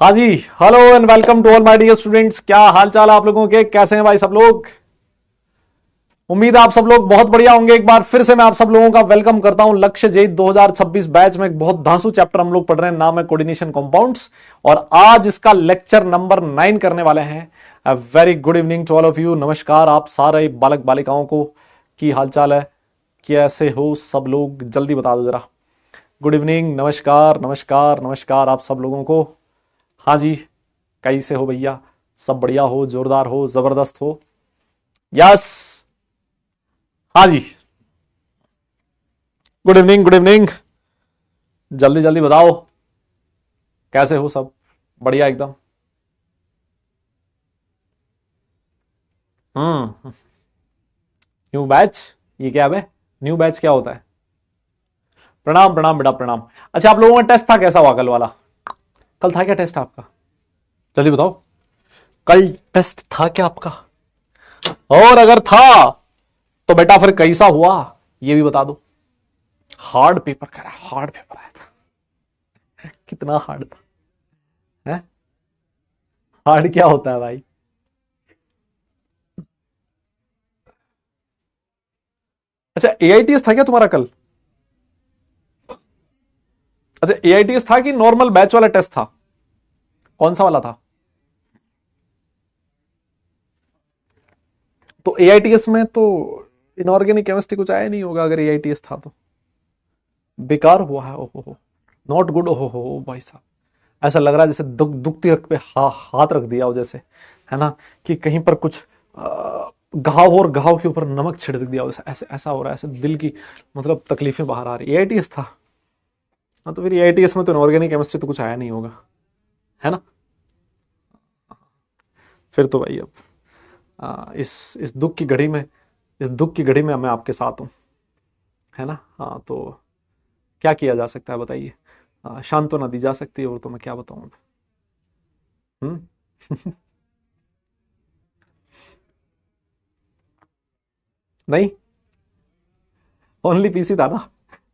हाँ जी। Hello and welcome to all my dear students. क्या हाल चाल है आप लोगों के? कैसे हैं भाई सब लोग? उम्मीद है आप सब लोग बहुत बढ़िया होंगे। एक बार फिर से मैं आप सब लोगों का वेलकम करता हूं लक्ष्य जेई 2026 बैच में। एक बहुत धांसू चैप्टर हम लोग पढ़ रहे हैं, नाम है कोऑर्डिनेशन कंपाउंड्स, और आज इसका लेक्चर नंबर 9 करने वाले हैं। A very good evening to all of you. नमस्कार आप सारे बालक बालिकाओं को, की हाल चाल है? कैसे हो सब लोग? जल्दी बता दो जरा। गुड इवनिंग, नमस्कार नमस्कार नमस्कार आप सब लोगों को। हाँ जी, कैसे हो भैया? सब बढ़िया हो, जोरदार हो, जबरदस्त हो? यस। हाँ जी, गुड इवनिंग गुड इवनिंग। जल्दी जल्दी बताओ, कैसे हो सब? बढ़िया एकदम। हम्म। New batch? ये क्या है? न्यू बैच क्या होता है? प्रणाम प्रणाम बेटा प्रणाम। अच्छा, आप लोगों का टेस्ट था, कैसा हुआ कल वाला? कल था क्या टेस्ट आपका? जल्दी बताओ, कल टेस्ट था क्या आपका? और अगर था तो बेटा फिर कैसा हुआ ये भी बता दो। हार्ड पेपर कह रहा है, हार्ड पेपर आया था। कितना हार्ड था? है? हार्ड क्या होता है भाई? अच्छा, एआईटीएस था क्या तुम्हारा कल? अच्छा, एआईटीएस था कि नॉर्मल बैच वाला टेस्ट था? कौन सा वाला था? तो एआईटीएस में तो इनऑर्गेनिक केमिस्ट्री कुछ आया नहीं होगा अगर एआईटीएस था तो। बेकार हुआ है। ओहो, नॉट गुड। ओहो भाई साहब, ऐसा लग रहा है जैसे दुखती रख पे हाथ रख दिया हो जैसे, है ना, कि कहीं पर कुछ घाव और घाव के ऊपर नमक छिड़क दिया हो, ऐसे ऐसा हो रहा है, ऐसे दिल की मतलब तकलीफें बाहर आ रही। एआईटीएस था? हाँ, तो फिर एआईटीएस में तो इनऑर्गेनिक केमिस्ट्री तो कुछ आया नहीं होगा, है ना? फिर तो भाई अब इस दुख की घड़ी में, इस दुख की घड़ी में मैं आपके साथ हूँ, है ना? हाँ, तो क्या किया जा सकता है बताइए? सांत्वना दी जा सकती है, और तो मैं क्या बताऊँ अब। हम्म। नहीं, ओनली पीसी था ना।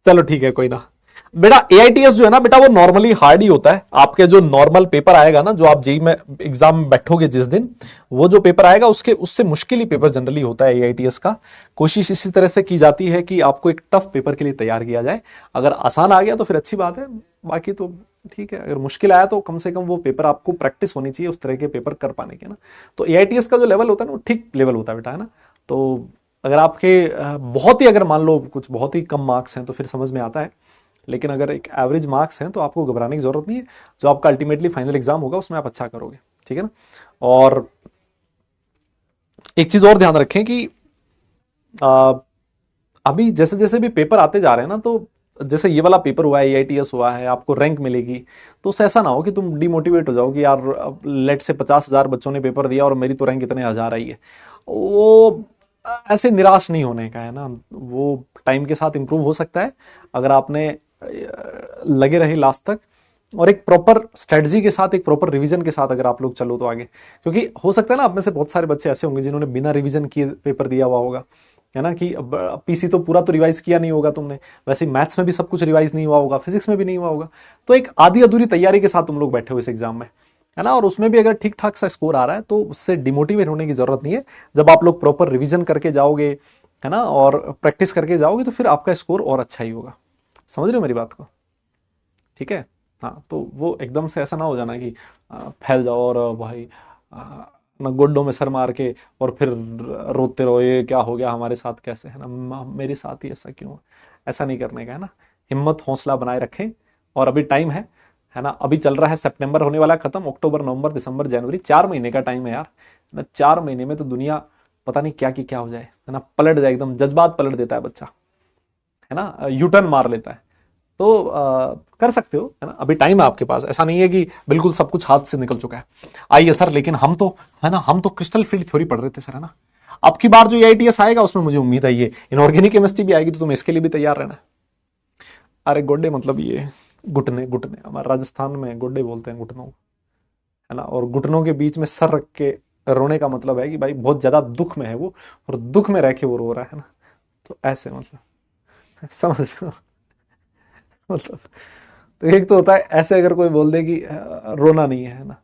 चलो ठीक है, कोई ना। बेटा एआईटीएस जो है ना बेटा, वो नॉर्मली हार्ड ही होता है। आपके जो नॉर्मल पेपर आएगा ना, जो आप जेई में एग्जाम में बैठोगे जिस दिन, वो जो पेपर आएगा उसके उससे मुश्किल ही पेपर जनरली होता है एआईटीएस का। कोशिश इसी तरह से की जाती है कि आपको एक टफ पेपर के लिए तैयार किया जाए। अगर आसान आ गया तो फिर अच्छी बात है, बाकी तो ठीक है। अगर मुश्किल आया तो कम से कम वो पेपर आपको प्रैक्टिस होनी चाहिए उस तरह के पेपर कर पाने के ना। तो एआईटीएस का जो लेवल होता है ना, वो ठीक लेवल होता है बेटा, है ना? तो अगर आपके बहुत ही, अगर मान लो कुछ बहुत ही कम मार्क्स हैं तो फिर समझ में आता है, लेकिन अगर एक एवरेज मार्क्स हैं तो आपको घबराने की जरूरत नहीं है। जो आपका अल्टीमेटली फाइनल एग्जाम होगा उसमें आप अच्छा करोगे, ठीक है ना? और एक चीज और ध्यान रखें कि आ, अभी जैसे जैसे भी पेपर आते जा रहे हैं ना, तो जैसे ये वाला पेपर हुआ है, एआईटीएस हुआ है, आपको रैंक मिलेगी, तो उससे ऐसा ना हो कि तुम डिमोटिवेट हो जाओ कि यार लेट से 50,000 बच्चों ने पेपर दिया और मेरी तो रैंक इतने हजार आई है। वो ऐसे निराश नहीं होने का है ना। वो टाइम के साथ इंप्रूव हो सकता है अगर आपने लगे रहे लास्ट तक, और एक प्रॉपर स्ट्रेटजी के साथ, एक प्रॉपर रिवीजन के साथ अगर आप लोग चलो तो आगे। क्योंकि हो सकता है ना, आप में से बहुत सारे बच्चे ऐसे होंगे जिन्होंने बिना रिवीजन किए पेपर दिया हुआ होगा, है ना? कि पीसी तो पूरा तो रिवाइज किया नहीं होगा तुमने, वैसे मैथ्स में भी सब कुछ रिवाइज नहीं हुआ होगा, फिजिक्स में भी नहीं हुआ होगा। तो एक आधी अधूरी तैयारी के साथ तुम लोग बैठे हो इस एग्जाम में, है ना? और उसमें भी अगर ठीक ठाक सा स्कोर आ रहा है तो उससे डिमोटिवेट होने की जरूरत नहीं है। जब आप लोग प्रॉपर रिवीजन करके जाओगे, है ना, और प्रैक्टिस करके जाओगे, तो फिर आपका स्कोर और अच्छा ही होगा। समझ रहे हो मेरी बात को? ठीक है। हाँ, तो वो एकदम से ऐसा ना हो जाना कि फैल जाओ और भाई ना गोड्डों में सर मार के और फिर रोते रहो, ये क्या हो गया हमारे साथ, कैसे, है ना, मेरे साथ ही ऐसा क्यों? ऐसा नहीं करने का, है ना? हिम्मत हौसला बनाए रखें। और अभी टाइम है ना? अभी चल रहा है, सितंबर होने वाला खत्म, अक्टूबर नवंबर दिसंबर जनवरी, 4 महीने का टाइम है यार ना। 4 महीने में तो दुनिया पता नहीं क्या की क्या हो जाए, है ना, पलट जाए एकदम, जज्बात पलट देता है बच्चा, है ना, यूटर्न मार लेता है। तो कर सकते हो, है ना? अभी टाइम है आपके पास, ऐसा नहीं है कि बिल्कुल सब कुछ हाथ से निकल चुका है। आइए सर, लेकिन हम तो, है ना, हम तो क्रिस्टल फील्ड थ्योरी पढ़ रहे थे सर, है ना? अब की बार जो एआईटीएस आएगा उसमें मुझे उम्मीद है ये इनऑर्गेनिक केमिस्ट्री भी आएगी, तो तुम इसके लिए भी तैयार रहना। अरे गोड्डे मतलब ये घुटने, घुटने हमारे राजस्थान में गोड्डे बोलते हैं घुटनों को, है ना? और घुटनों के बीच में सर रख के रोने का मतलब है कि भाई बहुत ज्यादा दुख में है वो, और दुख में रह के वो रो रहा है ना। तो ऐसे मतलब समझ रहे हो? मतलब तो एक तो होता है ऐसे, अगर कोई बोल दे कि रोना नहीं है ना,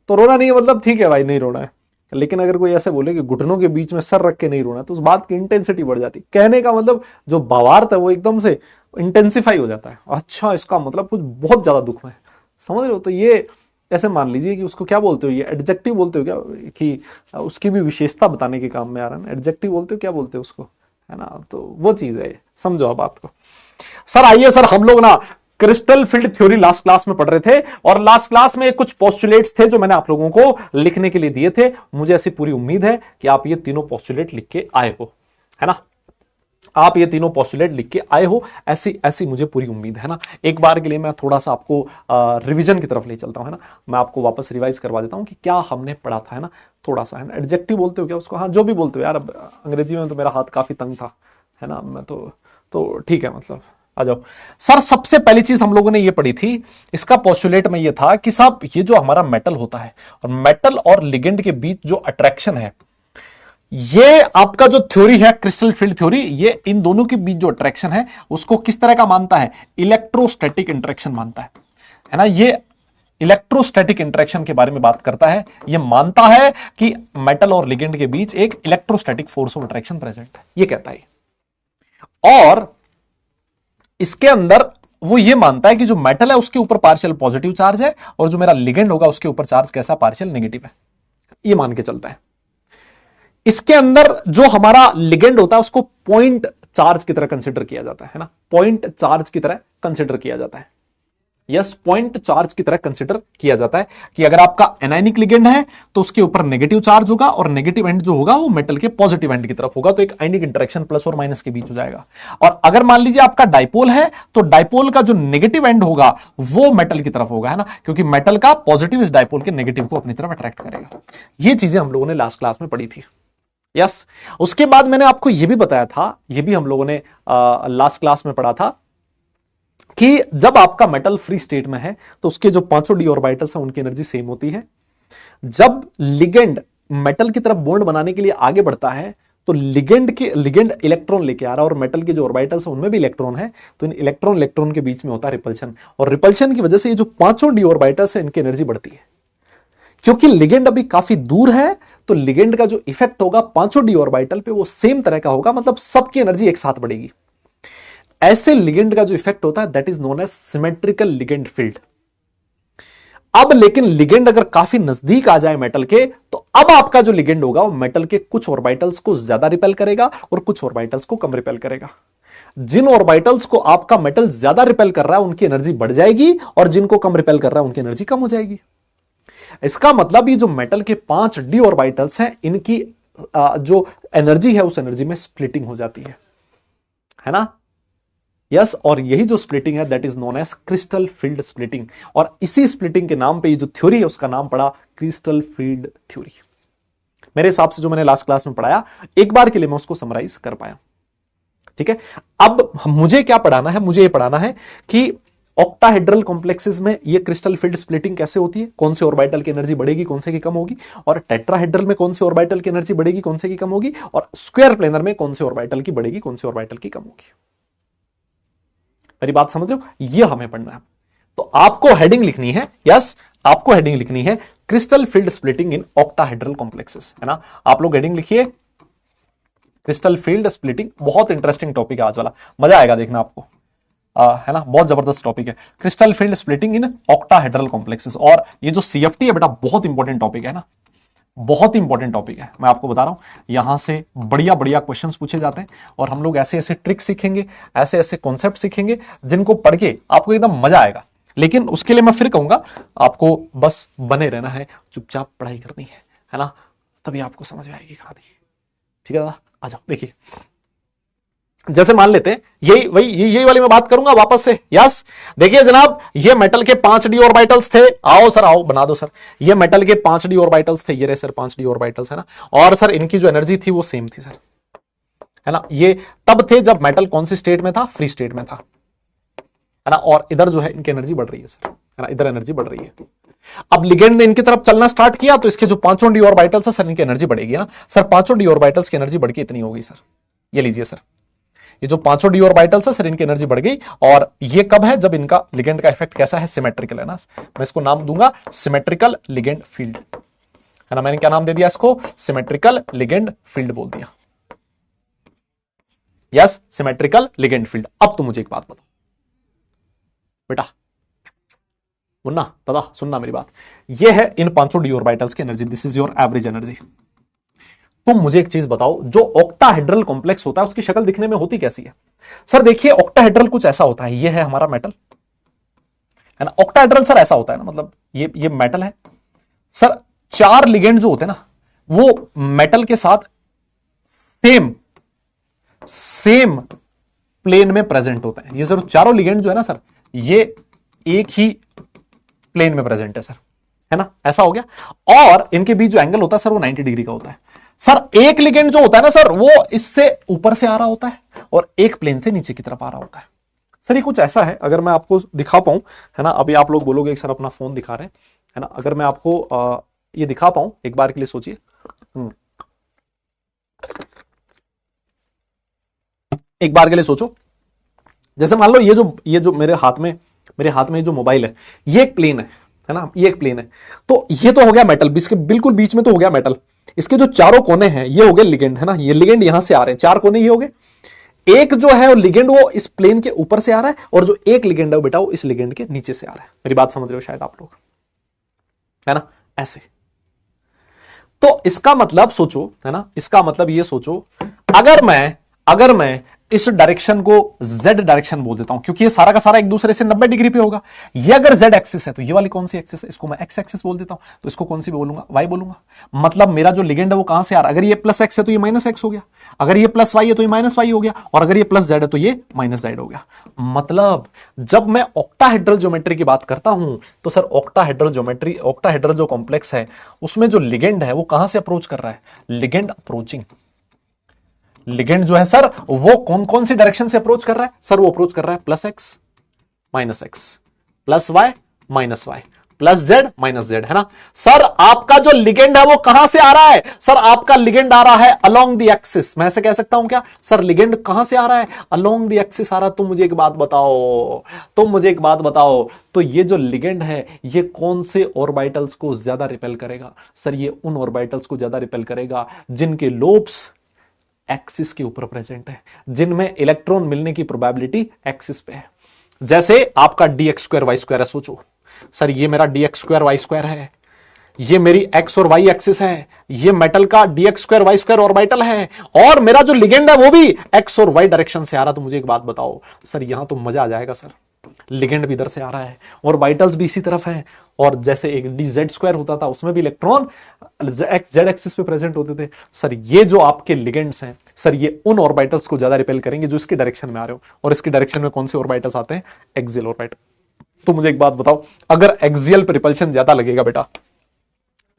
तो रोना नहीं है मतलब ठीक है भाई नहीं रोना है। लेकिन अगर कोई ऐसे बोले कि घुटनों के बीच में सर रख के नहीं रोना, तो उस बात की इंटेंसिटी बढ़ जाती, कहने का मतलब जो भावार्थ है वो एकदम से इंटेंसिफाई हो जाता है। अच्छा, इसका मतलब कुछ बहुत ज्यादा दुख में है, समझ रहे हो। तो ये ऐसे मान लीजिए कि उसको क्या बोलते हो, ये एडजेक्टिव बोलते हो क्या, कि उसकी भी विशेषता बताने के काम में आ रहा है ना, एडजेक्टिव बोलते हो, क्या बोलते हो उसको, है ना। तो वो चीज है, समझो आप बात को। सर आइए सर, हम लोग ना crystal field theory last class में पढ़ रहे थे, और लास्ट क्लास में कुछ पोस्टुलेट्स थे जो मैंने आप लोगों को लिखने के लिए दिए थे। मुझे ऐसी पूरी उम्मीद है कि आप ये तीनों पोस्टुलेट लिख के आए हो, है ना, आप ये तीनों पोस्टुलेट लिख के आए हो, ऐसी ऐसी मुझे पूरी उम्मीद है ना। एक बार के लिए मैं थोड़ा सा आपको रिवीजन की तरफ ले चलता हूं, है ना, मैं आपको वापस रिवाइज करवा देता हूं कि क्या हमने पढ़ा था, है ना, थोड़ा सा, है ना। एडजेक्टिव बोलते हो क्या उसको, हाँ जो भी बोलते हो यार, अब अंग्रेजी में तो मेरा हाथ काफी तंग था, है ना, मैं तो ठीक है, मतलब आ जाओ। सर सबसे पहली चीज हम लोगों ने ये पढ़ी थी, इसका पोस्टुलेट में ये था कि साहब ये जो हमारा मेटल होता है, और मेटल और लिगेंड के बीच जो अट्रैक्शन है, ये आपका जो थ्योरी है क्रिस्टल फील्ड थ्योरी, ये इन दोनों के बीच जो अट्रैक्शन है उसको किस तरह का मानता है, इलेक्ट्रोस्टैटिक इंटरेक्शन मानता है ना। ये इलेक्ट्रोस्टैटिक इंटरेक्शन के बारे में बात करता है, ये मानता है कि मेटल और लिगेंड के बीच एक electrostatic force of attraction present है, ये कहता है। और इसके अंदर वो ये मानता है कि जो मेटल है उसके ऊपर पार्शियल पॉजिटिव चार्ज है, और जो मेरा लिगेंड होगा उसके ऊपर चार्ज कैसा, पार्शियल नेगेटिव है, ये मान के चलता है। इसके अंदर जो हमारा लिगेंड होता है उसको पॉइंट चार्ज की तरह कंसिडर किया जाता है ना, पॉइंट चार्ज की तरह कंसिडर किया जाता है, यस, पॉइंट चार्ज की तरह कंसिडर किया जाता है कि अगर आपका एनायनिक लिगेंड है तो उसके ऊपर नेगेटिव चार्ज होगा, और नेगेटिव एंड जो होगा वो मेटल के पॉजिटिव एंड की तरफ होगा, तो एक आयनिक इंटरेक्शन प्लस और माइनस के बीच हो जाएगा। और अगर मान लीजिए आपका डाइपोल है, तो डाइपोल का जो नेगेटिव एंड होगा वो मेटल की तरफ होगा, है ना, क्योंकि मेटल का पॉजिटिव इस डाइपोल के नेगेटिव को अपनी तरफ अट्रैक्ट करेगा। ये चीजें हम लोगों ने लास्ट क्लास में पढ़ी थी, यस। उसके बाद मैंने आपको यह भी बताया था, यह भी हम लोगों ने लास्ट क्लास में पढ़ा था, कि जब आपका मेटल फ्री स्टेट में है तो उसके जो पांचों डी ऑर्बिटल्स हैं उनकी एनर्जी सेम होती है। जब लिगेंड मेटल की तरफ बॉन्ड बनाने के लिए आगे बढ़ता है तो लिगेंड इलेक्ट्रॉन लेके आ रहा है, और मेटल के जो ऑर्बिटल्स हैं उनमें भी इलेक्ट्रॉन है, तो इन इलेक्ट्रॉन के बीच में होता है रिपल्शन, और रिपल्शन की वजह से ये जो पांचों डी ऑर्बिटल्स हैं इनकी एनर्जी बढ़ती है। क्योंकि लिगेंड अभी काफी दूर है, तो लिगेंड का जो इफेक्ट होगा पांचों डी ऑर्बिटल पे वो सेम तरह का होगा, मतलब सबकी एनर्जी एक साथ बढ़ेगी। ऐसे लिगेंड का जो इफेक्ट होता है that is known as symmetrical ligand field. अब लेकिन लिगेंड अगर काफी नजदीक आ जाए मेटल के, तो अब आपका जो लिगेंड होगा वो मेटल के कुछ ऑर्बिटल्स को ज्यादा रिपेल करेगा और कुछ ऑर्बिटल्स को कम रिपेल करेगा। जिन ऑर्बिटल्स को आपका मेटल ज्यादा रिपेल कर रहा है उनकी एनर्जी बढ़ जाएगी, और जिनको कम रिपेल कर रहा है उनकी एनर्जी कम हो जाएगी। इसका मतलब ये जो मेटल के 5 डी ऑर्बिटल्स हैं इनकी जो एनर्जी है उस एनर्जी में स्प्लिटिंग हो जाती है ना, यस। और यही जो स्प्लिटिंग है that is known as crystal field splitting, और इसी स्प्लिटिंग के नाम पे ये जो थ्योरी है उसका नाम पड़ा क्रिस्टल फील्ड थ्योरी। मेरे हिसाब से जो मैंने लास्ट क्लास में पढ़ाया एक बार के लिए मैं उसको समराइज कर पाया, ठीक है। अब मुझे क्या पढ़ाना है, मुझे ये पढ़ाना है कि ऑक्टाहेड्रल कॉम्प्लेक्सेस में ये क्रिस्टल फील्ड स्प्लिटिंग कैसे होती है, कौन से ऑर्बिटल की एनर्जी बढ़ेगी, कौन से की कम होगी, और टेट्राहेड्रल में कौन से ऑर्बिटल की एनर्जी बढ़ेगी, कौन से की कम होगी, और स्क्वायर प्लेनर में कौन से ऑर्बिटल की बढ़ेगी, कौन से ऑर्बिटल की कम होगी। मेरी बात समझ रहे हो, ये हमें पढ़ना है। तो आपको हेडिंग लिखनी है, यस, आपको हेडिंग लिखनी है क्रिस्टल फील्ड स्प्लिटिंग इन ऑक्टाहेड्रल कॉम्प्लेक्सेस, है ना। आप लोग हेडिंग लिखिए क्रिस्टल फील्ड स्प्लिटिंग। बहुत इंटरेस्टिंग टॉपिक है आज वाला, मजा आएगा देखना आपको, है ना, बहुत जबरदस्त टॉपिक है क्रिस्टल फील्ड स्प्लिटिंग इन ऑक्टाहेड्रल कॉम्प्लेक्सेस। और ये जो सीएफटी है बेटा बहुत इंपॉर्टेंट टॉपिक है ना, बहुत इंपॉर्टेंट टॉपिक है, मैं आपको बता रहा हूं। यहां से बढ़िया बढ़िया क्वेश्चंस पूछे जाते हैं, और हम लोग ऐसे ऐसे ट्रिक सीखेंगे, ऐसे ऐसे कॉन्सेप्ट सीखेंगे जिनको पढ़ के आपको एकदम मजा आएगा। लेकिन उसके लिए मैं फिर कहूंगा आपको बस बने रहना है, चुपचाप पढ़ाई करनी है ना, तभी आपको समझ में आएगी कहानी, ठीक है दादा। आ जाओ, देखिए जैसे मान लेते हैं यही वाली मैं बात करूंगा वापस से, यस। देखिए जनाब, ये मेटल के 5 डी ऑर्बिटल्स थे, आओ सर आओ बना दो सर, ये मेटल के 5 डी ऑर्बिटल्स थे, ये रहे सर 5 डी ऑर्बिटल्स, है ना। और सर इनकी जो एनर्जी थी वो सेम थी सर, है ना। ये तब थे जब मेटल कौन सी स्टेट में था, फ्री स्टेट में था, है ना। और इधर जो है इनकी एनर्जी बढ़ रही है सर, है ना, इधर एनर्जी बढ़ रही है। अब लिगेंड ने इनकी तरफ चलना स्टार्ट किया तो इसके जो 5 डी ऑर्बिटल्स है सर इनकी एनर्जी बढ़ेगी ना सर, 5 डी ऑर्बिटल्स की एनर्जी बढ़ के इतनी होगी सर, ये लीजिए सर, ये जो पांचों डी ऑर्बिटल्स है सर, इनकी एनर्जी बढ़ गई। और ये कब है? जब इनका लिगेंड का इफेक्ट कैसा है? सिमेट्रिकल है ना। मैं इसको नाम दूंगा सिमेट्रिकल लिगेंड फील्ड, है ना। मैंने क्या नाम दे दिया इसको? सिमेट्रिकल लिगेंड फील्ड बोल दिया। Yes, symmetrical ligand field. अब तो मुझे एक बात बताओ बेटा, मुन्ना दादा, सुनना मेरी बात। ये है इन पांचों डी ऑर्बिटल्स की energy, this is your average energy. तुम मुझे एक चीज बताओ, जो ऑक्टाहेड्रल कॉम्प्लेक्स होता है उसकी शक्ल दिखने में होती कैसी है? सर देखिए, ऑक्टाहेड्रल कुछ ऐसा होता है, ये है हमारा मेटल, है ना। ऑक्टाहेड्रल सर ऐसा होता है ना, मतलब ये मेटल है सर। चार लिगेंड जो होते हैं ना, वो मेटल के साथ सेम प्लेन में प्रेजेंट होते हैं। ये सर चारों लिगेंड जो है ना सर, ये एक ही प्लेन में प्रेजेंट है सर, है ना। ऐसा हो गया। और इनके बीच जो एंगल होता है सर, वो 90 डिग्री का होता है सर। एक लिगेंड जो होता है ना सर, वो इससे ऊपर से आ रहा होता है और एक प्लेन से नीचे की तरफ आ रहा होता है सर। ये कुछ ऐसा है, अगर मैं आपको दिखा पाऊं, है ना। अभी आप लोग बोलोगे सर अपना फोन दिखा रहे हैं, है ना। अगर मैं आपको ये दिखा पाऊं एक बार के लिए, सोचिए। एक बार के लिए सोचो, जैसे मान लो ये जो मेरे हाथ में जो मोबाइल है, ये एक प्लेन है ना, ये एक प्लेन है। तो ये तो हो गया मेटल, इसके बिल्कुल बीच में तो हो गया मेटल। इसके जो चारों कोने हैं ये हो गए लिगेंड, है ना। ये लिगेंड यहां से आ रहे हैं, चार कोने ये हो गए। एक जो है वो लिगेंड, वो इस प्लेन के ऊपर से आ रहा है, और जो एक लिगेंड है वो बेटा, वो इस लिगेंड के नीचे से आ रहा है। मेरी बात समझ रहे हो शायद आप लोग, है ना। ऐसे तो इसका मतलब सोचो, है ना, इसका मतलब ये सोचो, अगर मैं इस डायरेक्शन को z डायरेक्शन बोल देता हूं, क्योंकि ये सारा का सारा एक दूसरे से 90 डिग्री पे होगा। ये अगर z एक्सिस है तो ये वाली कौन सी एक्सिस है? इसको मैं x एक्सिस बोल देता हूं, तो इसको कौन सी बोलूंगा? y बोलूंगा। मतलब मेरा जो लिगेंड है वो कहां से आ रहा है? अगर ये प्लस x है तो ये माइनस x हो गया, अगर ये प्लस y है तो ये माइनस y हो गया, और अगर ये प्लस z है तो ये माइनस z हो गया। मतलब जब मैं ऑक्टाहेड्रल ज्योमेट्री की बात करता हूं, तो सर ऑक्टाहेड्रल जो कॉम्प्लेक्स है, उसमें जो लिगेंड है वो कहां से अप्रोच कर रहा है? Ligand approaching. लिगेंड जो है सर, वो कौन कौन सी डायरेक्शन से अप्रोच कर रहा है? सर वो अप्रोच कर रहा है plus x minus x, plus y minus y, plus z minus z, है ना। सर आपका जो लिगेंड है वो कहां से आ रहा है? सर आपका लिगेंड आ रहा है अलोंग द एक्सिस। मैं ऐसे कह सकता हूं क्या? सर लिगेंड कहां से आ रहा है? अलोंग द एक्सिस आ रहा है। तुम मुझे एक बात बताओ, तो ये जो लिगेंड है ये कौन से ऑर्बिटल्स को ज्यादा रिपेल करेगा? सर ये उन ऑर्बिटल्स को ज्यादा रिपेल करेगा जिनके लोब्स एक्सिस के ऊपर प्रेजेंट है, जिनमें इलेक्ट्रॉन मिलने की प्रोबेबिलिटी एक्सिस पे है। जैसे आपका dx स्क्वायर वाई स्क्वायर है। सोचो सर, ये मेरा dx स्क्वायर वाई स्क्वायर है, ये मेरी x और y एक्सिस है, ये मेटल का dx square y square orbital है, और मेरा जो लिगेंड है वो भी x और y डायरेक्शन से आ रहा। तो मुझे एक बात बताओ सर, यहां तो मजा आ जाएगा सर। लिगेंड भी इधर से आ रहा है, ऑर्बिटल्स भी इसी तरफ हैं, और जैसे एक dz स्क्वायर होता था उसमें भी इलेक्ट्रॉन z एक्सिस पे प्रेजेंट होते थे। सर ये जो आपके लिगेंड्स हैं सर, ये उन ऑर्बिटल्स को ज्यादा रिपेल करेंगे जो इसकी डायरेक्शन में आ रहे हो। और इसकी डायरेक्शन में कौन से ऑर्बिटल्स आते हैं? Axial orbital. तो मुझे एक बात बताओ, अगर एक्सियल पे रिपल्शन ज्यादा लगेगा बेटा,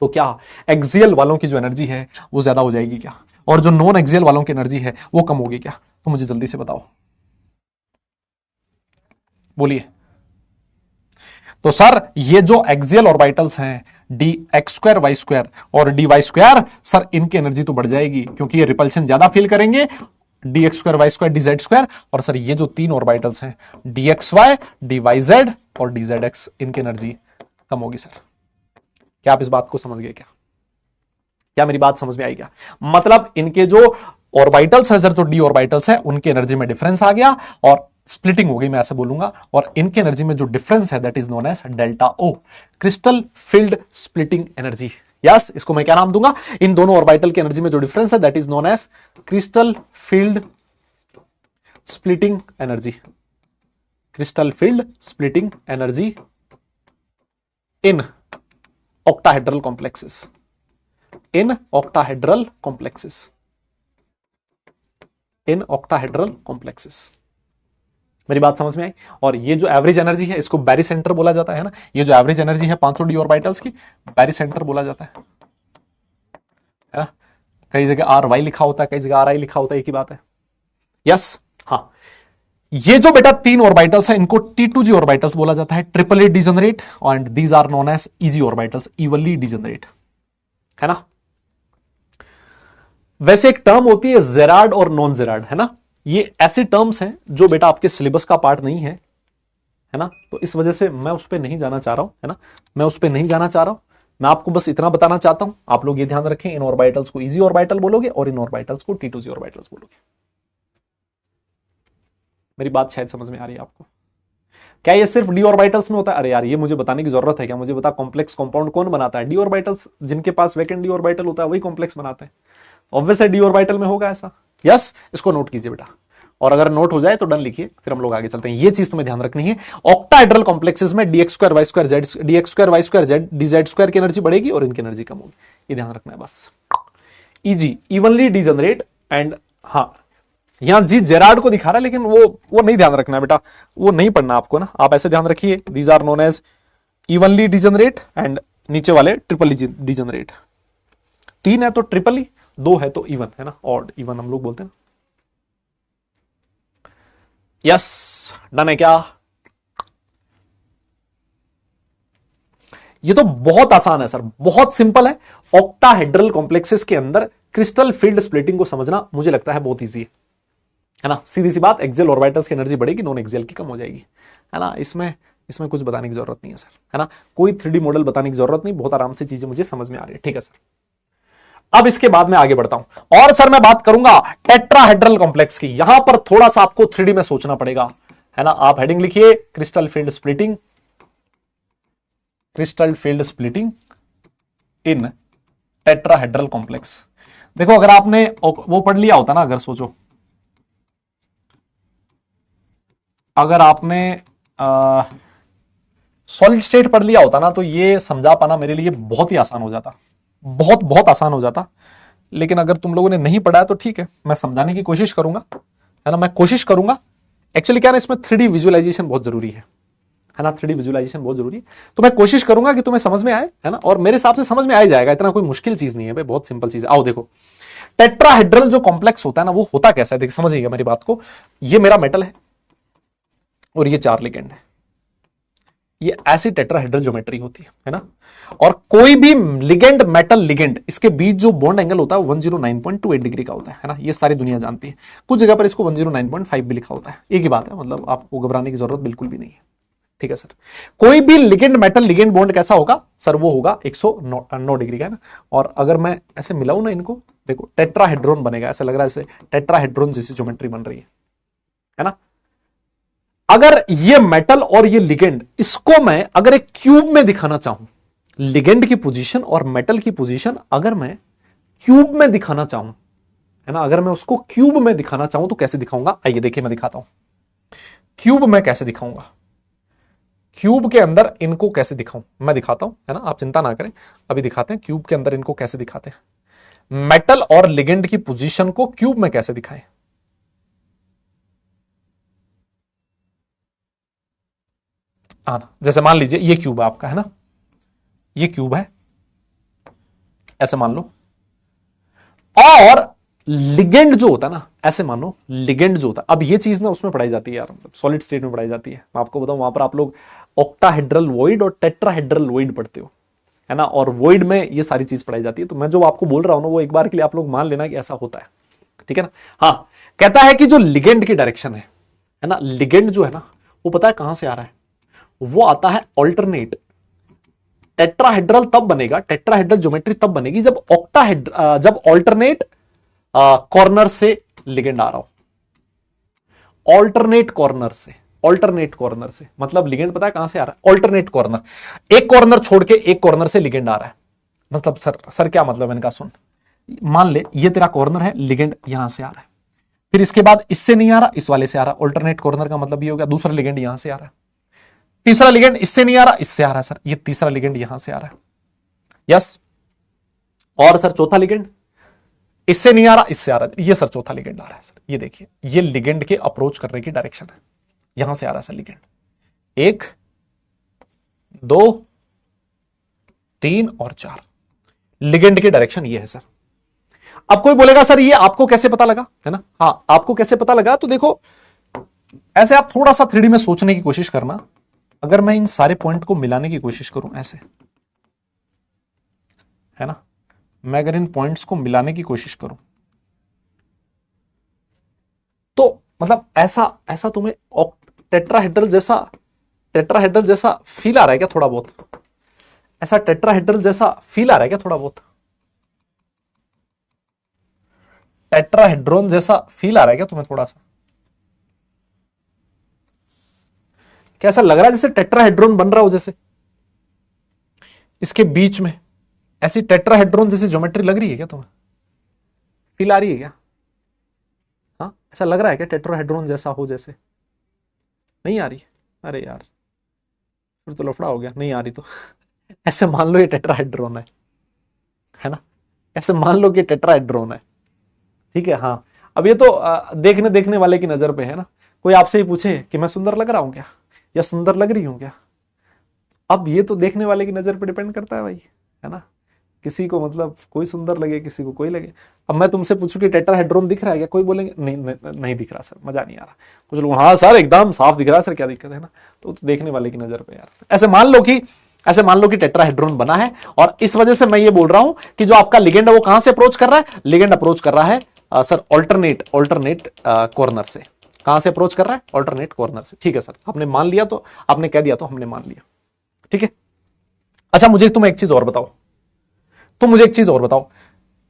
तो क्या एक्सियल वालों की जो एनर्जी है वो ज्यादा हो जाएगी क्या? और जो नॉन एक्सियल वालों की एनर्जी है वो कम होगी क्या? तो मुझे जल्दी से बताओ, बोलिए। तो सर ये जो एक्सियल ऑर्बिटल्स हैं d x square y square और डी वाई स्क्वायर, सर इनकी एनर्जी तो बढ़ जाएगी, क्योंकि ये रिपल्शन ज्यादा फील करेंगे, d x square y square d z square. और सर ये जो तीन ऑर्बिटल्स हैं d x y d y z और डी जेड एक्स, इनकी एनर्जी कम होगी। सर क्या आप इस बात को समझ गए? क्या मेरी बात समझ में आई क्या? मतलब इनके जो ऑर्बिटल्स है सर, जो डी ऑर्बिटल्स है, उनकी एनर्जी में डिफरेंस आ गया और स्प्लिटिंग हो गई, मैं ऐसे बोलूंगा। और इनकी एनर्जी में जो डिफरेंस है that is known as delta o, crystal field splitting energy. Yes, इसको मैं क्या नाम दूंगा? इन दोनों ऑर्बिटल की एनर्जी में जो डिफरेंस है that is known as crystal field splitting energy. Crystal field splitting energy in octahedral complexes, in octahedral complexes, in octahedral complexes. मेरी बात समझ में आई? और ये जो एवरेज एनर्जी है इसको बैरी सेंटर बोला जाता है ना। ये जो एवरेज एनर्जी है पांचों डी ऑर्बिटल्स की, बैरी सेंटर बोला जाता है ना। कई जगह आर वाई लिखा होता है, कई जगह आर आई लिखा होता है, एक ही बात है। यस, हाँ। ये जो बेटा तीन ऑर्बिटल्स हैं इनको T2G ऑर्बिटल्स बोला जाता है, triply degenerate, and these are known as eg orbitals, evenly degenerate, है ना। वैसे एक टर्म होती है जेरार्ड और नॉन जेरार्ड, है ना। ये ऐसे टर्म्स हैं जो बेटा आपके सिलेबस का पार्ट नहीं है ना, तो इस वजह से मैं उस पर नहीं जाना चाह रहा हूं, है ना, मैं उस पर नहीं जाना चाह रहा हूं। मैं आपको बस इतना बताना चाहता हूं, आप लोग ये ध्यान रखें, इन ऑर्बिटल्स को इजी ऑर्बिटल बोलोगे और इन ऑर्बिटल्स को T2G ऑर्बिटल्स बोलोगे। मेरी बात शायद समझ में आ रही है आपको? क्या ये सिर्फ डी ऑर्बिटल्स में होता है? अरे यार ये मुझे बताने की जरूरत है क्या? मुझे बता, कॉम्प्लेक्स कंपाउंड कौन बनाता है? डी ऑर्बिटल्स, जिनके पास वैकेंट डी ऑर्बिटल होता है वही कॉम्प्लेक्स बनाते हैं। ऑब्वियस है डी ऑर्बिटल में होगा ऐसा। यस, इसको नोट कीजिए बेटा, और अगर नोट हो जाए तो डन लिखिए, फिर हम लोग आगे चलते हैं। ये चीज तुम्हें ध्यान रखनी है, ऑक्टाहेड्रल कॉम्प्लेक्सेस में dx square y square z, dx square y square z, dz square की एनर्जी बढ़ेगी और इनकी एनर्जी कम होगी, ये ध्यान रखना है बस। ईजी, इवनली डिजनरेट एंड, हाँ यहां जी जेरार्ड को दिखा रहा है, लेकिन वो नहीं ध्यान रखना है बेटा, वो नहीं पढ़ना आपको ना, आप ऐसे ध्यान रखिए, these are known as evenly degenerate and नीचे वाले ट्रिपली डिजनरेट। 3 है तो ट्रिपली, 2 है तो इवन, है ना, ऑड इवन हम लोग बोलते हैं। यस, डन है क्या? ये तो बहुत आसान है सर, बहुत सिंपल है। ऑक्टाहेड्रल कॉम्प्लेक्सेस के अंदर क्रिस्टल फील्ड स्प्लिटिंग को समझना मुझे लगता है बहुत इजी है ना, सीधी सी बात, एक्सियल ऑर्बिटल्स की एनर्जी बढ़ेगी, नॉन एक्सियल की कम हो जाएगी, है ना, इसमें कुछ बताने की जरूरत नहीं है सर, है ना, कोई 3D मॉडल बताने की जरूरत नहीं, बहुत आराम से चीजें मुझे समझ में आ रही है, ठीक है सर। अब इसके बाद मैं आगे बढ़ता हूं और सर मैं बात करूंगा टेट्राहेड्रल कॉम्प्लेक्स की। यहां पर थोड़ा सा आपको 3D में सोचना पड़ेगा, है ना, आप हेडिंग लिखिए, crystal field splitting, crystal field splitting इन टेट्राहेड्रल कॉम्प्लेक्स। देखो अगर आपने वो पढ़ लिया होता ना, अगर सोचो अगर आपने सॉलिड स्टेट पढ़ लिया होता ना, तो ये समझा पाना मेरे लिए बहुत ही आसान हो जाता, बहुत बहुत आसान हो जाता। लेकिन अगर तुम लोगों ने नहीं पढ़ा है तो ठीक है, मैं समझाने की कोशिश करूंगा, है ना, मैं कोशिश करूंगा। एक्चुअली क्या है ना, इसमें 3D विजुअलाइजेशन बहुत जरूरी है ना, 3D विजुअलाइजेशन बहुत जरूरी है, तो मैं कोशिश करूंगा कि तुम्हें समझ में आए, है ना, और मेरे हिसाब से समझ में आ जाएगा, इतना कोई मुश्किल चीज नहीं है भाई, बहुत सिंपल चीज है। आओ देखो, टेट्राहेड्रल जो कॉम्प्लेक्स होता है ना, वो होता कैसा है, देखिए समझिएगा मेरी बात को। ये मेरा मेटल है और ये 4 लिगेंड है, ये ऐसी टेट्राहेड्रल ज्योमेट्री होती है ना, और कोई भी लिगेंड मेटल लिगेंड, इसके बीच जो बॉन्ड एंगल होता है 109.28 डिग्री का होता है ना, ये सारी दुनिया जानती है। कुछ जगह पर इसको 109.5 भी लिखा होता है, एक ही बात है, मतलब आपको घबराने की जरूरत बिल्कुल भी नहीं है, ठीक है सर। कोई भी लिगेंड मेटल लिगेंड बॉन्ड कैसा होगा सर, वो होगा 109 डिग्री का, है ना। और अगर मैं ऐसे मिलाऊं ना इनको, देखो टेट्राहेड्रोन बनेगा, ऐसा लग रहा है जैसे टेट्राहेड्रोन जैसी ज्योमेट्री बन रही है ना। अगर ये मेटल और ये लिगेंड, इसको मैं अगर एक क्यूब में दिखाना चाहूं, लिगेंड की पोजीशन और मेटल की पोजीशन अगर मैं क्यूब में दिखाना चाहूं, है ना, अगर मैं उसको क्यूब में दिखाना चाहूं तो कैसे दिखाऊंगा, आइए देखिए मैं दिखाता हूं क्यूब में कैसे दिखाऊंगा, क्यूब के अंदर इनको कैसे दिखाऊं, मैं दिखाता हूं, है ना, आप चिंता ना करें, अभी दिखाते हैं क्यूब के अंदर इनको कैसे दिखाते हैं, मेटल और लिगेंड की पोजीशन को क्यूब में कैसे दिखाएं। आना, जैसे मान लीजिए ये क्यूब है आपका, है ना, ये क्यूब है, ऐसे मान लो, और लिगेंड जो होता है ना, ऐसे मान लो लिगेंड जो होता है, अब ये चीज ना उसमें पढ़ाई जाती है यार, सॉलिड स्टेट में पढ़ाई जाती है, मैं आपको बताऊं, वहां पर आप लोग ऑक्टाहेड्रल वॉइड और टेट्राहेड्रल वॉइड पढ़ते हो, है ना, और वॉइड में ये सारी चीज पढ़ाई जाती है। तो मैं जो आपको बोल रहा हूं ना, वो एक बार के लिए आप लोग मान लेना कि ऐसा होता है, ठीक है ना। हाँ, कहता है कि जो लिगेंड की डायरेक्शन है ना, लिगेंड जो है ना, वो पता है कहां से आ रहा है, वो आता है ऑल्टरनेट। टेट्राहेड्रल तब बनेगा, टेट्राहेड्रल ज्योमेट्री तब बनेगी जब जब ऑल्टरनेट कॉर्नर से लिगेंड आ रहा हो, ऑल्टरनेट कॉर्नर से, ऑल्टरनेट कॉर्नर से मतलब लिगेंड पता है कहां से आ रहा है, ऑल्टरनेट कॉर्नर, एक कॉर्नर छोड़ के एक कॉर्नर से लिगेंड आ रहा है। मतलब सर क्या मतलब, मैंने कहा सुन, मान ले ये तेरा कॉर्नर है, लिगेंड यहां से आ रहा है, फिर इसके बाद इससे नहीं आ रहा, इस वाले से आ रहा है, ऑल्टरनेट कॉर्नर का मतलब ये हो गया दूसरा लिगेंड यहां से आ रहा है, तीसरा लिगेंड इससे नहीं आ रहा, इससे आ रहा है सर, ये तीसरा लिगेंड यहां से आ रहा है, यस, और सर चौथा लिगेंड इससे नहीं आ रहा, इससे आ रहा है, ये सर चौथा लिगेंड आ रहा है सर, ये देखिए ये लिगेंड के अप्रोच करने की डायरेक्शन है, यहां से आ रहा है सर लिगेंड, 1 2 3 और 4, लिगेंड की डायरेक्शन ये है सर। अब कोई बोलेगा सर ये आपको कैसे पता लगा, है ना, हाँ आपको कैसे पता लगा, तो देखो ऐसे आप थोड़ा सा 3D में सोचने की कोशिश करना, अगर मैं इन सारे पॉइंट को मिलाने की कोशिश करूं ऐसे, है ना, मैं अगर इन पॉइंट्स को मिलाने की कोशिश करूं तो मतलब ऐसा ऐसा तुम्हें टेट्राहेड्रल जैसा फील आ रहा है क्या थोड़ा बहुत? ऐसा टेट्राहेड्रल जैसा फील आ रहा है क्या थोड़ा बहुत? टेट्राहेड्रॉन जैसा फील आ रहा है क्या तुम्हें थोड़ा सा? कैसा लग रहा है जैसे टेट्राहेड्रॉन बन रहा हो, जैसे इसके बीच में ऐसी टेट्राहेड्रॉन जैसी ज्योमेट्री लग रही है क्या तुम्हें? फील आ रही है क्या? हाँ, ऐसा लग रहा है क्या टेट्राहेड्रॉन जैसा हो जैसे? नहीं आ रही? अरे यार, फिर तो लफड़ा हो गया, नहीं आ रही तो। ऐसे मान लो ये टेट्राहेड्रॉन है ना? ऐसे मान लो कि टेट्राहेड्रॉन है, ठीक है। हाँ, अब ये तो देखने देखने वाले की नजर पे है ना। कोई आपसे ही पूछे कि मैं सुंदर लग रहा हूं क्या, या सुंदर लग रही हूं क्या, अब ये तो देखने वाले की नजर पे डिपेंड करता है भाई, है ना। किसी को मतलब कोई सुंदर लगे, किसी को कोई लगे। अब मैं तुमसे पूछूं कि टेट्राहेड्रॉन दिख रहा है क्या, कोई बोलेंगे नहीं, नहीं दिख रहा सर, मजा नहीं आ रहा। कुछ लोग हाँ सर एकदम साफ दिख रहा है सर, क्या दिक्कत है ना। तो देखने वाले की नजर पे यार, ऐसे मान लो कि टेट्राहेड्रॉन बना है, और इस वजह से मैं ये बोल रहा हूं कि जो आपका लिगेंड है वो कहां से अप्रोच कर रहा है? लिगेंड अप्रोच कर रहा है सर ऑल्टरनेट कॉर्नर से। कहां से अप्रोच कर रहा है? ऑल्टरनेट कॉर्नर से। ठीक है सर, आपने मान लिया तो, आपने कह दिया तो हमने मान लिया, ठीक है। अच्छा, मुझे तुम एक चीज और बताओ,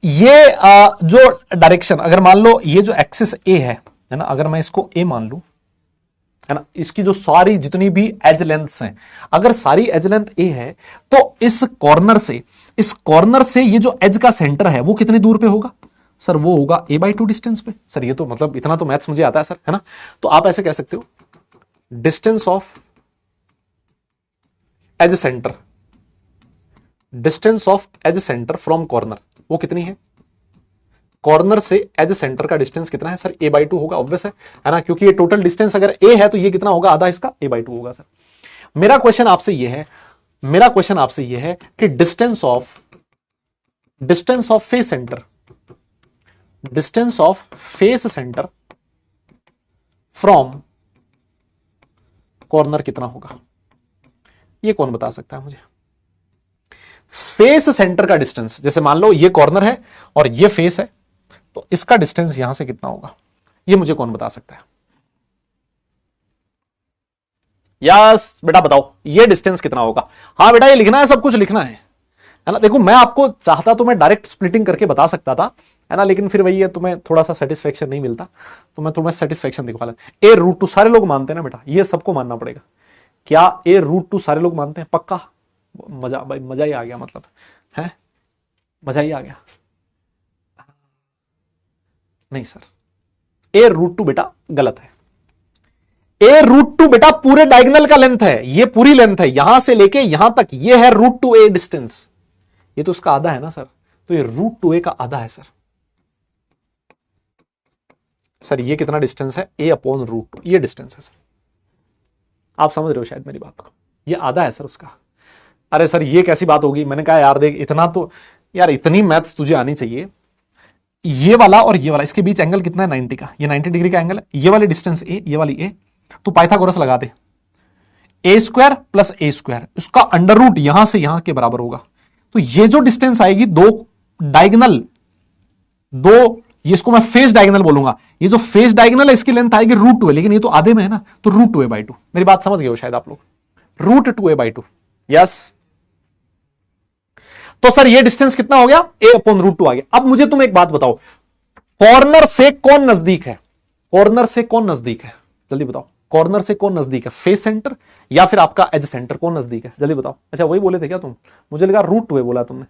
ये जो डायरेक्शन, अगर मान लो ये जो एक्सिस ए है ना, अगर मैं इसको ए मान लूं, है ना, इसकी जो सारी जितनी भी एज लेंथ्स हैं, अगर सारी एज लेंथ ए है, तो इस कॉर्नर से ये जो एज का सेंटर है वो कितनी दूर पे होगा? सर वो होगा a/2 डिस्टेंस पे। सर ये तो मतलब इतना तो मैथ्स मुझे आता है सर, है ना। तो आप ऐसे कह सकते हो distance of edge centre from corner वो कितनी है? कॉर्नर से एज सेंटर का डिस्टेंस कितना है? सर a/2 होगा, ऑब्वियस है ना, क्योंकि ये टोटल डिस्टेंस अगर a है तो ये कितना होगा? आधा इसका, a/2 होगा सर। मेरा क्वेश्चन आपसे ये है कि distance of face centre from corner कितना होगा? ये कौन बता सकता है मुझे? फेस सेंटर का डिस्टेंस, जैसे मान लो ये कॉर्नर है और ये फेस है, तो इसका डिस्टेंस यहां से कितना होगा? ये मुझे कौन बता सकता है? यस बेटा बताओ, ये डिस्टेंस कितना होगा? हाँ बेटा, ये लिखना है, सब कुछ लिखना है ना। देखो मैं आपको चाहता तो मैं डायरेक्ट स्प्लिटिंग करके बता सकता था, है ना, लेकिन फिर वही है, तुम्हें थोड़ा सा सेटिस्फेक्शन नहीं मिलता, तो मैं तुम्हें सेटिस्फेक्शन दिखवा लेता। a√2 सारे लोग मानते हैं ना बेटा, ये सबको मानना पड़ेगा। क्या a√2 सारे लोग मानते हैं? पक्का? मजा भाई, मजा ही आ गया, मतलब है, मजा ही आ गया। नहीं सर, a√2 बेटा गलत है। a√2 बेटा पूरे डायगोनल का लेंथ है, ये पूरी लेंथ है, यहां से लेके यहां तक, ये है √2a डिस्टेंस, ये तो उसका आधा है ना सर, तो ये √2a का आधा है सर। सर ये कितना डिस्टेंस है? a/√2, ये डिस्टेंस है सर। आप समझ रहे हो शायद मेरी बात को, ये आधा है सर उसका। अरे सर ये कैसी बात होगी? मैंने कहा यार देख, इतना तो यार, इतनी मैथ्स तुझे आनी चाहिए। ये वाला और ये वाला, इसके बीच एंगल कितना है? 90 का, ये 90 डिग्री का एंगल है। ये वाली डिस्टेंस ए, ये वाली ए, तो पाइथागोरस लगा दे, a² + a², उसका अंडर रूट यहां से यहां के बराबर होगा। तो ये जो डिस्टेंस आएगी, दो डायगोनल, ये इसको मैं फेस डायगोनल बोलूंगा, ये जो फेस डायगोनल है इसकी लेंथ आएगी √2a, लेकिन ये तो आधे में है ना, तो √2a/2। मेरी बात समझ गए हो शायद आप लोग? √2a/2, yes. तो सर ये डिस्टेंस कितना हो गया? a/√2 आ गया। अब मुझे तुम एक बात बताओ, कॉर्नर से कौन नजदीक है? जल्दी बताओ, कॉर्नर से कौन नजदीक है? फेस सेंटर या फिर आपका एज सेंटर, कौन नजदीक है? जल्दी बताओ। अच्छा वही बोले थे क्या तुम? मुझे लगा √2a बोला तुमने।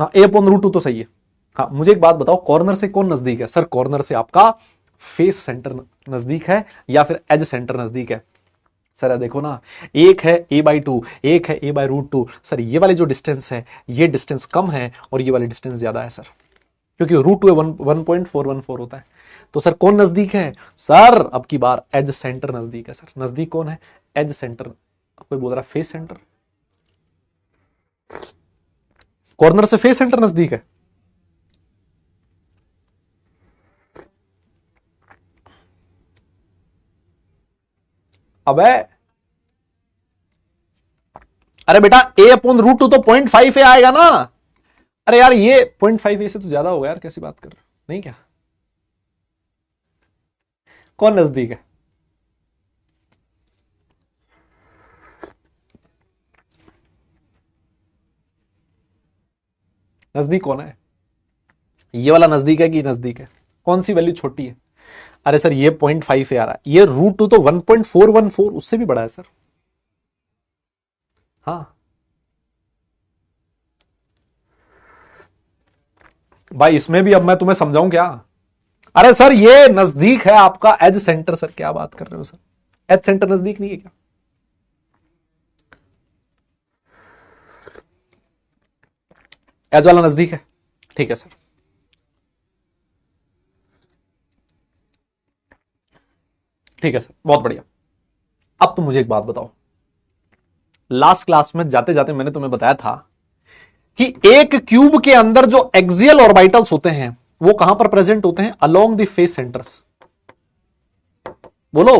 हाँ, a/√2 तो सही है। हाँ, मुझे एक बात बताओ, कॉर्नर से कौन नजदीक है? सर कॉर्नर से आपका फेस सेंटर नजदीक है या फिर एज सेंटर नजदीक है? सर देखो ना, एक है a/2, एक है a/√2। सर ये वाली जो डिस्टेंस है, ये डिस्टेंस कम है और ये वाली डिस्टेंस ज्यादा है सर, क्योंकि √2a 1.414 होता है। तो सर कौन नजदीक है? सर अब की बार एज सेंटर नजदीक है सर। नजदीक कौन है? Edge centre. कोई बोल रहा है फेस सेंटर, कॉर्नर से फेस सेंटर नजदीक है। अबे अरे बेटा, a/√2 तो 0.5a आएगा ना। अरे यार ये 0.5a से तो ज्यादा होगा यार, कैसी बात कर रहे हो? नहीं क्या? कौन नजदीक है? नजदीक कौन है? ये वाला नजदीक है कि नजदीक है? कौन सी वैल्यू छोटी है? अरे सर ये 0.5 है यार, ये √2 तो 1.414 उससे भी बड़ा है सर। हाँ भाई, इसमें भी अब मैं तुम्हें समझाऊं क्या? अरे सर ये नजदीक है आपका एज सेंटर। सर क्या बात कर रहे हो सर, एज सेंटर नजदीक नहीं है क्या? एज वाला नजदीक है, ठीक है सर। ठीक है सर, बहुत बढ़िया। अब तो मुझे एक बात बताओ, लास्ट क्लास में जाते जाते मैंने तुम्हें बताया था कि एक क्यूब के अंदर जो एक्सियल ऑर्बिटल्स होते हैं वो कहां पर प्रेजेंट होते हैं? Along the face centres. बोलो।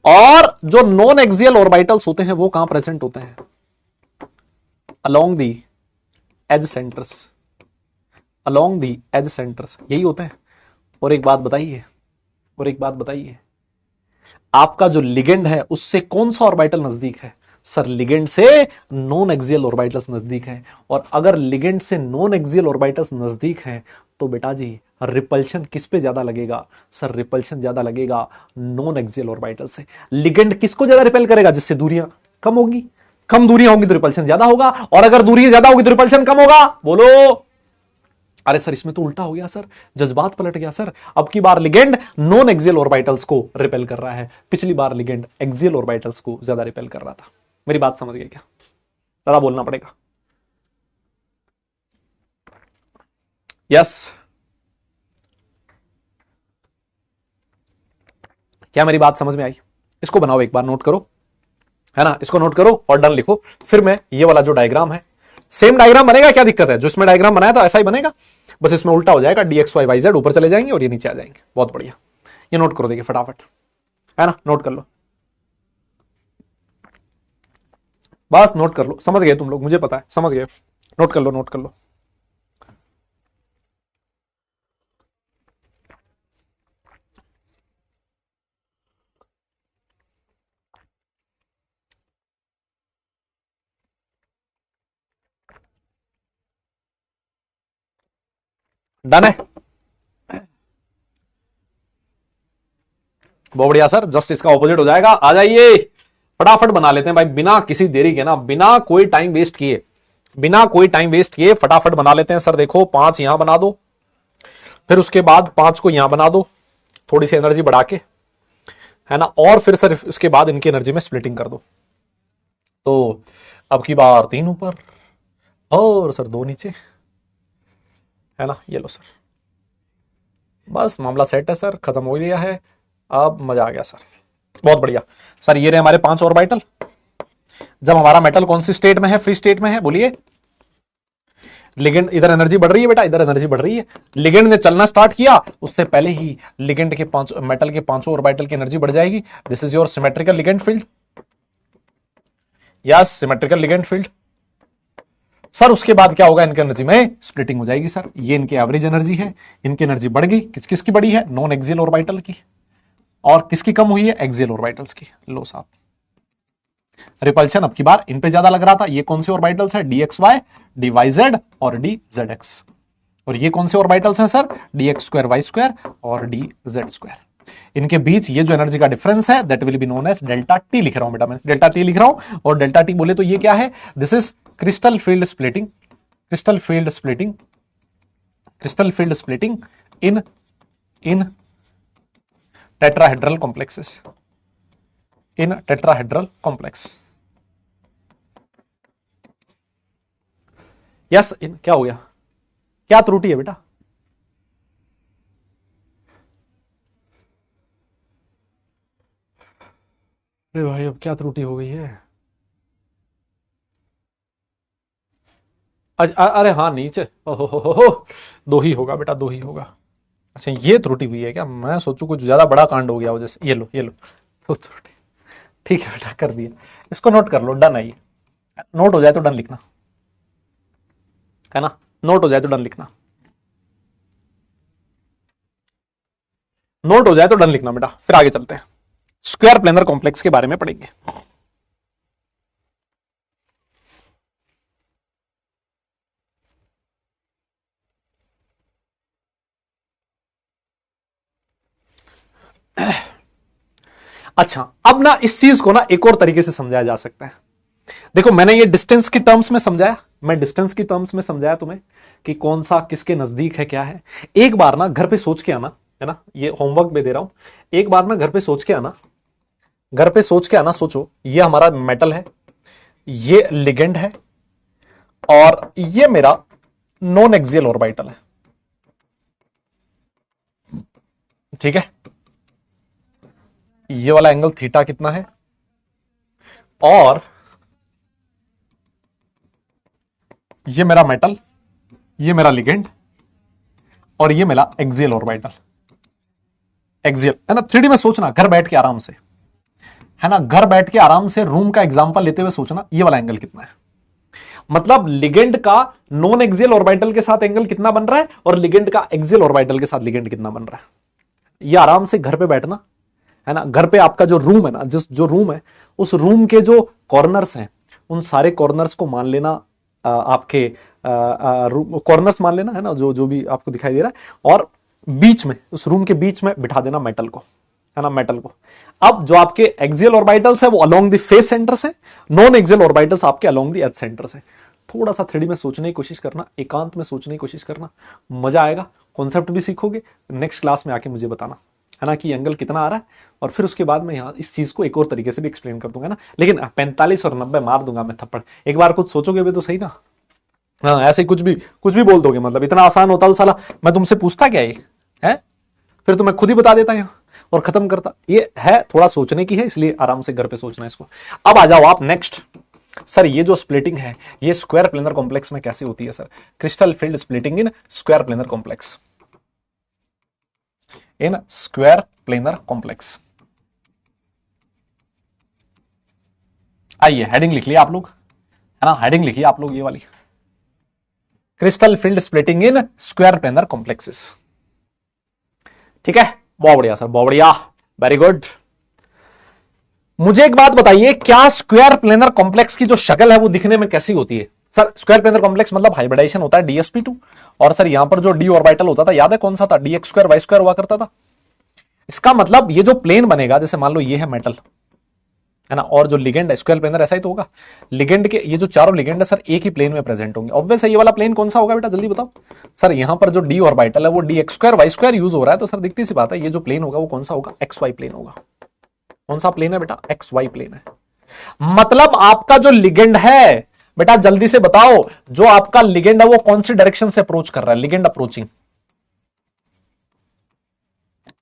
और जो नॉन एक्सियल ऑर्बिटल्स होते हैं वो कहां प्रेजेंट होते हैं? Along the edge centres. Along the edge centres यही होते हैं। और एक बात बताइए, और एक बात बताइए, आपका जो लिगेंड है उससे कौन सा ऑर्बिटल नजदीक है? सर लिगेंड से नॉन एक्सियल ऑर्बिटल्स नजदीक हैं। और अगर लिगेंड से नॉन एक्सियल ऑर्बिटल्स नजदीक हैं तो बेटा जी रिपल्शन किस पे ज्यादा लगेगा? सर रिपल्शन ज्यादा लगेगा नॉन एक्सियल ऑर्बिटल से। लिगेंड किसको ज्यादा रिपेल करेगा? जिससे दूरियां कम होगी। कम दूरियां होगी तो रिपल्शन ज्यादा होगा, और अगर दूरी ज्यादा होगी तो रिपल्शन कम होगा। बोलो। अरे सर इसमें तो उल्टा हो गया सर, जज्बात पलट गया सर। अब की बार लिगेंड नॉन एक्सियल ऑर्बिटल्स को रिपेल कर रहा है, पिछली बार लिगेंड एक्सियल ऑर्बिटल्स को ज्यादा रिपेल कर रहा था। मेरी बात समझ गए क्या? जरा बोलना पड़ेगा। यस। क्या मेरी बात समझ में आई? इसको बनाओ, एक बार नोट करो, है ना, इसको नोट करो और डन लिखो। फिर मैं ये वाला जो डायग्राम है, सेम डायग्राम बनेगा, क्या दिक्कत है? जो इसमें डायग्राम बनाया था ऐसा ही बनेगा, बस इसमें उल्टा हो जाएगा। dxy yz ऊपर चले जाएंगे और ये नीचे आ जाएंगे। बहुत बढ़िया, ये नोट करो, देखिए फटाफट, है ना, नोट कर लो, बस नोट कर लो। समझ गए तुम लोग, मुझे पता है समझ गए। नोट कर लो, नोट कर लो। डन है, बहुत बढ़िया सर। जस्ट इसका ऑपोजिट हो जाएगा। आ जाइए, फटाफट बना लेते हैं भाई, बिना किसी देरी के ना, बिना कोई टाइम वेस्ट किए, बिना कोई टाइम वेस्ट किए फटाफट बना लेते हैं। सर देखो 5 यहां बना दो, फिर उसके बाद 5 को यहां बना दो, थोड़ी सी एनर्जी बढ़ा के, है ना, और फिर सर उसके बाद इनकी एनर्जी में स्प्लिटिंग कर दो। तो अब की बार 3 ऊपर और सर 2 नीचे, है ना। ये लो सर, बस मामला सेट है सर, खत्म हो गया है। अब मजा आ गया सर, बहुत बढ़िया। सर ये रहे हमारे 5 ऑर्बिटल। जब हमारा मेटल कौन सी स्टेट में है? फ्री स्टेट में है। बोलिए। लिगेंड, इधर एनर्जी बढ़ रही है बेटा, इधर एनर्जी बढ़ रही है। लिगेंड ने चलना स्टार्ट किया उससे पहले ही लिगेंड के 5 मेटल के 5 ऑर्बिटल की एनर्जी बढ़ जाएगी। This is your symmetrical ligand field. Yes, symmetrical ligand field. Sir उसके बाद क्या होगा? इनकी एनर्जी में स्प्लिटिंग हो जाएगी सर। ये इनकी एवरेज एनर्जी है, इनकी एनर्जी बढ़ गई। किसकी बढ़ी है? नॉन एक्सियल ऑर्बिटल की। और किसकी कम हुई है? एक्सियल ऑर्बिटल्स की। लो साहब, रिपल्शन अब की बार इन पे ज्यादा लग रहा था। ये कौन से ऑर्बिटल्स है? dxy, dyz और dzx। और ये कौन से ऑर्बिटल्स हैं सर? dx² y² और dz²। इनके बीच ये जो एनर्जी का डिफरेंस है that will be known as delta t. लिख रहा हूं बेटा मैं, डेल्टा टी लिख रहा हूं। और डेल्टा टी बोले तो ये क्या है? This is crystal field splitting, crystal field splitting, crystal field splitting in in tetrahedral complexes, in tetrahedral complex. Yes, क्या हो गया? क्या त्रुटि है बेटा? अरे भाई अब क्या त्रुटि हो गई है? अरे हाँ नीचे, ओहो, 2 ही होगा बेटा, 2 ही होगा। अच्छा ये त्रुटि हुई है क्या? मैं सोचू कुछ ज्यादा बड़ा कांड हो गया हो जैसे। ये लो, ये लो, तो त्रुटि। ठीक है बेटा, कर दिया। इसको नोट कर लो, डन है ये। नोट हो जाए तो डन लिखना, है ना, नोट हो जाए तो डन लिखना। नोट हो जाए तो डन लिखना बेटा, फिर आगे चलते हैं, स्क्वायर प्लेनर कॉम्प्लेक्स के बारे में पढ़ेंगे। अच्छा, अब ना इस चीज को ना एक और तरीके से समझाया जा सकता है। देखो, मैंने ये डिस्टेंस की टर्म्स में समझाया, मैं डिस्टेंस की टर्म्स में समझाया तुम्हें कि कौन सा किसके नजदीक है, क्या है। एक बार ना घर पे सोच के आना, है ना, ये होमवर्क में दे रहा हूं, एक बार ना घर पे सोच के आना, घर पे सोच के आना, सोचो ये हमारा मेटल है, ये लिगेंड है, और ये मेरा नॉन एक्सियल ऑर्बिटल है, ठीक है। ये वाला एंगल थीटा कितना है, और ये मेरा मेटल, ये मेरा लिगेंड, और ये मेरा एक्सियल ऑर्बिटल, एक्सियल, है ना। 3D में सोचना घर बैठ के आराम से, है ना, घर बैठ के आराम से रूम का एग्जांपल लेते हुए सोचना ये वाला एंगल कितना है। मतलब लिगेंड का नॉन एक्सियल ऑर्बिटल के साथ एंगल कितना बन रहा है, और लिगेंड का एक्सियल ऑर्बिटल के साथ लिगेंड कितना बन रहा है। ये आराम से घर पे बैठना, है ना, घर पे आपका जो रूम है ना, जो रूम है, उस रूम के जो कॉर्नर्स हैं, उन सारे कॉर्नर्स को मान लेना, आपके कॉर्नर्स मान लेना, है ना, जो जो भी आपको दिखाई दे रहा है, और बीच में, उस रूम के बीच में बिठा देना मेटल को, है ना, मेटल को। अब जो आपके एक्सियल ऑर्बिटल्स है वो अलोंग द फेस सेंटर से, नॉन एक्सियल ऑर्बिटल्स आपके अलोंग द एज सेंटर से। थोड़ा सा 3D में सोचने की कोशिश करना, एकांत में सोचने की कोशिश करना, मजा आएगा, कॉन्सेप्ट भी सीखोगे। नेक्स्ट क्लास में आके मुझे बताना, है ना, कि एंगल कितना आ रहा है, और फिर उसके बाद मैं यहाँ इस चीज को एक और तरीके से भी एक्सप्लेन कर दूंगा ना। लेकिन 45 और 90 मार दूंगा मैं थप्पड़, एक बार कुछ सोचोगे भी तो सही ना। हाँ, ऐसे कुछ भी बोल दोगे, मतलब इतना आसान होता तो साला मैं तुमसे पूछता क्या ये है, फिर तो मैं खुद ही बता देता यहाँ और खत्म करता। ये है थोड़ा सोचने की है, इसलिए आराम से घर पे सोचना इसको। अब आ जाओ आप नेक्स्ट। सर ये जो स्प्लिटिंग है ये स्क्वायर प्लेनर कॉम्प्लेक्स में कैसे होती है sir? Crystal field splitting in square planar complex, in square planar complex. आइए हेडिंग लिख लिया आप लोग, है ना, हेडिंग लिखिए आप लोग ये वाली, crystal field splitting in square planar complexes. ठीक है, बहुत बढ़िया सर, बहुत बढ़िया, वेरी गुड। मुझे एक बात बताइए, क्या स्क्वायर प्लेनर कॉम्प्लेक्स की जो शक्ल है वो दिखने में कैसी होती है? सर स्क्वायर प्लेनर कॉम्प्लेक्स मतलब हाइब्रिडाइजेशन होता है DsP2, और सर यहां पर जो डी ऑर्बिटल होता था याद है कौन सा था? dx² y² हुआ करता था। इसका मतलब ये जो प्लेन बनेगा, जैसे मान लो ये है मेटल, है ना, और जो लिगेंड है, स्क्वायर प्लेनर ऐसा ही तो होगा, लिगेंड के ये जो चारों लिगेंड है सर एक ही प्लेन में प्रेजेंट होंगे। ऑब्वियस है, ये वाला प्लेन कौन सा होगा बेटा, जल्दी बताओ। सर यहां पर जो डी ऑर्बिटल है वो dx² y² यूज हो रहा है, तो सर दिखती सी बात है ये जो प्लेन होगा वो कौन सा होगा? XY प्लेन होगा। कौन सा प्लेन है बेटा? XY प्लेन है। मतलब आपका जो लिगेंड है बेटा, जल्दी से बताओ, जो आपका लिगेंड है वो कौन सी डायरेक्शन से अप्रोच कर रहा है? लिगेंड अप्रोचिंग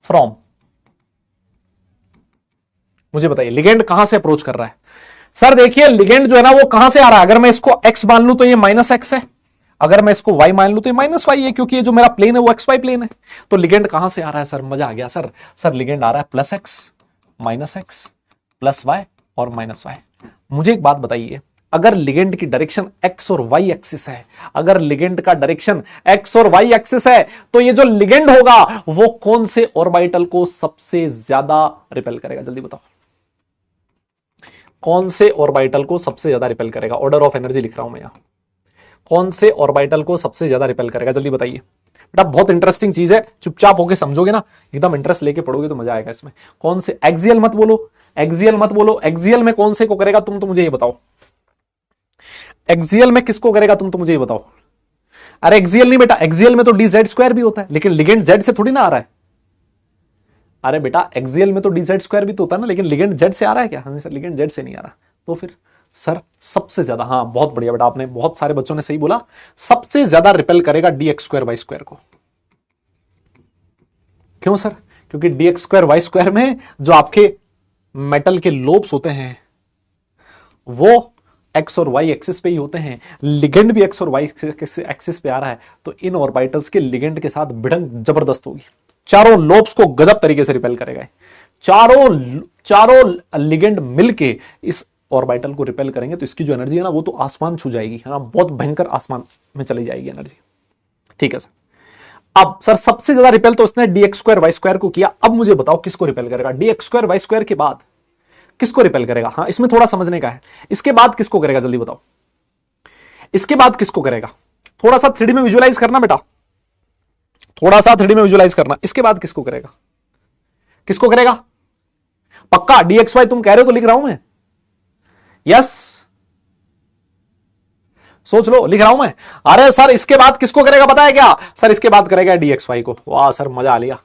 फ्रॉम, मुझे बताइए लिगेंड कहां से अप्रोच कर रहा है? सर देखिए लिगेंड जो है ना वो कहां से आ रहा है, अगर मैं इसको x मान लूं तो ये -x है, अगर मैं इसको y मान लूं तो ये -y है, क्योंकि ये जो मेरा प्लेन है वो XY प्लेन है। तो लिगेंड कहां से आ रहा है सर? मजा आ गया सर। सर लिगेंड आ रहा है +x, -x, +y और -y। मुझे एक बात बताइए, अगर लिगेंड की डायरेक्शन x और y एक्सिस है, अगर लिगेंड का डायरेक्शन x और y एक्सिस है, तो ये जो लिगेंड होगा वो कौन से ऑर्बिटल को सबसे ज्यादा रिपेल करेगा? जल्दी बताओ, कौन से ऑर्बिटल को सबसे ज्यादा रिपेल करेगा? ऑर्डर ऑफ एनर्जी लिख रहा हूं मैं यहां, कौन से ऑर्बिटल को सबसे ज्यादा रिपेल करेगा? जल्दी बताइए बेटा, बहुत इंटरेस्टिंग चीज है, चुपचाप होके समझोगे ना, एकदम इंटरेस्ट लेके पढ़ोगे तो मजा आएगा इसमें। कौन से? एक्सियल मत बोलो, एक्सियल मत बोलो, एक्सियल में कौन से को करेगा तुम तो मुझे ये बताओ, एक्सियल में किसको करेगा तुम तो मुझे ये बताओ। अरे एक्सियल नहीं बेटा, एक्सियल में तो dz² भी होता है, लेकिन लिगेंड z से थोड़ी ना आ रहा है। अरे बेटा एक्सियल में तो dz² भी तो होता है ना, लेकिन लिगेंड z से आ रहा है क्या? हाँ सर, लिगेंड z से नहीं आ रहा। तो फिर सर सबसे ज्यादा, हाँ बहुत बढ़िया बेटा, आपने बहुत सारे बच्चों ने सही बोला, सबसे ज्यादा रिपेल करेगा dx² y² को। क्यों सर? क्योंकि dx² y² में जो आपके मेटल के लोब्स होते हैं वो एक्स और वाई एक्सिस पे ही होते हैं, लिगेंड भी एक्स और वाई एक्सिस पे आ रहा है, तो इन ऑर्बिटल्स के लिगेंड के साथ भिड़ंत जबरदस्त होगी, चारों लोब्स को गजब तरीके से रिपेल करेगा। चारों लिगेंड मिलके इस ऑर्बिटल को रिपेल करेंगे, तो इसकी जो एनर्जी है ना वो तो आसमान छू जाएगी, है ना, बहुत भयंकर आसमान में चली जाएगी एनर्जी। ठीक है सर, अब सर सबसे ज्यादा रिपेल तो उसने d x square y square को किया। अब मुझे बताओ किसको रिपेल करेगा? D x square y square के बाद किसको रिपेल करेगा? हाँ, इसमें थोड़ा समझने का है। इसके बाद किसको करेगा जल्दी बताओ? इसके बाद किसको करेगा? थोड़ा सा 3D में विजुअलाइज करना बेटा, थोड़ा सा 3D में विजुअलाइज करना। इसके बाद किसको करेगा? किसको करेगा? पक्का डी एक्स वाई तुम कह रहे हो तो लिख रहा हूं मैं। यस, सोच लो, लिख रहा हूं मैं। अरे सर इसके बाद किसको करेगा पता है क्या? सर इसके बाद करेगा डी एक्स वाई को। वाह सर मजा आ लिया।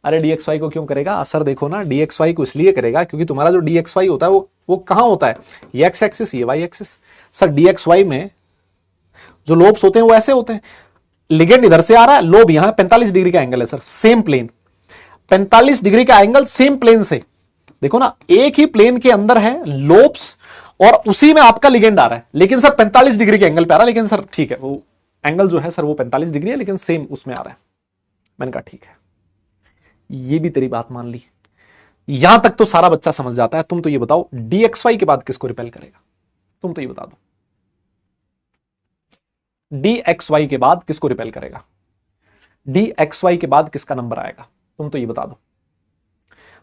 अरे डी एक्स वाई को क्यों करेगा? सर देखो ना, डी एक्स वाई को इसलिए करेगा क्योंकि तुम्हारा जो डी एक्स वाई होता है वो कहां होता है? ये एक्स एक्सिस, ये y axis. Sir d x y में जो लोब्स होते हैं वो ऐसे होते हैं, लिगेंड इधर से आ रहा है, लोब यहां 45 डिग्री का एंगल है सर, सेम प्लेन 45 डिग्री का एंगल सेम प्लेन से। देखो ना, एक ही प्लेन के अंदर है लोब्स और उसी में आपका लिगेंड आ रहा है, लेकिन सर 45 डिग्री के एंगल पे आ रहा है। लेकिन सर ठीक है, वो एंगल जो है सर वो 45 डिग्री है, लेकिन सेम उसमें आ रहा है। मैंने कहा ठीक है, ये भी तेरी बात मान ली। यहां तक तो सारा बच्चा समझ जाता है। तुम तो ये बताओ डी एक्स वाई के बाद किसको रिपेल करेगा? तुम तो ये बता दो, डी एक्स वाई के बाद किसको रिपेल करेगा? डी एक्स वाई के बाद किसका नंबर आएगा? तुम तो ये बता दो।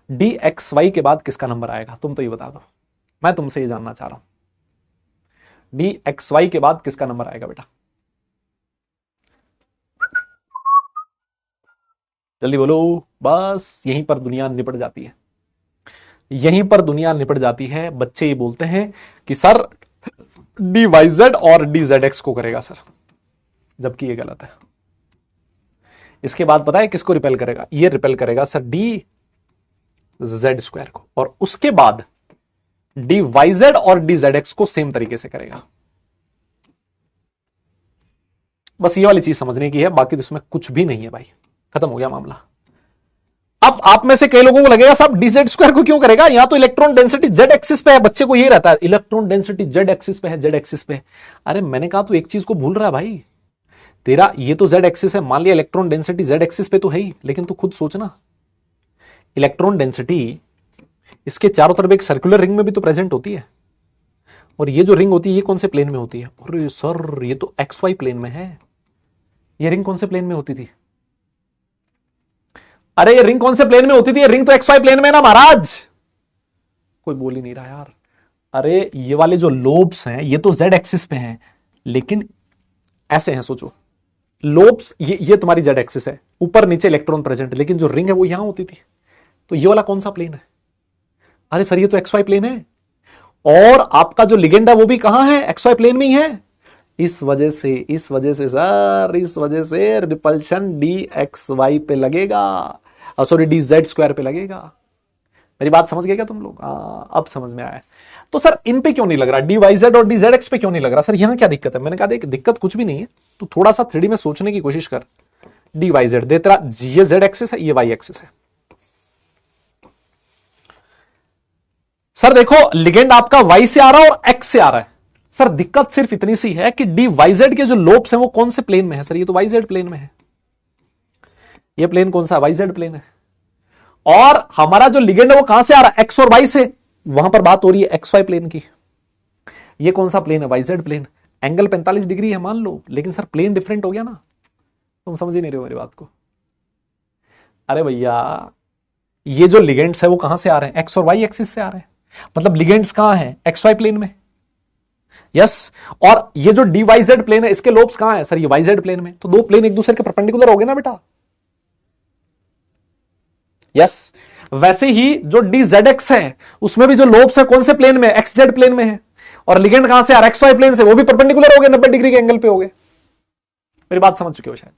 डी एक्स वाई के बाद किसका नंबर आएगा? तुम तो ये बता दो। मैं तुमसे ये जानना चाह रहा हूं, डी एक्स वाई के बाद किसका नंबर आएगा बेटा? जल्दी बोलो। बस यहीं पर दुनिया निपट जाती है, यहीं पर दुनिया निपट जाती है। बच्चे ये बोलते हैं कि सर डी वाई जेड और डी जेड एक्स को करेगा सर, जबकि ये गलत है। इसके बाद पता है किसको रिपेल करेगा? ये रिपेल करेगा सर डी जेड स्क्वायर को, और उसके बाद डी वाई जेड और डी जेड एक्स को सेम तरीके से करेगा। बस ये वाली चीज समझने की है, बाकी तो इसमें कुछ भी नहीं है भाई, खत्म हो गया मामला। अब आप में से कई लोगों को लगेगा साहब डी जेड स्क्वायर को क्यों करेगा? यहां तो इलेक्ट्रॉन डेंसिटी जेड एक्सिस पे है। बच्चे को यही रहता है, इलेक्ट्रॉन डेंसिटी जेड एक्सिस पे है, जेड एक्सिस पे। अरे मैंने कहा तू एक चीज को भूल रहा है भाई, तेरा ये तो जेड एक्सिस है, मान लिया इलेक्ट्रॉन डेंसिटी जेड एक्सिस पे तो है ही, लेकिन तू खुद सोचना, इलेक्ट्रॉन डेंसिटी इसके चारों तरफ एक सर्कुलर रिंग में भी तो प्रेजेंट होती है, और ये जो रिंग होती है ये कौन से प्लेन में होती है? अरे सर ये तो एक्स वाई प्लेन में है। ये रिंग कौन से प्लेन में होती थी? अरे ये रिंग कौन से प्लेन में होती थी? ये रिंग तो एक्स वाई प्लेन में ना महाराज। कोई बोल ही नहीं रहा यार। अरे ये वाले जो लोब्स हैं ये तो जेड एक्सिस पे हैं, लेकिन ऐसे हैं, सोचो लोब्स, ये तुम्हारी जेड एक्सिस है, ऊपर नीचे इलेक्ट्रॉन प्रेजेंट, लेकिन जो रिंग है वो यहां होती थी। तो ये वाला कौन सा प्लेन है? अरे सर ये तो एक्स वाई प्लेन है, और आपका जो लिगेंड है वो भी कहां है? एक्स वाई प्लेन में ही है। इस वजह से सर, इस वजह से रिपल्शन डी एक्स वाई पे लगेगा, सॉरी डी जेड स्क्वायर पे लगेगा। मेरी बात समझ गए क्या तुम लोग? अब समझ में आया। तो सर इन पे क्यों नहीं लग रहा? डी वाई जेड और डी जेड एक्स पे क्यों नहीं लग रहा? सर यहां क्या दिक्कत है? मैंने कहा देख दिक्कत कुछ भी नहीं है, तो थोड़ा सा 3D में सोचने की कोशिश कर। डी वाई जेड दे, तेरा ये जेड एक्सिस है, ये वाई एक्सिस है। सर देखो लिगेंड आपका वाई से आ रहा है और एक्स से आ रहा है। सर दिक्कत सिर्फ इतनी सी है कि डी वाई जेड के जो लोब्स हैं वो कौन से प्लेन में है? सर ये तो वाई जेड प्लेन में है। ये प्लेन कौन सा? वाई जेड प्लेन है। और हमारा जो लिगेंड है वो कहां से आ रहा है? एक्स और वाई से। वहां पर बात हो रही है एक्स वाई प्लेन की। ये कौन सा प्लेन है? Y z plane. Angle 45 degree है मान लो, लेकिन सर प्लेन डिफरेंट हो गया ना। तुम समझ ही नहीं रहे हो मेरी बात को। अरे भैया ये जो लिगेंड्स है वो कहां से आ रहे हैं? एक्स और वाई एक्सिस से आ रहे हैं। मतलब लिगेंड्स कहां है? एक्स वाई प्लेन में। यस, और ये जो डी वाई जेड प्लेन है इसके लोब्स कहां है? सर ये वाई जेड प्लेन में। तो दो प्लेन एक दूसरे के परपेंडिकुलर हो गए ना बेटा। यस, वैसे ही जो डी जेड एक्स है उसमें भी जो लोब्स है कौन से प्लेन में? एक्स जेड प्लेन में है। और लिगेंड कहां से आ रहा है? एक्स वाई प्लेन से। वो भी परपेंडिकुलर हो गए, 90 डिग्री के एंगल पे हो गए। मेरी बात समझ चुके हो शायद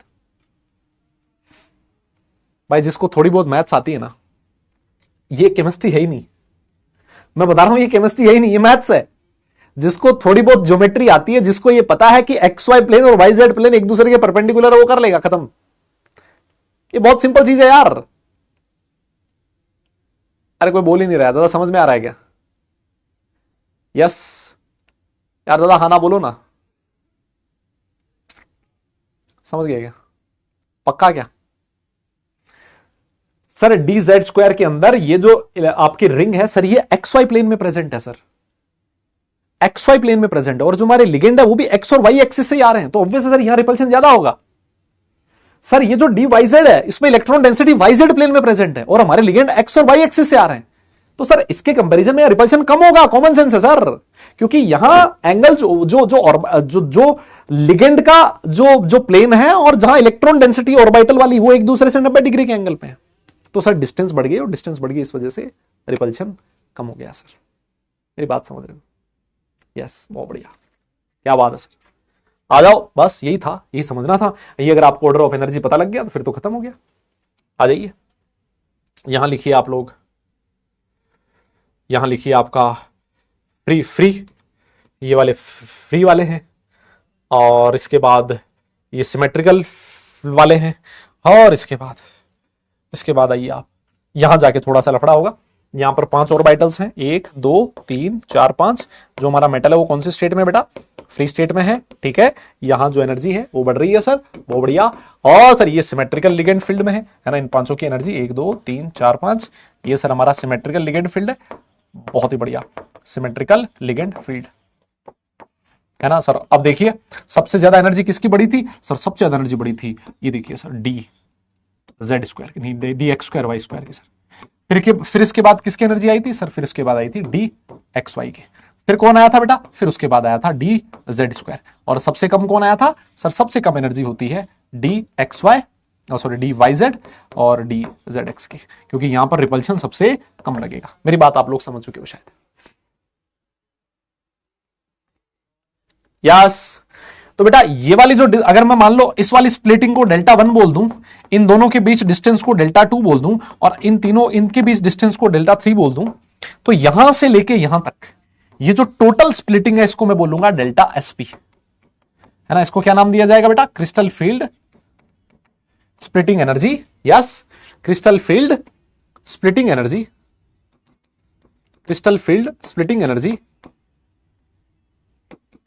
भाई। जिसको थोड़ी बहुत मैथ्स आती है ना, ये केमिस्ट्री है ही नहीं। मैं बता रहा हूं ये केमिस्ट्री है ही नहीं, ये मैथ्स है। जिसको थोड़ी बहुत ज्योमेट्री आती है, जिसको ये पता है कि एक्स वाई प्लेन और वाई जेड प्लेन एक दूसरे के परपेंडिकुलर है, वो कर लेगा, खत्म। ये बहुत सिंपल चीज है यार। अरे कोई बोल ही नहीं रहा दादा, समझ में आ रहा है क्या? यस यार दादा, हाँ ना बोलो ना। समझ गए क्या? पक्का क्या? सर डी जेड स्क्वायर के अंदर ये जो आपकी रिंग है सर, ये एक्स वाई प्लेन में प्रेजेंट है सर, एक्स वाई प्लेन में प्रेजेंट है। और जो हमारे लिगेंड है वो भी एक्स और वाई एक्सिस से ही आ रहे हैं, तो ऑब्वियस सर यहां रिपल्शन ज्यादा होगा। सर ये जो डी वाई जेड है इसमें electron density y z plane में प्रेजेंट है और हमारे लिगेंड एक्स और वाई एक्सिस से आ रहे हैं, तो सर इसके कंपैरिजन में रिपल्शन कम होगा, कॉमन सेंस है सर, क्योंकि यहां एंगल जो लिगेंड का जो प्लेन है और जहां इलेक्ट्रॉन डेंसिटी ऑर्बिटल वाली वो एक दूसरे से 90 डिग्री के एंगल पे है, तो सर डिस्टेंस बढ़ गई और डिस्टेंस बढ़ गई इस वजह से रिपल्शन कम हो गया। सर मेरी बात समझ रहे हो? यस, बहुत बढ़िया, क्या बात है सर, आ जाओ, बस यही था, यही समझना था। ये अगर आपको ऑर्डर ऑफ एनर्जी पता लग गया तो फिर तो खत्म हो गया। आ जाइए, यहां लिखिए आप लोग, यहां लिखिए आपका फ्री फ्री, ये वाले फ्री वाले हैं और इसके बाद ये सिमेट्रिकल वाले हैं और इसके बाद आइए आप, यहां जाके थोड़ा सा लफड़ा होगा। यहां पर 5 ऑर्बिटल्स हैं, 1 2 3 4 5। जो हमारा मेटल है वो कौन सी स्टेट में बेटा? फ्री स्टेट में है, ठीक है। यहां जो एनर्जी है वो बढ़ रही है सर, बहुत बढ़िया। और सर ये सिमेट्रिकल लिगेंड फील्ड में है ना, इन पांचों की एनर्जी 1 2 3 4 5, ये सर हमारा सिमेट्रिकल लिगेंड फील्ड है, बहुत ही बढ़िया, सिमेट्रिकल लिगेंड फील्ड है ना सर। अब देखिए सबसे ज्यादा एनर्जी किसकी बढ़ी थी सर? सबसे ज्यादा एनर्जी बढ़ी थी, ये देखिए सर, डी जेड स्क्वायर की, नहीं d x square y square की सर। फिर इसके बाद किसकी एनर्जी आई थी सर? फिर इसके बाद आई थी डी एक्स वाई की। फिर कौन आया था बेटा? फिर उसके बाद आया था डी जेड स्क्वायर। और सबसे कम कौन आया था सर? सबसे कम एनर्जी होती है d x y, sorry d y z और डी जेड एक्स की, क्योंकि यहां पर रिपल्शन सबसे कम लगेगा। मेरी बात आप लोग समझ चुके हो शायद। यस, तो बेटा ये वाली जो, अगर मैं मान लो इस वाली स्प्लिटिंग को डेल्टा 1 बोल दूं, इन दोनों के बीच डिस्टेंस को डेल्टा 2 बोल दूं और इनके बीच डिस्टेंस को डेल्टा 3 बोल दूं, तो यहां से लेके यहां तक ये जो टोटल स्प्लिटिंग है इसको मैं बोलूंगा डेल्टा एसपी, है ना। इसको क्या नाम दिया जाएगा बेटा? Crystal field splitting energy. Yes, crystal field splitting energy, crystal field splitting energy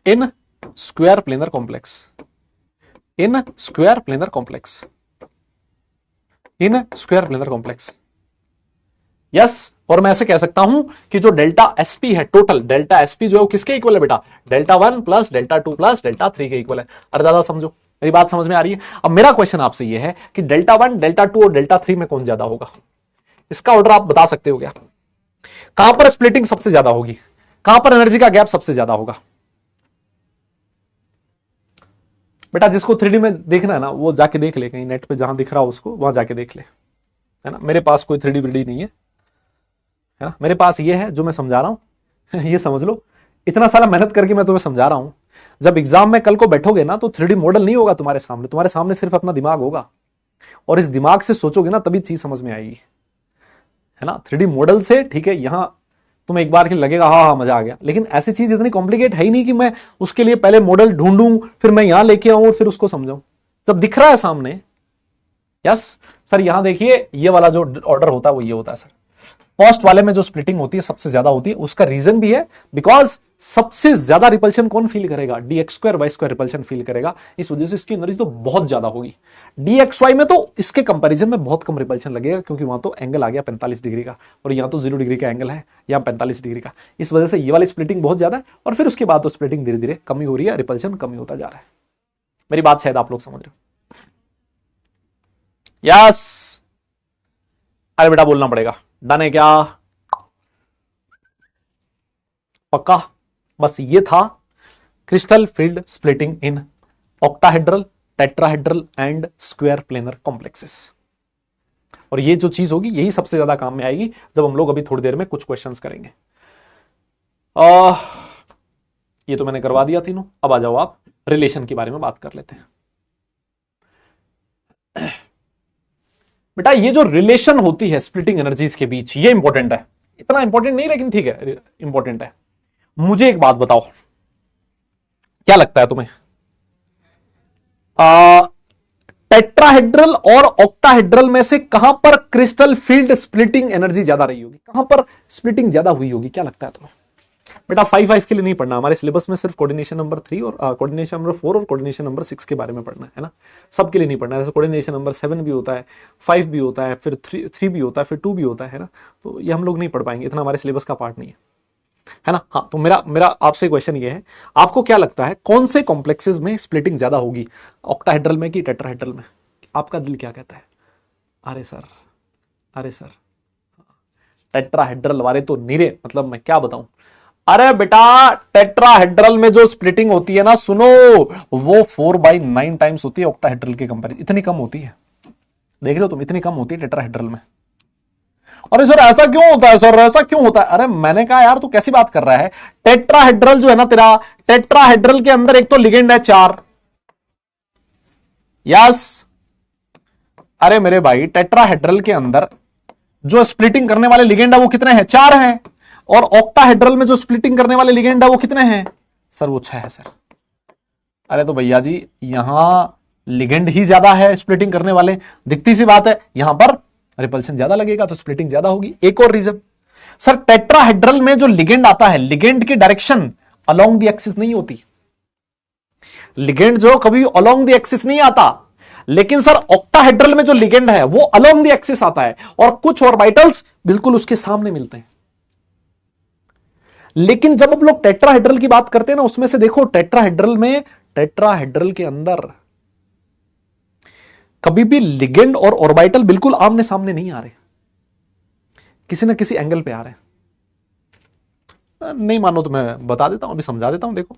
in square planar complex, in square planar complex, in square planar complex. Yes, और मैं ऐसे कह सकता हूं कि जो डेल्टा एसपी है, टोटल डेल्टा एसपी जो है वो किसके इक्वल है बेटा? Delta 1 plus delta 2 plus delta 3 के इक्वल है। अरे दादा समझो, मेरी बात समझ में आ रही है? अब मेरा क्वेश्चन आपसे ये है कि डेल्टा 1 डेल्टा 2 और डेल्टा 3 में कौन ज्यादा होगा? इसका ऑर्डर आप बता सकते हो क्या? कहां पर स्प्लिटिंग सबसे ज्यादा होगी? कहां पर एनर्जी का गैप सबसे ज्यादा होगा? बेटा जिसको 3D में देखना है ना वो जाके देख ले, कहीं नेट पे जहां दिख रहा हो उसको वहां जाके देख ले, है ना। मेरे पास कोई 3D वीडी नहीं है ना, मेरे पास ये है जो मैं समझा रहा हूं ये समझ लो, इतना सारा मेहनत करके मैं तुम्हें समझा रहा हूं। जब एग्जाम में कल को बैठोगे ना तो 3D मॉडल नहीं होगा तुम्हारे सामने सिर्फ अपना दिमाग होगा, और इस दिमाग से सोचोगे ना तभी चीज समझ में आएगी, है ना। 3D मॉडल से ठीक है, यहां तुम्हें एक बार के लगेगा हाँ मजा आ गया, लेकिन ऐसी चीज इतनी कॉम्प्लिकेट है ही नहीं कि मैं उसके लिए पहले मॉडल ढूंढूं फिर मैं यहां लेके आऊं और फिर उसको समझाऊं, जब दिख रहा है सामने। यस सर, यहां देखिए ये वाला जो ऑर्डर होता है वो ये होता है सर, फर्स्ट वाले में जो स्प्लिटिंग होती है सबसे ज्यादा होती है। उसका रीजन भी है बिकॉज सबसे ज्यादा रिपल्शन कौन फील करेगा? D x square y square repulsion feel करेगा, इस वजह से इसकी एनर्जी तो बहुत ज्यादा होगी। डी एक्स वाई में तो इसके कंपैरिजन में बहुत कम रिपल्शन लगेगा, क्योंकि वहां तो एंगल आ गया 45 डिग्री का और यहां तो 0 डिग्री का एंगल है, यहां 45 डिग्री का। इस वजह से ये वाली स्प्लिटिंग बहुत ज्यादा है और फिर उसके बाद तो स्प्लिटिंग धीरे धीरे कमी हो रही है, रिपल्शन कमी होता जा रहा है। मेरी बात शायद आप लोग समझ रहे हो? यस, अरे बेटा बोलना पड़ेगा, डन है क्या? पक्का? बस ये था crystal field splitting in octahedral, tetrahedral and square planar complexes. और ये जो चीज होगी यही सबसे ज्यादा काम में आएगी जब हम लोग अभी थोड़ी देर में कुछ क्वेश्चंस करेंगे। ये तो मैंने करवा दिया तीनों। अब आ जाओ आप रिलेशन के बारे में बात कर लेते हैं। बेटा ये जो रिलेशन होती है स्प्लिटिंग एनर्जीज के बीच, ये इंपॉर्टेंट है, इतना इंपॉर्टेंट नहीं लेकिन ठीक है इंपॉर्टेंट है। मुझे एक बात बताओ, क्या लगता है तुम्हें टेट्राहेड्रल और ऑक्टाहेड्रल में से कहां पर क्रिस्टल फील्ड स्प्लिटिंग एनर्जी ज्यादा रही होगी? कहां पर स्प्लिटिंग ज्यादा हुई होगी? क्या लगता है तुम्हें? बेटा 5 के लिए नहीं पढ़ना, हमारे सिलेबस में सिर्फ कोऑर्डिनेशन नंबर 3 और कोऑर्डिनेशन नंबर 4 और कोऑर्डिनेशन नंबर 6 के बारे में पढ़ना है ना, सबके लिए नहीं पढ़ना है। कोऑर्डिनेशन नंबर 7 भी होता है, 5 भी होता है, फिर 3 भी होता है, फिर 2 भी होता है ना, तो ये हम लोग नहीं पढ़ पाएंगे, इतना हमारे सिलेबस का पार्ट नहीं है ना। हाँ, तो मेरा आपसे क्वेश्चन ये है, आपको क्या लगता है कौन से कॉम्प्लेक्सेस में स्प्लिटिंग ज्यादा होगी, ऑक्टाहेड्रल में कि टेट्राहेड्रल में? आपका दिल क्या कहता है? अरे सर, अरे सर, टेट्राहेड्रल वाले तो नीरे, मतलब मैं क्या बताऊं। अरे बेटा, टेट्राहेड्रल में जो स्प्लिटिंग होती है ना, सुनो, वो 4/9 टाइम्स होती है ऑक्टाहेड्रल के कंपेरिजन, इतनी कम होती है। देख रहे हो तुम, इतनी कम होती है टेट्राहेड्रल में। अरे सर ऐसा क्यों होता है, सर ऐसा क्यों होता है? अरे मैंने कहा यार तू कैसी बात कर रहा है, टेट्राहेड्रल जो है ना तेरा, टेट्राहेड्रल के अंदर एक तो लिगेंड है 4। यस, अरे मेरे भाई, टेट्राहेड्रल के अंदर जो स्प्लिटिंग करने वाले लिगेंड है वो कितने हैं? 4 हैं। और ऑक्टाहेड्रल में जो स्प्लिटिंग करने वाले लिगेंड है वो कितने हैं? सर वो 6 है सर। अरे तो भैया जी, यहां लिगेंड ही ज्यादा है स्प्लिटिंग करने वाले, दिखती सी बात है, यहां पर रिपल्शन ज्यादा लगेगा तो स्प्लिटिंग ज्यादा होगी। एक और रीजन सर, टेट्राहेड्रल में जो लिगेंड आता है, लिगेंड की डायरेक्शन अलोंग द एक्सिस नहीं होती। लिगेंड जो कभी अलोंग द एक्सिस नहीं आता, लेकिन सर ऑक्टाहेड्रल में जो लिगेंड है वो अलोंग द एक्सिस आता है, और कुछ ऑर्बिटल्स बिल्कुल उसके सामने मिलते हैं। लेकिन जब आप लोग टेट्राहेड्रल की बात करते हैं ना, उसमें से देखो, टेट्राहेड्रल में, टेट्राहेड्रल के अंदर कभी भी लिगेंड और ऑर्बिटल बिल्कुल आमने सामने नहीं आ रहे, किसी ना किसी एंगल पे आ रहे हैं। नहीं मानो तो मैं बता देता हूं, अभी समझा देता हूं। देखो,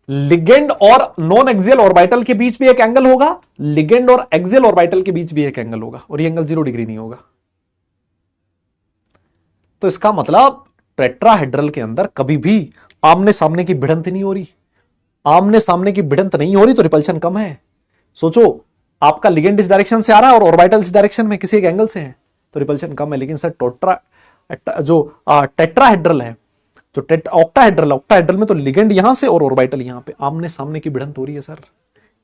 लिगेंड और नॉन एक्सियल ऑर्बिटल के बीच भी एक एंगल होगा, लिगेंड और एक्सियल ऑर्बिटल के बीच भी एक एंगल होगा, और ये एंगल 0 डिग्री नहीं होगा। तो इसका मतलब टेट्राहेड्रल के अंदर कभी भी आमने सामने की भिड़ंत नहीं हो रही। आमने सामने की भिड़ंत नहीं हो रही तो रिपल्शन कम है। सोचो, आपका लिगेंड इस डायरेक्शन से आ रहा है और ऑर्बिटल इस डायरेक्शन में किसी एक एंगल से है, तो रिपल्शन कम है। लेकिन सर टेट्राहेड्रल है, जो ऑक्टाहेड्रल में तो लिगेंड यहां से और ऑर्बिटल यहां पे, आमने सामने की भिड़ंत हो रही है सर।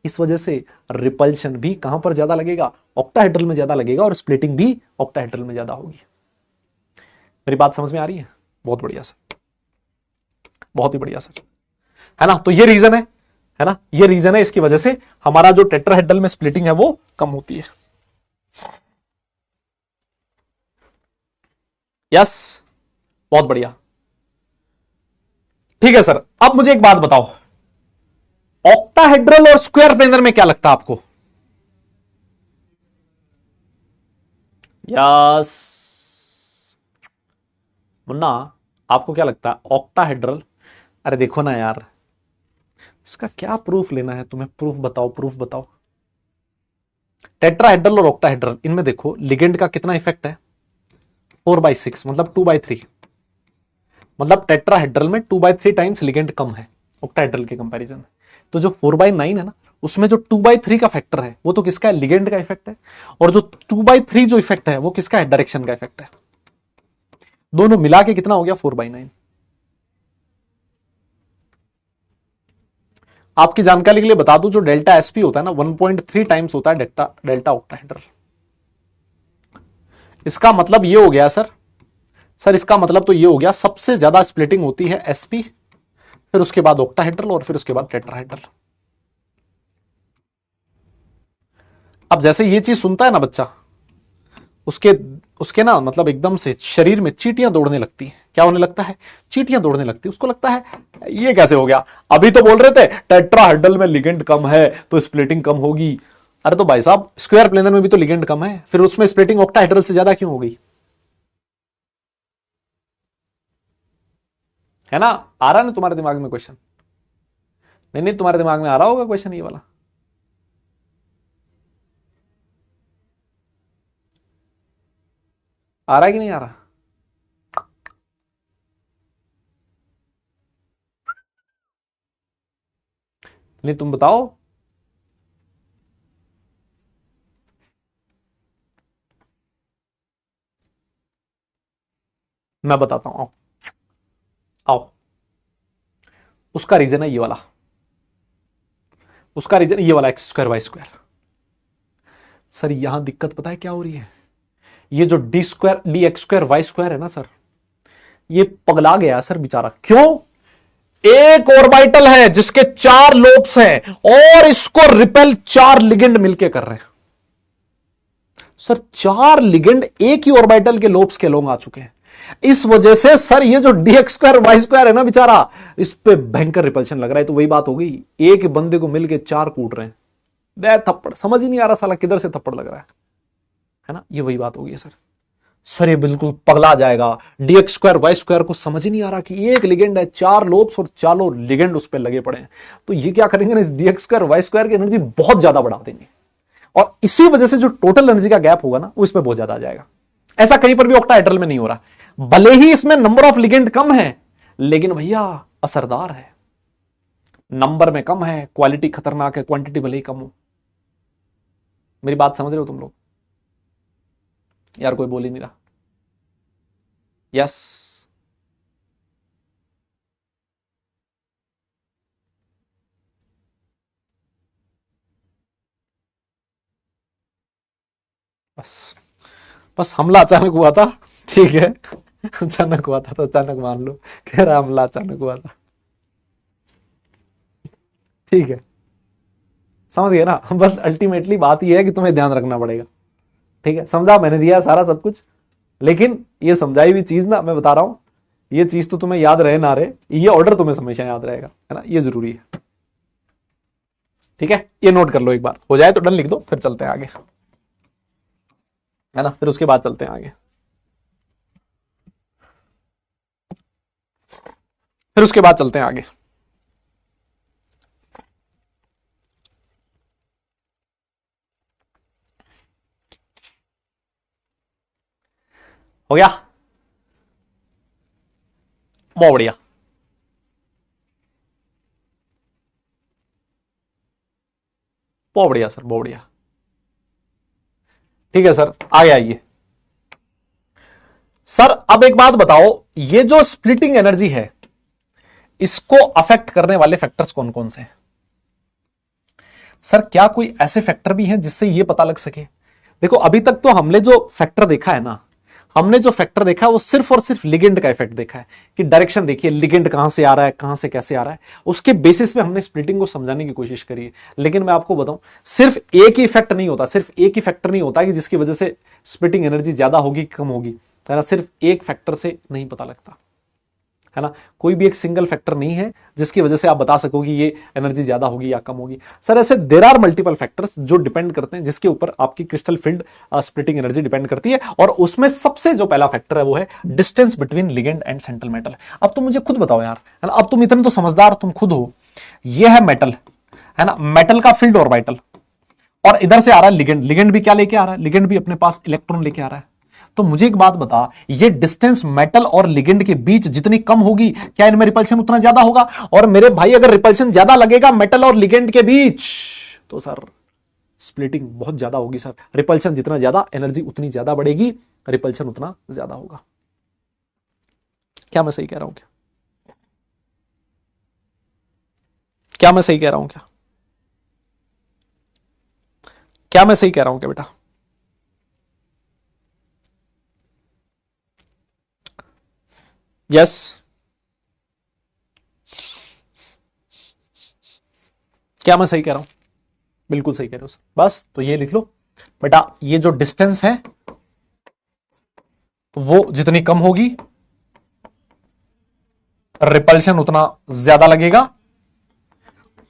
इस वजह से रिपल्शन भी कहां पर ज्यादा लगेगा? ऑक्टाहेड्रल में ज्यादा लगेगा, और स्प्लिटिंग भी ऑक्टाहेड्रल में ज्यादा होगी। मेरी बात समझ में आ रही है? बहुत बढ़िया सर, बहुत ही बढ़िया सर, है ना। तो ये रीजन है ना, ये रीजन है, इसकी वजह से हमारा जो टेट्राहेड्रल में स्प्लिटिंग है वो कम होती है। यस, बहुत बढ़िया, ठीक है सर। अब मुझे एक बात बताओ, ऑक्टाहेड्रल और स्क्वायर प्लेनर में क्या लगता है आपको? यस मुन्ना, आपको क्या लगता है ऑक्टाहेड्रल? अरे देखो ना यार, इसका क्या प्रूफ लेना है तुम्हें? प्रूफ बताओ, प्रूफ बताओ। टेट्राहेड्रल और ऑक्टाहेड्रल, इनमें देखो लिगेंड का कितना इफेक्ट है? 4/6, मतलब 2/3। मतलब टेट्राहेड्रल में 2/3 टाइम्स लिगेंड कम है ऑक्टाहेड्रल के कंपैरिजन में। तो जो 4/9 है ना, उसमें जो 2/3 का फैक्टर है वो तो किसका है? लिगेंड का इफेक्ट है। और जो 2/3 जो इफेक्ट है वो किसका है? डायरेक्शन का इफेक्ट है। दोनों मिला के कितना हो गया? 4/9। आपकी जानकारी के लिए बता दूं, जो डेल्टा एसपी होता है ना, 1.3 टाइम्स होता है डेल्टा ऑक्टाहेड्रल। इसका मतलब ये हो गया सर इसका मतलब तो ये हो गया, सबसे ज्यादा स्प्लिटिंग होती है एसपी, फिर उसके बाद ऑक्टाहेड्रल, और फिर उसके बाद टेट्राहेड्रल। अब जैसे ये चीज सुनता है ना बच्चा, उसके ना मतलब एकदम से शरीर में चींटियां दौड़ने लगती हैं। क्या होने लगता है? चींटियां दौड़ने लगती है। उसको लगता है ये कैसे हो गया? अभी तो बोल रहे थे टेट्राहेड्रल में लिगेंड कम है तो स्प्लिटिंग कम होगी। अरे तो भाई साहब, स्क्वायर प्लेनर में भी तो लिगेंड कम है, फिर उसमें स्प्लिटिंग ऑक्टाहेड्रल से ज्यादा क्यों हो गई? है ना? आ रहा है ना तुम्हारे दिमाग में क्वेश्चन? नहीं नहीं, तुम्हारे दिमाग में आ रहा होगा क्वेश्चन ये वाला। आ रहा है कि नहीं आ रहा? नहीं, तुम बताओ। मैं बताता हूं, आओ आओ। उसका रीजन है ये वाला, उसका रीजन ये वाला, x² y²। सर यहां दिक्कत पता है क्या हो रही है? ये जो dx² y² है ना सर, ये पगला गया सर बेचारा। क्यों? एक ऑर्बिटल है जिसके 4 लोब्स हैं, और इसको रिपेल 4 लिगेंड मिलके कर रहे हैं। सर 4 लिगेंड एक ही ऑर्बिटल के लोब्स के लोग आ चुके हैं। इस वजह से सर ये जो dx² y² है ना बेचारा, इस पे भयंकर रिपल्शन लग रहा है। तो वही बात हो गई, एक बंदे को मिलके 4 कूट रहे हैं। दे थप्पड़, समझ ही नहीं आ रहा साला किधर से थप्पड़ लग रहा है ना। ये वही बात होगी सर ये बिल्कुल पगला जाएगा। dx स्क्वायर वाई स्क्वायर को समझ ही नहीं आ रहा कि एक लिगेंड है, 4 लोब्स और चारों लिगेंड उस पर लगे पड़े हैं। तो ये क्या करेंगे ना, इस dx स्क्वायर वाई स्क्वायर की एनर्जी बहुत ज्यादा बढ़ा देंगे और इसी वजह से जो टोटल एनर्जी का गैप होगा ना वो इसमें बहुत ज्यादा आ जाएगा। ऐसा कहीं पर भी ऑक्टाहेड्रल में नहीं हो रहा। भले ही इसमें नंबर ऑफ लिगेंड कम है लेकिन भैया असरदार है, नंबर में कम है, क्वालिटी खतरनाक है, क्वांटिटी भले ही कम हो। मेरी बात समझ रहे हो तुम लोग? यार कोई बोल ही नहीं रहा। यस बस बस हमला अचानक हुआ था, ठीक है। अचानक हुआ था तो अचानक मान लो, कह रहा हमला अचानक हुआ था, ठीक है। समझ गए ना। बस अल्टीमेटली बात यह है कि तुम्हें ध्यान रखना पड़ेगा, ठीक है। समझा, मैंने दिया सारा सब कुछ, लेकिन ये समझाई हुई चीज ना, मैं बता रहा हूं, ये चीज तो तुम्हें याद रहे ना रहे, ये ऑर्डर तुम्हें हमेशा याद रहेगा, है ना, ये जरूरी है, ठीक है। ये नोट कर लो, एक बार हो जाए तो डन लिख दो, फिर चलते हैं आगे, है ना, फिर उसके बाद चलते हैं आगे, फिर उसके बाद चलते हैं आगे। हो गया, बहुत बढ़िया। बहुत बढ़िया सर, बहुत बढ़िया, ठीक है सर। आगे आइए सर। अब एक बात बताओ, ये जो स्प्लिटिंग एनर्जी है इसको अफेक्ट करने वाले फैक्टर्स कौन कौन से हैं? सर क्या कोई ऐसे फैक्टर भी हैं जिससे ये पता लग सके? देखो अभी तक तो हमने जो फैक्टर देखा है ना, हमने जो फैक्टर देखा है वो सिर्फ और सिर्फ लिगेंड का इफेक्ट देखा है कि डायरेक्शन देखिए लिगेंड कहां से आ रहा है, कहां से कैसे आ रहा है, उसके बेसिस पे हमने स्प्लिटिंग को समझाने की कोशिश करी है। लेकिन मैं आपको बताऊं, सिर्फ एक ही इफेक्ट नहीं होता, सिर्फ एक ही फैक्टर नहीं होता कि जिसकी वजह से स्प्लिटिंग एनर्जी ज्यादा होगी कम होगी, है ना। सिर्फ एक फैक्टर से नहीं पता लगता, है ना। कोई भी एक सिंगल फैक्टर नहीं है जिसकी वजह से आप बता सको कि ये एनर्जी ज्यादा होगी या कम होगी। सर ऐसे देयर आर मल्टीपल फैक्टर्स जो डिपेंड करते हैं, जिसके ऊपर आपकी crystal field splitting energy depend करती है। और उसमें सबसे जो पहला फैक्टर है वो है distance between ligand and central metal. अब तुम मुझे खुद बताओ यार, है ना, अब तुम इतने तो समझदार तुम खुद हो, ये है मेटल, है ना, मेटल का फील्ड ऑर्बिटल, और इधर से आ रहा है लिगेंड। लिगेंड भी क्या लेके आ रहा है? लिगेंड भी अपने पास इलेक्ट्रॉन लेके आ रहा है। तो मुझे एक बात बता, ये डिस्टेंस मेटल और लिगेंड के बीच जितनी कम होगी, क्या इनमें रिपल्शन उतना ज्यादा होगा? और मेरे भाई अगर रिपल्शन ज्यादा लगेगा मेटल और लिगेंड के बीच, तो सर स्प्लिटिंग बहुत ज्यादा होगी। सर रिपल्शन जितना ज्यादा, एनर्जी उतनी ज्यादा बढ़ेगी, रिपल्शन उतना ज्यादा होगा। क्या मैं सही कह रहा हूं? क्या मैं सही कह रहा हूं? क्या मैं सही कह रहा हूं क्या बेटा? यस, क्या मैं सही कह रहा हूं? बिल्कुल सही कह रहे हो सर। बस तो ये लिख लो बेटा, ये जो डिस्टेंस है वो जितनी कम होगी रिपल्शन उतना ज्यादा लगेगा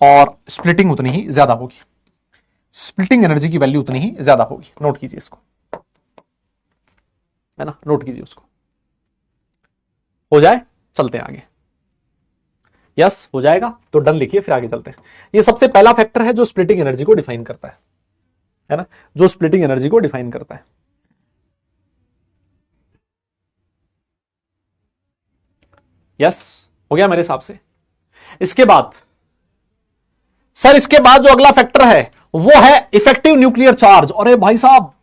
और स्प्लिटिंग उतनी ही ज्यादा होगी, स्प्लिटिंग एनर्जी की वैल्यू उतनी ही ज्यादा होगी। नोट कीजिए इसको, है ना, नोट कीजिए उसको। हो जाए, चलते हैं आगे। यस हो जाएगा तो डन लिखिए, फिर आगे चलते हैं। ये सबसे पहला फैक्टर है जो स्प्लिटिंग एनर्जी को डिफाइन करता है ना, जो स्प्लिटिंग एनर्जी को डिफाइन करता है। यस हो गया मेरे हिसाब से। इसके बाद सर, इसके बाद जो अगला फैक्टर है वो है इफेक्टिव न्यूक्लियर चार्ज। अरे भाई साहब,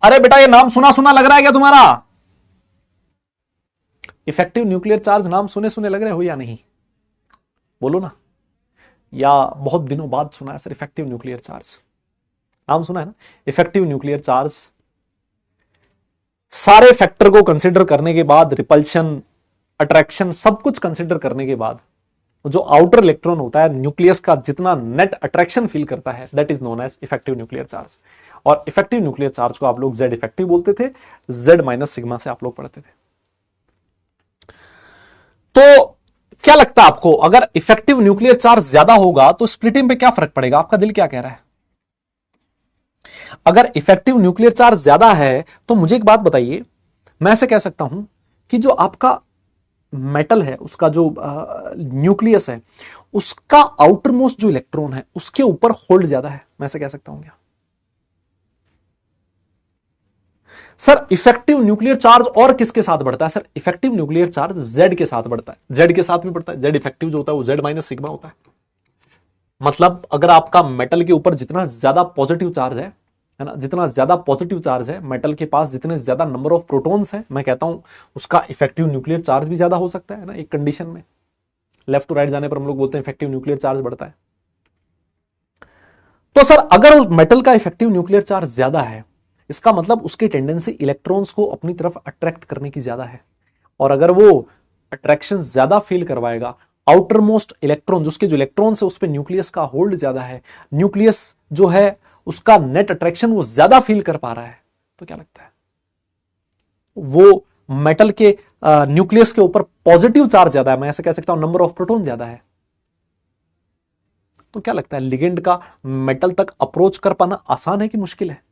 अरे बेटा ये नाम सुना सुना लग रहा है क्या तुम्हारा? इफेक्टिव न्यूक्लियर चार्ज नाम सुने सुने लग रहे हो या नहीं? बोलो ना, या बहुत दिनों बाद सुना है सर इफेक्टिव न्यूक्लियर चार्ज? नाम सुना है ना इफेक्टिव न्यूक्लियर चार्ज। सारे फैक्टर को कंसिडर करने के बाद, रिपल्शन, अट्रैक्शन, सब कुछ कंसिडर करने के बाद, जो आउटर इलेक्ट्रॉन होता है न्यूक्लियस का, जितना नेट अट्रैक्शन फील करता है, that is known as effective nuclear charge. और इफेक्टिव न्यूक्लियर चार्ज को आप लोग जेड इफेक्टिव बोलते थे, जेड माइनस सिग्मा से आप लोग पढ़ते थे। तो क्या लगता है आपको, अगर इफेक्टिव न्यूक्लियर चार्ज ज्यादा होगा तो स्प्लिटिंग पे क्या फर्क पड़ेगा? आपका दिल क्या कह रहा है? अगर इफेक्टिव न्यूक्लियर चार्ज ज्यादा है तो मुझे एक बात बताइए, मैं ऐसे कह सकता हूं कि जो आपका मेटल है, उसका जो न्यूक्लियस है, उसका आउटर मोस्ट जो इलेक्ट्रॉन है उसके ऊपर होल्ड ज्यादा है, मैं ऐसे कह सकता हूं क्या? सर इफेक्टिव न्यूक्लियर चार्ज और किसके साथ बढ़ता है? Sir effective nuclear charge Z के साथ बढ़ता है, जेड के साथ भी बढ़ता है। जेड इफेक्टिव जो होता है वो जेड माइनस सिग्मा होता है। मतलब अगर आपका मेटल के ऊपर जितना ज्यादा पॉजिटिव चार्ज है ना, जितना ज्यादा पॉजिटिव चार्ज है मेटल के पास, जितने ज्यादा नंबर ऑफ प्रोटॉन्स हैं, मैं कहता हूं उसका इफेक्टिव न्यूक्लियर चार्ज भी ज्यादा हो सकता है ना, एक कंडीशन में। लेफ्ट टू राइट जाने पर हम लोग बोलते हैं इफेक्टिव न्यूक्लियर चार्ज बढ़ता है। तो सर अगर मेटल का इफेक्टिव न्यूक्लियर चार्ज ज्यादा है, इसका मतलब उसकी टेंडेंसी इलेक्ट्रॉन्स को अपनी तरफ अट्रैक्ट करने की ज्यादा है। और अगर वो अट्रैक्शन ज्यादा फील करवाएगा, आउटर मोस्ट इलेक्ट्रॉन, उसके जो इलेक्ट्रॉन्स है उस पर न्यूक्लियस का होल्ड ज्यादा है, न्यूक्लियस जो है उसका नेट अट्रैक्शन वो ज्यादा फील कर पा रहा है, तो क्या लगता है वो मेटल के न्यूक्लियस के ऊपर पॉजिटिव चार्ज ज्यादा है, मैं ऐसे कह सकता हूं नंबर ऑफ प्रोटॉन ज्यादा है, तो क्या लगता है लिगेंड का मेटल तक अप्रोच कर पाना आसान है कि मुश्किल है?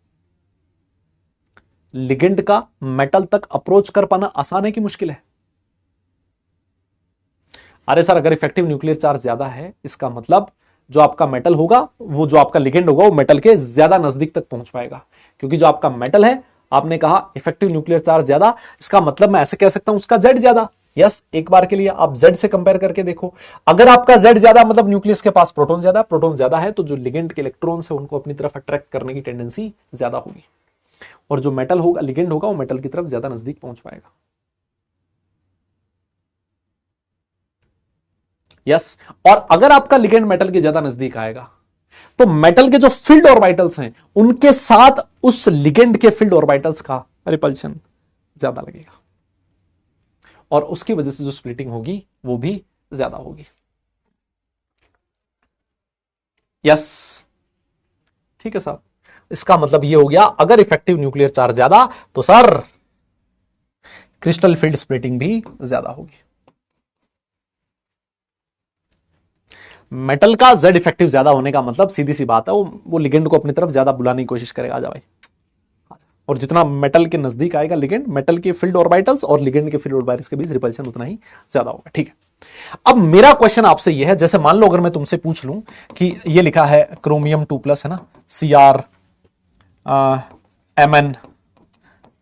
लिगेंड का मेटल तक अप्रोच कर पाना आसान है कि मुश्किल है? अरे सर अगर इफेक्टिव न्यूक्लियर चार्ज ज्यादा है, इसका मतलब जो आपका मेटल होगा, वो जो आपका लिगेंड होगा, वो मेटल के ज्यादा नजदीक तक पहुंच पाएगा। क्योंकि जो आपका मेटल है, आपने कहा इफेक्टिव न्यूक्लियर चार्ज ज्यादा, इसका मतलब मैं ऐसे कह सकता हूं उसका जेड ज्यादा। यस, एक बार के लिए आप जेड से कंपेयर करके देखो, अगर आपका जेड ज्यादा मतलब न्यूक्लियस के पास प्रोटॉन ज्यादा, प्रोटॉन ज्यादा है तो जो लिगेंड के इलेक्ट्रॉन्स है उनको अपनी तरफ अट्रैक्ट करने की टेंडेंसी ज्यादा होगी, और जो मेटल होगा, लिगेंड होगा, वो मेटल की तरफ ज्यादा नजदीक पहुंच पाएगा। यस, और अगर आपका लिगेंड मेटल के ज्यादा नजदीक आएगा तो मेटल के जो फील्ड ऑर्बिटल्स हैं उनके साथ उस लिगेंड के फील्ड ऑर्बिटल्स का रिपल्शन ज्यादा लगेगा, और उसकी वजह से जो स्प्लिटिंग होगी वो भी ज्यादा होगी। यस, ठीक है साहब, इसका मतलब ये हो गया अगर इफेक्टिव न्यूक्लियर चार्ज ज्यादा तो सर क्रिस्टल फील्ड स्प्लिटिंग भी ज्यादा होगी। मेटल का जेड इफेक्टिव ज्यादा होने का मतलब सीधी सी बात है, वो लिगेंड को अपनी तरफ ज्यादा बुलाने की कोशिश करेगा। आजा भाई, और जितना मेटल के नजदीक आएगा लिगेंड, मेटल के फील्ड ऑर्बिटल्स और लिगेंड के फील्ड ऑर्बिटल्स के बीच रिपल्शन उतना ही ज्यादा होगा। ठीक है, अब मेरा क्वेश्चन आपसे यह है, जैसे मान लो अगर मैं तुमसे पूछ लूं कि ये लिखा है क्रोमियम 2+ है ना, Cr Mn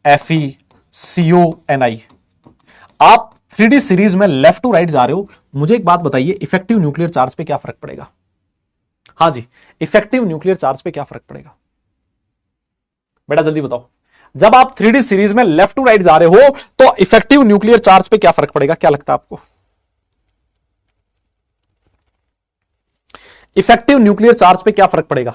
FeCO Ni, आप 3D सीरीज में लेफ्ट टू राइट जा रहे हो, मुझे एक बात बताइए इफेक्टिव न्यूक्लियर चार्ज पे क्या फर्क पड़ेगा? हाँ जी, इफेक्टिव न्यूक्लियर चार्ज पे क्या फर्क पड़ेगा बेटा, जल्दी बताओ। जब आप 3D सीरीज में लेफ्ट टू राइट जा रहे हो तो इफेक्टिव न्यूक्लियर चार्ज पे क्या फर्क पड़ेगा, क्या लगता है आपको? इफेक्टिव न्यूक्लियर चार्ज पे क्या फर्क पड़ेगा?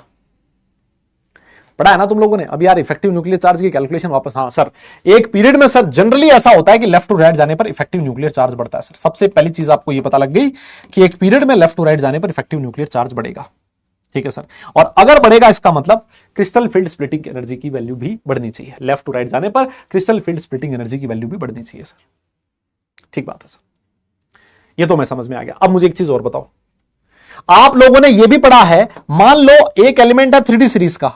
पढ़ा है ना तुम लोगों ने अब यार इफेक्टिव न्यूक्लियर चार्ज की कैलकुलेशन वापस। हाँ सर, एक पीरियड में सर जनरली ऐसा होता है कि लेफ्ट टू राइट जाने पर इफेक्टिव न्यूक्लियर चार्ज बढ़ता है। सर सबसे पहली चीज आपको यह पता लग गई कि एक पीरियड में लेफ्ट टू राइट जाने पर इफेक्टिव न्यूक्लियर चार्ज बढ़ेगा। ठीक है सर, और अगर बढ़ेगा इसका मतलब क्रिस्टल फील्ड स्प्लिटिंग एनर्जी की वैल्यू भी बढ़नी चाहिए। लेफ्ट टू राइट जाने पर क्रिस्टल फील्ड स्प्लिटिंग एनर्जी की वैल्यू भी बढ़नी चाहिए सर। ठीक बात है सर, ये तो मैं समझ में आ गया। अब मुझे एक चीज और बताओ, आप लोगों ने यह भी पढ़ा है, मान लो एक एलिमेंट है 3D सीरीज का,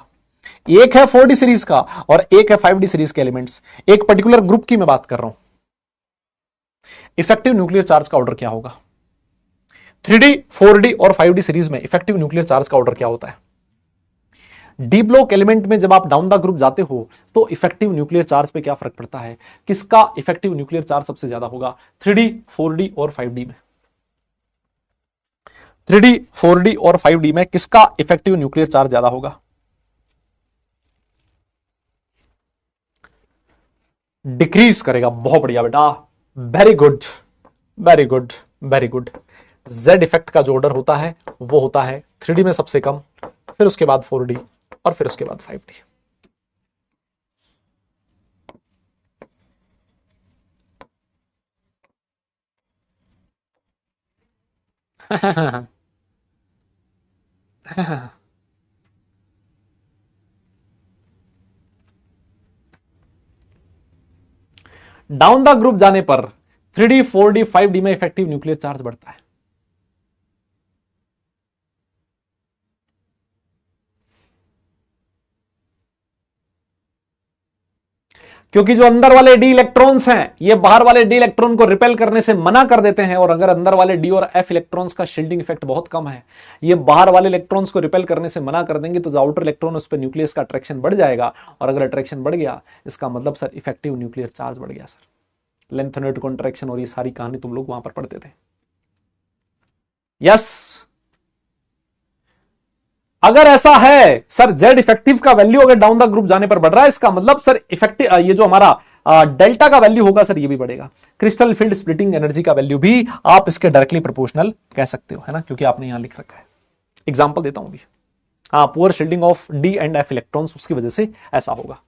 एक है 4D सीरीज का, और एक है 5D सीरीज के एलिमेंट्स, एक पर्टिकुलर ग्रुप की मैं बात कर रहा हूं, इफेक्टिव न्यूक्लियर चार्ज का ऑर्डर क्या होगा? 3D 4D और 5D सीरीज में इफेक्टिव न्यूक्लियर चार्ज का ऑर्डर क्या होता है? डी ब्लॉक एलिमेंट में जब आप डाउन द ग्रुप जाते हो तो इफेक्टिव न्यूक्लियर चार्ज पे क्या फर्क पड़ता है? किसका इफेक्टिव न्यूक्लियर चार्ज सबसे ज्यादा होगा 3D 4D और 5D में? 3D 4D और 5D में किसका इफेक्टिव न्यूक्लियर चार्ज ज्यादा होगा? डिक्रीज करेगा। बहुत बढ़िया बेटा, very good very good very good. Z effect का जो ऑर्डर होता है वो होता है 3D में सबसे कम, फिर उसके बाद 4D और फिर उसके बाद 5D। डाउन द ग्रुप जाने पर 3D 4D 5D में इफेक्टिव न्यूक्लियर चार्ज बढ़ता है। क्योंकि जो अंदर वाले डी इलेक्ट्रॉन्स हैं ये बाहर वाले डी इलेक्ट्रॉन को रिपेल करने से मना कर देते हैं, और अगर अंदर वाले डी और एफ इलेक्ट्रॉन्स का शील्डिंग इफेक्ट बहुत कम है, ये बाहर वाले इलेक्ट्रॉन्स को रिपेल करने से मना कर देंगे, तो जो आउटर इलेक्ट्रॉन उस पर न्यूक्लियस का अट्रैक्शन बढ़ जाएगा, और अगर अट्रैक्शन बढ़ गया इसका मतलब सर इफेक्टिव न्यूक्लियर चार्ज बढ़ गया सर। लेंथेनॉइड कॉन्ट्रैक्शन और ये सारी कहानी तुम लोग वहां पर पढ़ते थे। यस, अगर ऐसा है सर जेड इफेक्टिव का वैल्यू अगर डाउन द ग्रुप जाने पर बढ़ रहा है, इसका मतलब सर इफेक्टिव ये जो हमारा डेल्टा का वैल्यू होगा सर ये भी बढ़ेगा। क्रिस्टल फील्ड स्प्लिटिंग एनर्जी का वैल्यू भी आप इसके डायरेक्टली प्रोपोर्शनल कह सकते हो, है ना, क्योंकि आपने यहां लिख रखा है। एग्जांपल देता हूं भी, हाँ, poor shielding of D and F electrons, उसकी वजह से ऐसा होगा।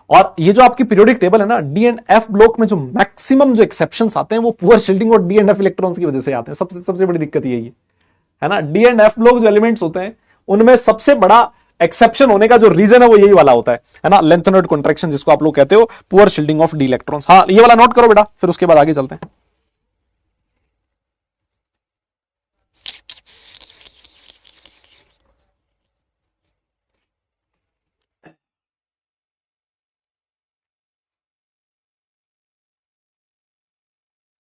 और ये जो आपकी पीरियोडिक टेबल है ना, डी एंड एफ ब्लॉक में जो मैक्सिमम जो एक्सेप्शंस आते हैं वो पुअर शील्डिंग और डी एंड एफ इलेक्ट्रॉन्स की वजह से आते हैं। सबसे बड़ी दिक्कत यही है ना, डी एंड एफ ब्लॉक जो एलिमेंट्स होते हैं उनमें सबसे बड़ा एक्सेप्शन होने का जो रीजन है वो यही वाला होता है ना, लेंथेनॉइड कॉन्ट्रैक्शन, जिसको आप लोग कहते हो poor shielding of D electrons. हाँ, ये वाला नोट करो बेटा, फिर उसके बाद आगे चलते हैं।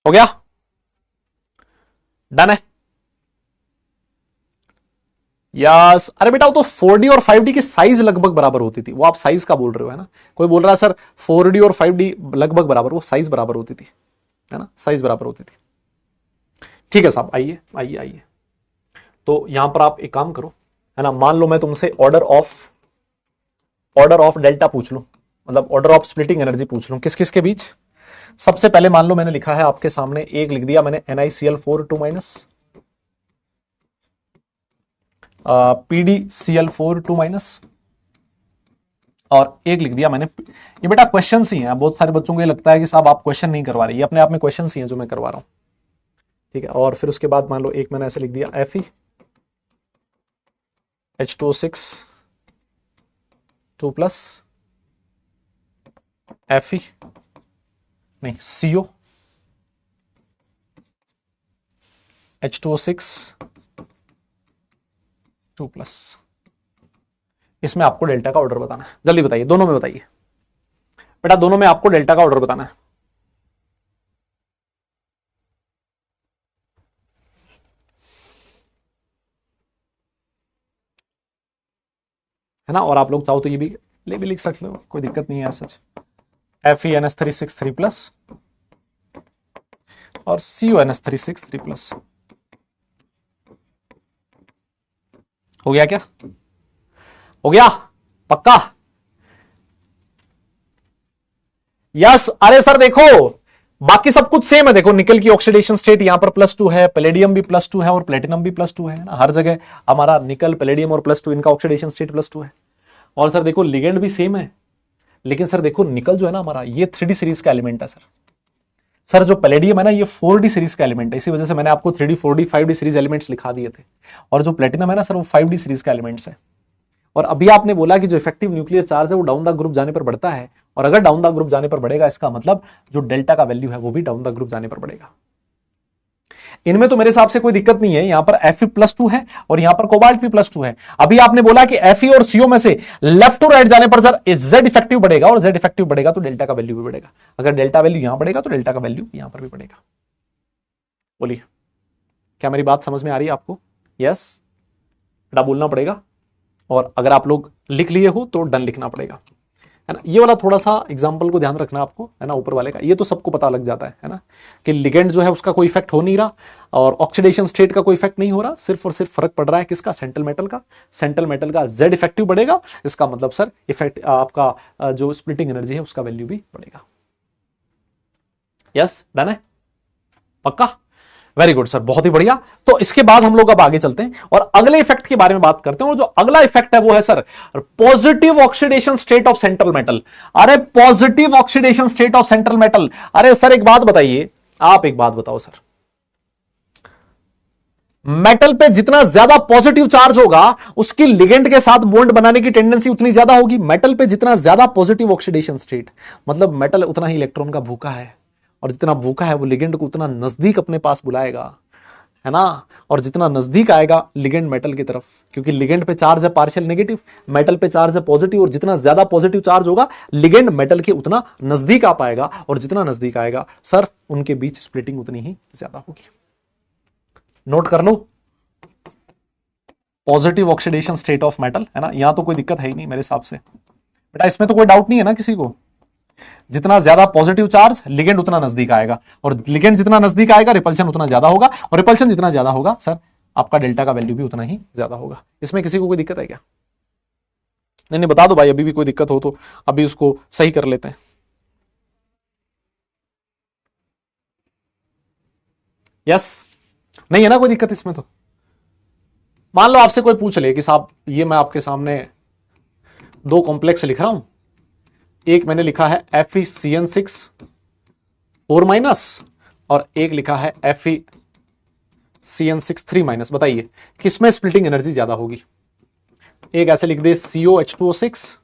हो गया, डन है। यस, अरे बेटा वो तो 4D और 5D की साइज लगभग बराबर होती थी, वो आप साइज का बोल रहे हो, है ना। कोई बोल रहा है सर 4D और 5D लगभग बराबर, वो साइज बराबर होती थी, है ना, साइज बराबर होती थी। ठीक है साहब, आइए आइए आइए। तो यहां पर आप एक काम करो, है ना, मान लो मैं तुमसे ऑर्डर ऑफ डेल्टा पूछ लूं, मतलब ऑर्डर ऑफ स्प्लिटिंग एनर्जी पूछ लूं, किस किस के बीच। सबसे पहले मान लो मैंने लिखा है आपके सामने, एक लिख दिया मैंने NiCl4 2 माइनस, PdCl4 2 माइनस, और एक लिख दिया मैंने, ये बेटा क्वेश्चन ही हैं। बहुत सारे बच्चों को ये लगता है कि साहब आप क्वेश्चन नहीं करवा रहे, ये अपने आप में क्वेश्चन ही हैं जो मैं करवा रहा हूं, ठीक है। और फिर उसके बाद मान लो एक मैंने ऐसे लिख दिया Fe H2O6 2 प्लस Fe नहीं CO H2O6 2 प्लस। इसमें आपको डेल्टा का ऑर्डर बताना है, जल्दी बताइए, दोनों में बताइए बेटा, दोनों में आपको डेल्टा का ऑर्डर बताना है ना। और आप लोग चाहो तो ये भी लिख सकते हो, कोई दिक्कत नहीं है सच। FeNS363 प्लस और CuNS363 प्लस। हो गया क्या? हो गया पक्का? यस। अरे सर देखो बाकी सब कुछ सेम है, देखो निकल की ऑक्सीडेशन स्टेट यहां पर +2 है, पैलेडियम भी +2 है और प्लेटिनम भी +2 है ना, हर जगह हमारा निकल पैलेडियम और +2 इनका ऑक्सीडेशन स्टेट +2 है। और सर देखो लिगेंड भी सेम है, लेकिन सर देखो निकल जो है ना हमारा ये 3D सीरीज का एलिमेंट है सर जो पैलेडियम है ना ये 4D सीरीज का एलिमेंट है, इसी वजह से मैंने आपको 3D 4D 5D series elements लिखा दिए थे। और जो प्लेटिनम है ना सर वो 5D सीरीज का एलिमेंट्स है। और अभी आपने बोला कि जो इफेक्टिव न्यूक्लियर चार्ज है वो डाउन द ग्रुप जाने पर बढ़ता है, और अगर डाउन द ग्रुप जाने पर बढ़ेगा इसका मतलब जो डेल्टा का वैल्यू है वो भी डाउन द ग्रुप जाने पर बढ़ेगा। इनमें तो मेरे हिसाब से कोई दिक्कत नहीं है, यहां पर Fe+2 है और यहां पर कोबाल्ट भी +2 है। अभी आपने बोला कि Fe और CO में से लेफ्ट टू राइट जाने पर सर Z इफेक्टिव बढ़ेगा, और Z इफेक्टिव बढ़ेगा तो डेल्टा का वैल्यू भी बढ़ेगा। अगर डेल्टा वैल्यू यहां बढ़ेगा तो डेल्टा का वैल्यू यहां पर भी बढ़ेगा। बोलिए क्या मेरी बात समझ में आ रही है आपको? यस बेटा बोलना पड़ेगा, और अगर आप लोग लिख लिए हो तो डन लिखना पड़ेगा, है ना। ये वाला थोड़ा सा एग्जांपल को ध्यान रखना आपको, है ना, ऊपर वाले का ये तो सबको पता लग जाता है ना, कि लिगेंड जो है उसका कोई इफेक्ट हो नहीं रहा और ऑक्सीडेशन स्टेट का कोई इफेक्ट नहीं हो रहा, सिर्फ और सिर्फ फर्क पड़ रहा है किसका? सेंट्रल मेटल का। सेंट्रल मेटल का Z इफेक्टिव बढ़ेगा, इसका मतलब सर इफेक्ट आपका जो स्प्लिटिंग एनर्जी है उसका वैल्यू भी बढ़ेगा। यस डन है पक्का? वेरी गुड सर, बहुत ही बढ़िया। तो इसके बाद हम लोग अब आगे चलते हैं और अगले इफेक्ट के बारे में बात करते हैं। और जो अगला इफेक्ट है वो है sir positive oxidation state of central metal. अरे positive oxidation state of central metal, अरे सर एक बात बताइए, आप एक बात बताओ सर, मेटल पे जितना ज्यादा पॉजिटिव चार्ज होगा उसकी लिगेंड के साथ बॉन्ड बनाने की टेंडेंसी उतनी ज्यादा होगी। मेटल पे जितना ज्यादा पॉजिटिव ऑक्सीडेशन स्टेट, मतलब मेटल उतना ही इलेक्ट्रॉन का भूखा है, और जितना भूखा है वो लिगेंड को उतना नजदीक अपने पास बुलाएगा। है ना। और जितना नजदीक आएगा लिगेंड मेटल की तरफ, क्योंकि लिगेंड पे चार्ज है पार्शियल नेगेटिव, मेटल पे चार्ज है पॉजिटिव, और जितना ज्यादा पॉजिटिव चार्ज होगा लिगेंड मेटल के उतना नजदीक आ पाएगा, और जितना नजदीक आएगा सर उनके बीच स्प्लिटिंग उतनी ही ज्यादा होगी। नोट कर लो, positive oxidation state of metal, है ना। यहां तो कोई दिक्कत है ही नहीं मेरे हिसाब से बेटा, इसमें तो कोई डाउट नहीं है ना किसी को। जितना ज्यादा पॉजिटिव चार्ज लिगेंड उतना नजदीक आएगा, और लिगेंड जितना नजदीक आएगा रिपल्शन उतना ज्यादा होगा, और रिपल्शन जितना ज्यादा होगा सर आपका डेल्टा का वैल्यू भी उतना ही ज्यादा होगा। इसमें किसी को कोई दिक्कत है क्या? नहीं नहीं बता दो भाई, अभी भी कोई दिक्कत हो तो अभी उसको सही कर लेते हैं। यस, नहीं है ना कोई दिक्कत इसमें? तो मान लो आपसे कोई पूछ ले कि साहब ये मैं आपके सामने दो कॉम्प्लेक्स लिख रहा हूं, एक मैंने लिखा है FeCN6 4 माइनस, और एक लिखा है FeCN6 3 माइनस, बताइए किसमें स्प्लिटिंग एनर्जी ज्यादा होगी? एक ऐसे लिख दे COH2O6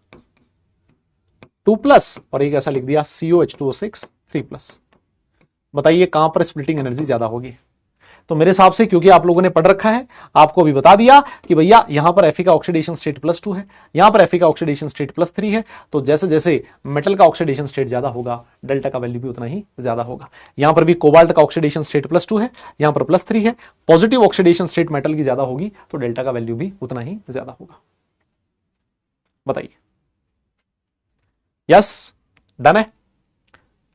2 प्लस, और एक ऐसा लिख दिया COH2O6 3 प्लस, बताइए कहां पर स्प्लिटिंग एनर्जी ज्यादा होगी? तो मेरे हिसाब से क्योंकि आप लोगों ने पढ़ रखा है, आपको अभी बता दिया कि भैया यहां पर Fe का ऑक्सीडेशन स्टेट +2 है, यहां पर Fe का ऑक्सीडेशन स्टेट +3 है, तो जैसे जैसे मेटल का ऑक्सीडेशन स्टेट ज्यादा होगा डेल्टा का वैल्यू भी उतना ही ज्यादा होगा। यहां पर भी कोबाल्ट का ऑक्सीडेशन स्टेट +2 है, यहां पर +3 है, पॉजिटिव ऑक्सीडेशन स्टेट मेटल की ज्यादा होगी तो डेल्टा का वैल्यू भी उतना ही ज्यादा होगा। बताइए, यस डन है?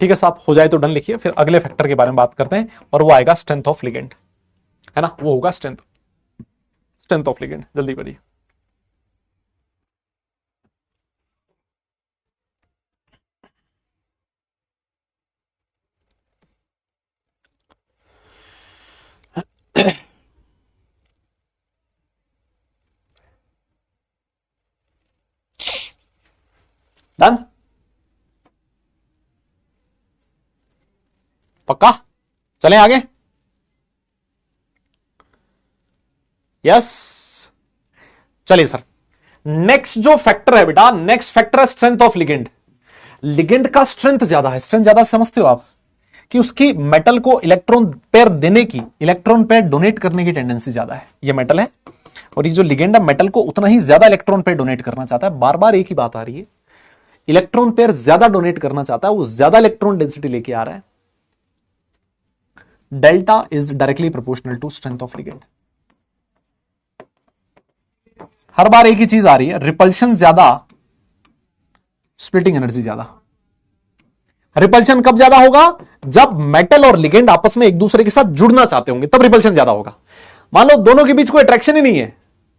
ठीक है साहब, हो जाए तो डन लिखिए, फिर अगले फैक्टर के बारे में बात करते हैं, और वो आएगा स्ट्रेंथ ऑफ लिगेंड, है ना, वो होगा स्ट्रेंथ ऑफ लिगेंड। जल्दी करिए। डन? पक्का? चलें आगे? यस, चलिए सर, नेक्स्ट जो फैक्टर है बेटा, नेक्स्ट फैक्टर है स्ट्रेंथ ऑफ लिगेंड। लिगेंड का स्ट्रेंथ ज्यादा है, स्ट्रेंथ ज्यादा समझते हो आप, कि उसकी मेटल को इलेक्ट्रॉन पेयर देने की, इलेक्ट्रॉन पेयर डोनेट करने की टेंडेंसी ज्यादा है। ये मेटल है, और ये जो लिगेंड है मेटल को उतना ही ज्यादा इलेक्ट्रॉन पेयर डोनेट करना चाहता है। बार बार एक ही बात आ रही है, इलेक्ट्रॉन पेयर ज्यादा डोनेट करना चाहता है, वो ज्यादा इलेक्ट्रॉन डेंसिटी लेके आ रहा है। Delta is directly proportional to strength of ligand. हर बार एक ही चीज आ रही है, रिपल्शन ज्यादा, स्प्लिटिंग एनर्जी ज्यादा। रिपल्शन कब ज्यादा होगा? जब मेटल और लिगेंड आपस में एक दूसरे के साथ जुड़ना चाहते होंगे, तब रिपल्शन ज्यादा होगा। मान लो दोनों के बीच कोई अट्रैक्शन ही नहीं है,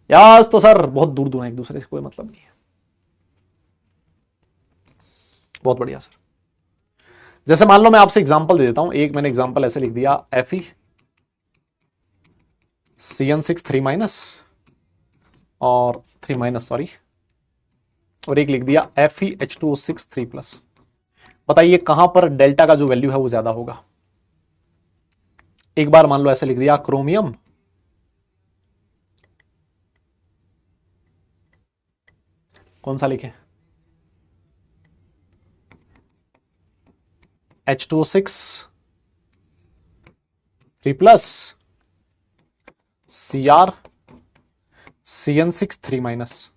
यार तो सर बहुत दूर दूर है एक दूसरे से, कोई मतलब नहीं है। बहुत बढ़िया सर। जैसे मान लो मैं आपसे एग्जांपल दे देता हूं, एक मैंने एग्जांपल ऐसे लिख दिया FeCN6 3 माइनस और 3 माइनस सॉरी, और एक लिख दिया FeH2O6 3 प्लस। बताइए कहां पर डेल्टा का जो वैल्यू है वो ज्यादा होगा? एक बार मान लो ऐसे लिख दिया क्रोमियम कौन सा लिखे, H2O6 3 plus Cr CN6 3 minus.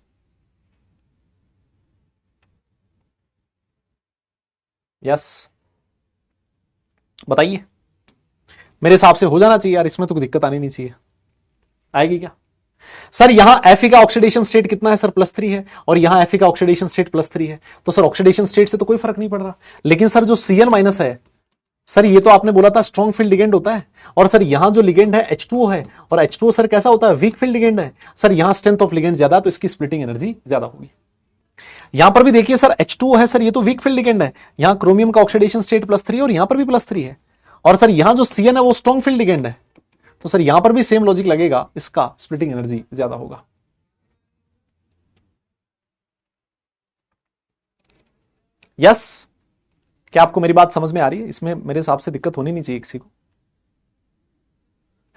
Yes, बताइए, मेरे हिसाब से हो जाना चाहिए यार, इसमें तो कोई दिक्कत आनी नहीं चाहिए। आएगी क्या? सर यहां Fe का ऑक्सीडेशन स्टेट कितना है सर? +3 है, और यहां Fe का ऑक्सीडेशन स्टेट +3 है, तो सर ऑक्सीडेशन स्टेट से तो कोई फर्क नहीं पड़ रहा। लेकिन सर जो Cn माइनस है, सर ये तो आपने बोला था स्ट्रॉन्ग फील्ड लिगेंड होता है, और सर यहां जो लिगेंड है H2O है, और H2O सर कैसा होता है? वीक फील्ड लिगेंड है। सर यहां स्ट्रेंथ ऑफ लिगेंड ज्यादा, तो इसकी स्प्लिटिंग एनर्जी ज्यादा होगी। यहां पर भी देखिए सर H2O है, सर ये तो वीक फील्ड लिगेंड है, यहां क्रोमियम का ऑक्सीडेशन स्टेट +3 और यहां पर भी +3 है, और सर यहां जो Cn है वो स्ट्रॉन्ग फील्ड लिगेंड है, तो सर यहां पर भी सेम लॉजिक लगेगा, इसका स्प्लिटिंग एनर्जी ज्यादा होगा। यस, क्या आपको मेरी बात समझ में आ रही है? इसमें मेरे हिसाब से दिक्कत होनी नहीं चाहिए किसी को,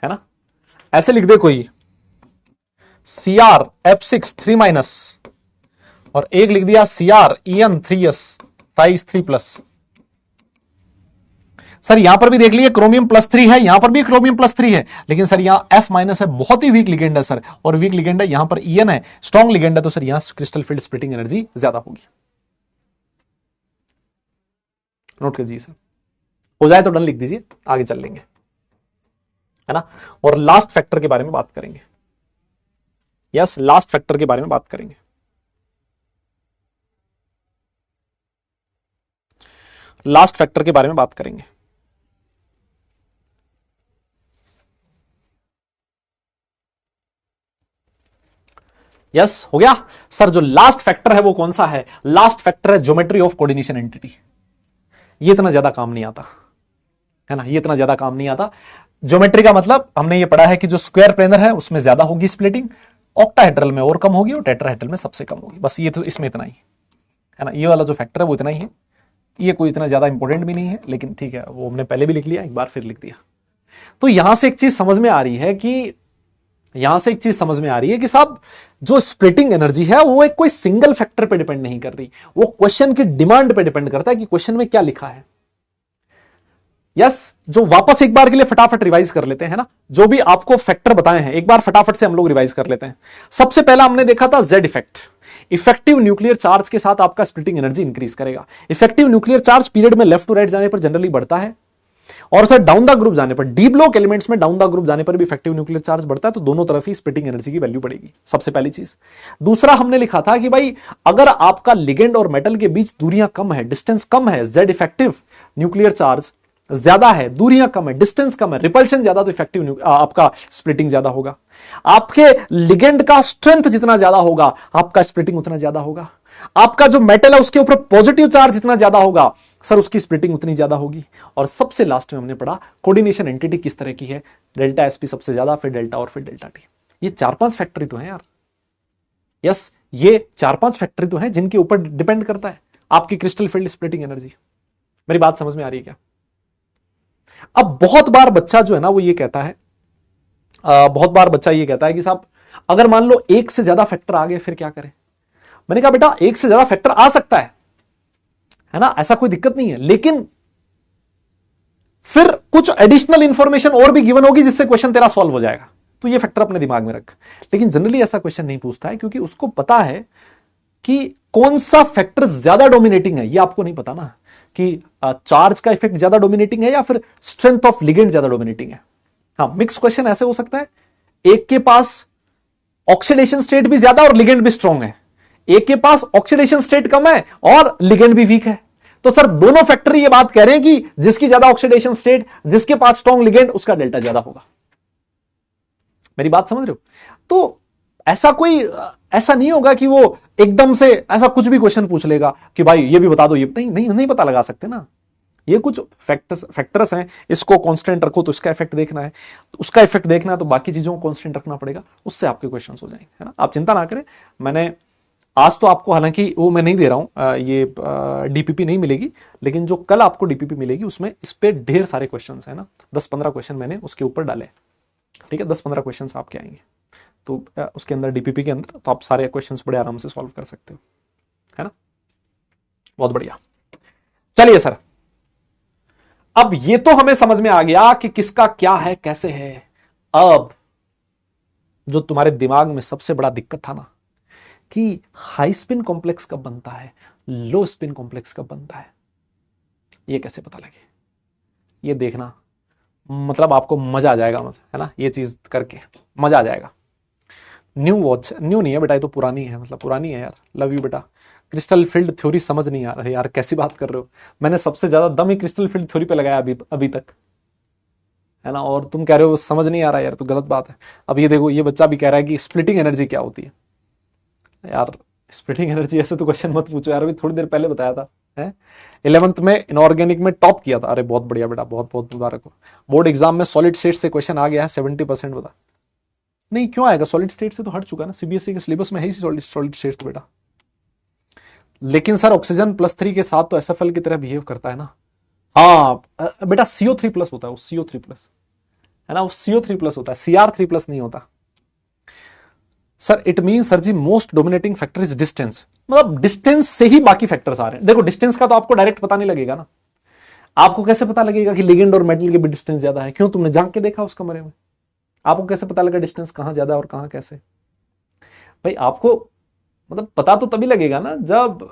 है ना। ऐसे लिख दे कोई Cr F6 3 माइनस, और एक लिख दिया Cr En 3s टाइस 3 प्लस। सर यहां पर भी देख लीजिए क्रोमियम +3 है, यहां पर भी क्रोमियम +3 है, लेकिन सर यहां F- है, बहुत ही वीक लिगेंड है सर, और वीक लिगेंड है, यहां पर EN है, स्ट्रॉन्ग लिगेंड है, तो सर यहां क्रिस्टल फील्ड स्प्लिटिंग एनर्जी ज्यादा होगी। नोट कीजिए सर, हो जाए तो डन लिख दीजिए, आगे चल लेंगे, है ना। और लास्ट फैक्टर के बारे में बात करेंगे, यस लास्ट फैक्टर के बारे में बात करेंगे। लास्ट फैक्टर के बारे में बात करेंगे। यस हो गया सर। जो लास्ट फैक्टर है वो कौन सा है? लास्ट फैक्टर है ज्योमेट्री ऑफ कोऑर्डिनेशन एंटिटी। ये इतना ज्यादा काम नहीं आता, है ना, ये इतना ज्यादा काम नहीं आता। ज्योमेट्री का मतलब हमने ये पढ़ा है कि जो स्क्वायर प्लेनर है उसमें ज्यादा होगी स्प्लिटिंग, ऑक्टाहेड्रल में और कम होगी, और टेट्राहेड्रल में सबसे कम होगी। बस ये तो इसमें इतना ही है ना, ये वाला जो फैक्टर है वो इतना ही है। ये कोई इतना ज्यादा इंपॉर्टेंट भी नहीं है, लेकिन ठीक है, वो हमने पहले भी लिख लिया, एक बार फिर लिख दिया। तो यहां से एक चीज समझ में आ रही है कि साहब जो स्प्लिटिंग एनर्जी है वो एक कोई सिंगल फैक्टर पे डिपेंड नहीं कर रही, वो क्वेश्चन की डिमांड पे डिपेंड करता है कि क्वेश्चन में क्या लिखा है। यस जो वापस एक बार के लिए फटाफट रिवाइज कर लेते हैं ना, जो भी आपको फैक्टर बताए हैं एक बार फटाफट से हम लोग रिवाइज कर लेते हैं। सबसे पहला हमने देखा था Z effect, effective nuclear charge के साथ आपका स्प्लिटिंग एनर्जी इंक्रीज करेगा। इफेक्टिव न्यूक्लियर चार्ज पीरियड में लेफ्ट टू राइट जाने पर जनरली बढ़ता है, और सर डाउन द ग्रुप जाने पर, डी ब्लॉक एलिमेंट्स में डाउन द ग्रुप जाने पर भी इफेक्टिव न्यूक्लियर चार्ज बढ़ता है, तो दोनों तरफ ही स्प्लिटिंग एनर्जी की वैल्यू बढ़ेगी, सबसे पहली चीज। दूसरा हमने लिखा था कि भाई अगर आपका लिगेंड और मेटल के बीच दूरियां कम है, डिस्टेंस कम है, जेड इफेक्टिव न्यूक्लियर चार्ज ज्यादा है, दूरियां कम है, डिस्टेंस कम है, रिपल्शन ज्यादा, तो इफेक्टिव आपका स्प्लिटिंग ज्यादा होगा। आपके लिगेंड का स्ट्रेंथ जितना ज्यादा होगा आपका स्प्लिटिंग उतना ज्यादा होगा। आपका जो मेटल है उसके ऊपर पॉजिटिव चार्ज जितना ज्यादा होगा सर उसकी स्प्लिटिंग उतनी ज्यादा होगी। और सबसे लास्ट में हमने पढ़ा कोऑर्डिनेशन एंटिटी किस तरह की है, डेल्टा एसपी सबसे ज्यादा, फिर डेल्टा और फिर डेल्टा टी। ये 4-5 फैक्टर तो है यार, यस ये 4-5 फैक्टर तो है जिनके ऊपर डिपेंड करता है आपकी क्रिस्टल फील्ड स्प्लिटिंग एनर्जी। मेरी बात समझ में आ रही है क्या? अब बहुत बार बच्चा जो है ना वो ये कहता है, बहुत बार बच्चा ये कहता है कि साहब अगर मान लो एक से ज्यादा फैक्टर आ गए फिर क्या करें? मैंने कहा बेटा एक से ज्यादा फैक्टर आ सकता है ना, ऐसा कोई दिक्कत नहीं है, लेकिन फिर कुछ एडिशनल इंफॉर्मेशन और भी गिवन होगी जिससे क्वेश्चन तेरा सॉल्व हो जाएगा, तो ये फैक्टर अपने दिमाग में रख। लेकिन जनरली ऐसा क्वेश्चन नहीं पूछता है, क्योंकि उसको पता है कि कौन सा फैक्टर ज्यादा डोमिनेटिंग है। ये आपको नहीं पता ना कि चार्ज का इफेक्ट ज्यादा डोमिनेटिंग है या फिर स्ट्रेंथ ऑफ लिगेंड ज्यादा डोमिनेटिंग है। हाँ मिक्स क्वेश्चन ऐसे हो सकता है, एक के पास ऑक्सीडेशन स्टेट भी ज्यादा और लिगेंड भी स्ट्रॉन्ग है, एक के पास ऑक्सीडेशन स्टेट कम है और लिगेंड भी वीक है, तो सर दोनों फैक्टर ये बात कह रहे हैं कि जिसकी ज्यादा ऑक्सीडेशन स्टेट, जिसके पास स्ट्रॉन्ग लिगेंड, उसका डेल्टा ज्यादा होगा। मेरी बात समझ रहे हो? तो ऐसा नहीं होगा कि वो एकदम से ऐसा कुछ भी क्वेश्चन पूछ लेगा कि भाई ये भी बता दो, ये नहीं पता लगा सकते ना। ये कुछ फैक्टर्स हैं, इसको कांस्टेंट रखो तो इसका इफेक्ट देखना है, तो उसका इफेक्ट देखना है तो बाकी चीजों को कांस्टेंट रखना पड़ेगा, उससे आपके क्वेश्चंस हो जाएंगे, है ना। आप चिंता ना करें, मैंने आज तो आपको हालांकि वो मैं नहीं दे रहा हूं, ये डीपीपी नहीं मिलेगी, लेकिन जो कल आपको डीपीपी मिलेगी उसमें इस पे ढेर सारे क्वेश्चंस है ना, 10-15 क्वेश्चन मैंने उसके ऊपर डाले, ठीक है, 10-15 क्वेश्चन आपके आएंगे, तो उसके अंदर डीपीपी के अंदर तो आप सारे क्वेश्चंस बड़े आराम से सॉल्व कर सकते हो, है ना। बहुत बढ़िया, चलिए सर, अब ये तो हमें समझ में आ गया कि किसका क्या है कैसे है। अब जो तुम्हारे दिमाग में सबसे बड़ा दिक्कत था ना कि हाई स्पिन कॉम्प्लेक्स कब बनता है, लो स्पिन कॉम्प्लेक्स कब बनता है, ये कैसे पता लगे, ये देखना, मतलब आपको मजा आ जाएगा, है ना, ये चीज करके मजा आ जाएगा। न्यू वॉच, न्यू नहीं है बेटा, ये तो पुरानी है, मतलब पुरानी है यार, लव यू बेटा। क्रिस्टल फील्ड थ्योरी समझ नहीं आ रही यार, कैसी बात कर रहे हो, मैंने सबसे ज्यादा दम ही क्रिस्टल फील्ड थ्योरी पे लगाया अभी तक, है ना, और तुम कह रहे हो समझ नहीं आ रहा यार, तो गलत बात है। अब ये देखो, ये बच्चा भी कह रहा है कि स्प्लिटिंग एनर्जी क्या होती है। यार स्प्लिटिंग एनर्जी ऐसे तो क्वेश्चन मत पूछो यार, अभी थोड़ी देर पहले बताया था, है 11th में इनऑर्गेनिक में टॉप किया था। अरे बहुत बढ़िया बेटा, बहुत बहुत मुबारक हो। बोर्ड एग्जाम में सॉलिड स्टेट से क्वेश्चन आ गया है 70%, बता। नहीं क्यों आएगा, सॉलिड स्टेट से तो हट चुका ना, सीबीएसई के सिलेबस में है ही सॉलिड स्टेट तो बेटा। लेकिन सर ऑक्सीजन +3 के साथ तो एसएफएल की तरह बिहेव करता है ना। हाँ बेटा CO3+ होता है, वो CO3+, है ना, वो CO3+ होता है, CR3+ नहीं होता। Sir it mean sir ji most dominating factor is distance, मतलब डिस्टेंस से ही बाकी फैक्टर्स आ रहे हैं। देखो डिस्टेंस का तो आपको डायरेक्ट पता नहीं लगेगा ना, आपको कैसे पता लगेगा कि लिगेंड और मेटल के बीच डिस्टेंस ज्यादा है? क्यों, तुमने झांक के देखा उस कमरे में? आपको कैसे पता लगा डिस्टेंस कहां ज्यादा और कहां कैसे? भाई आपको मतलब पता तो तभी लगेगा ना जब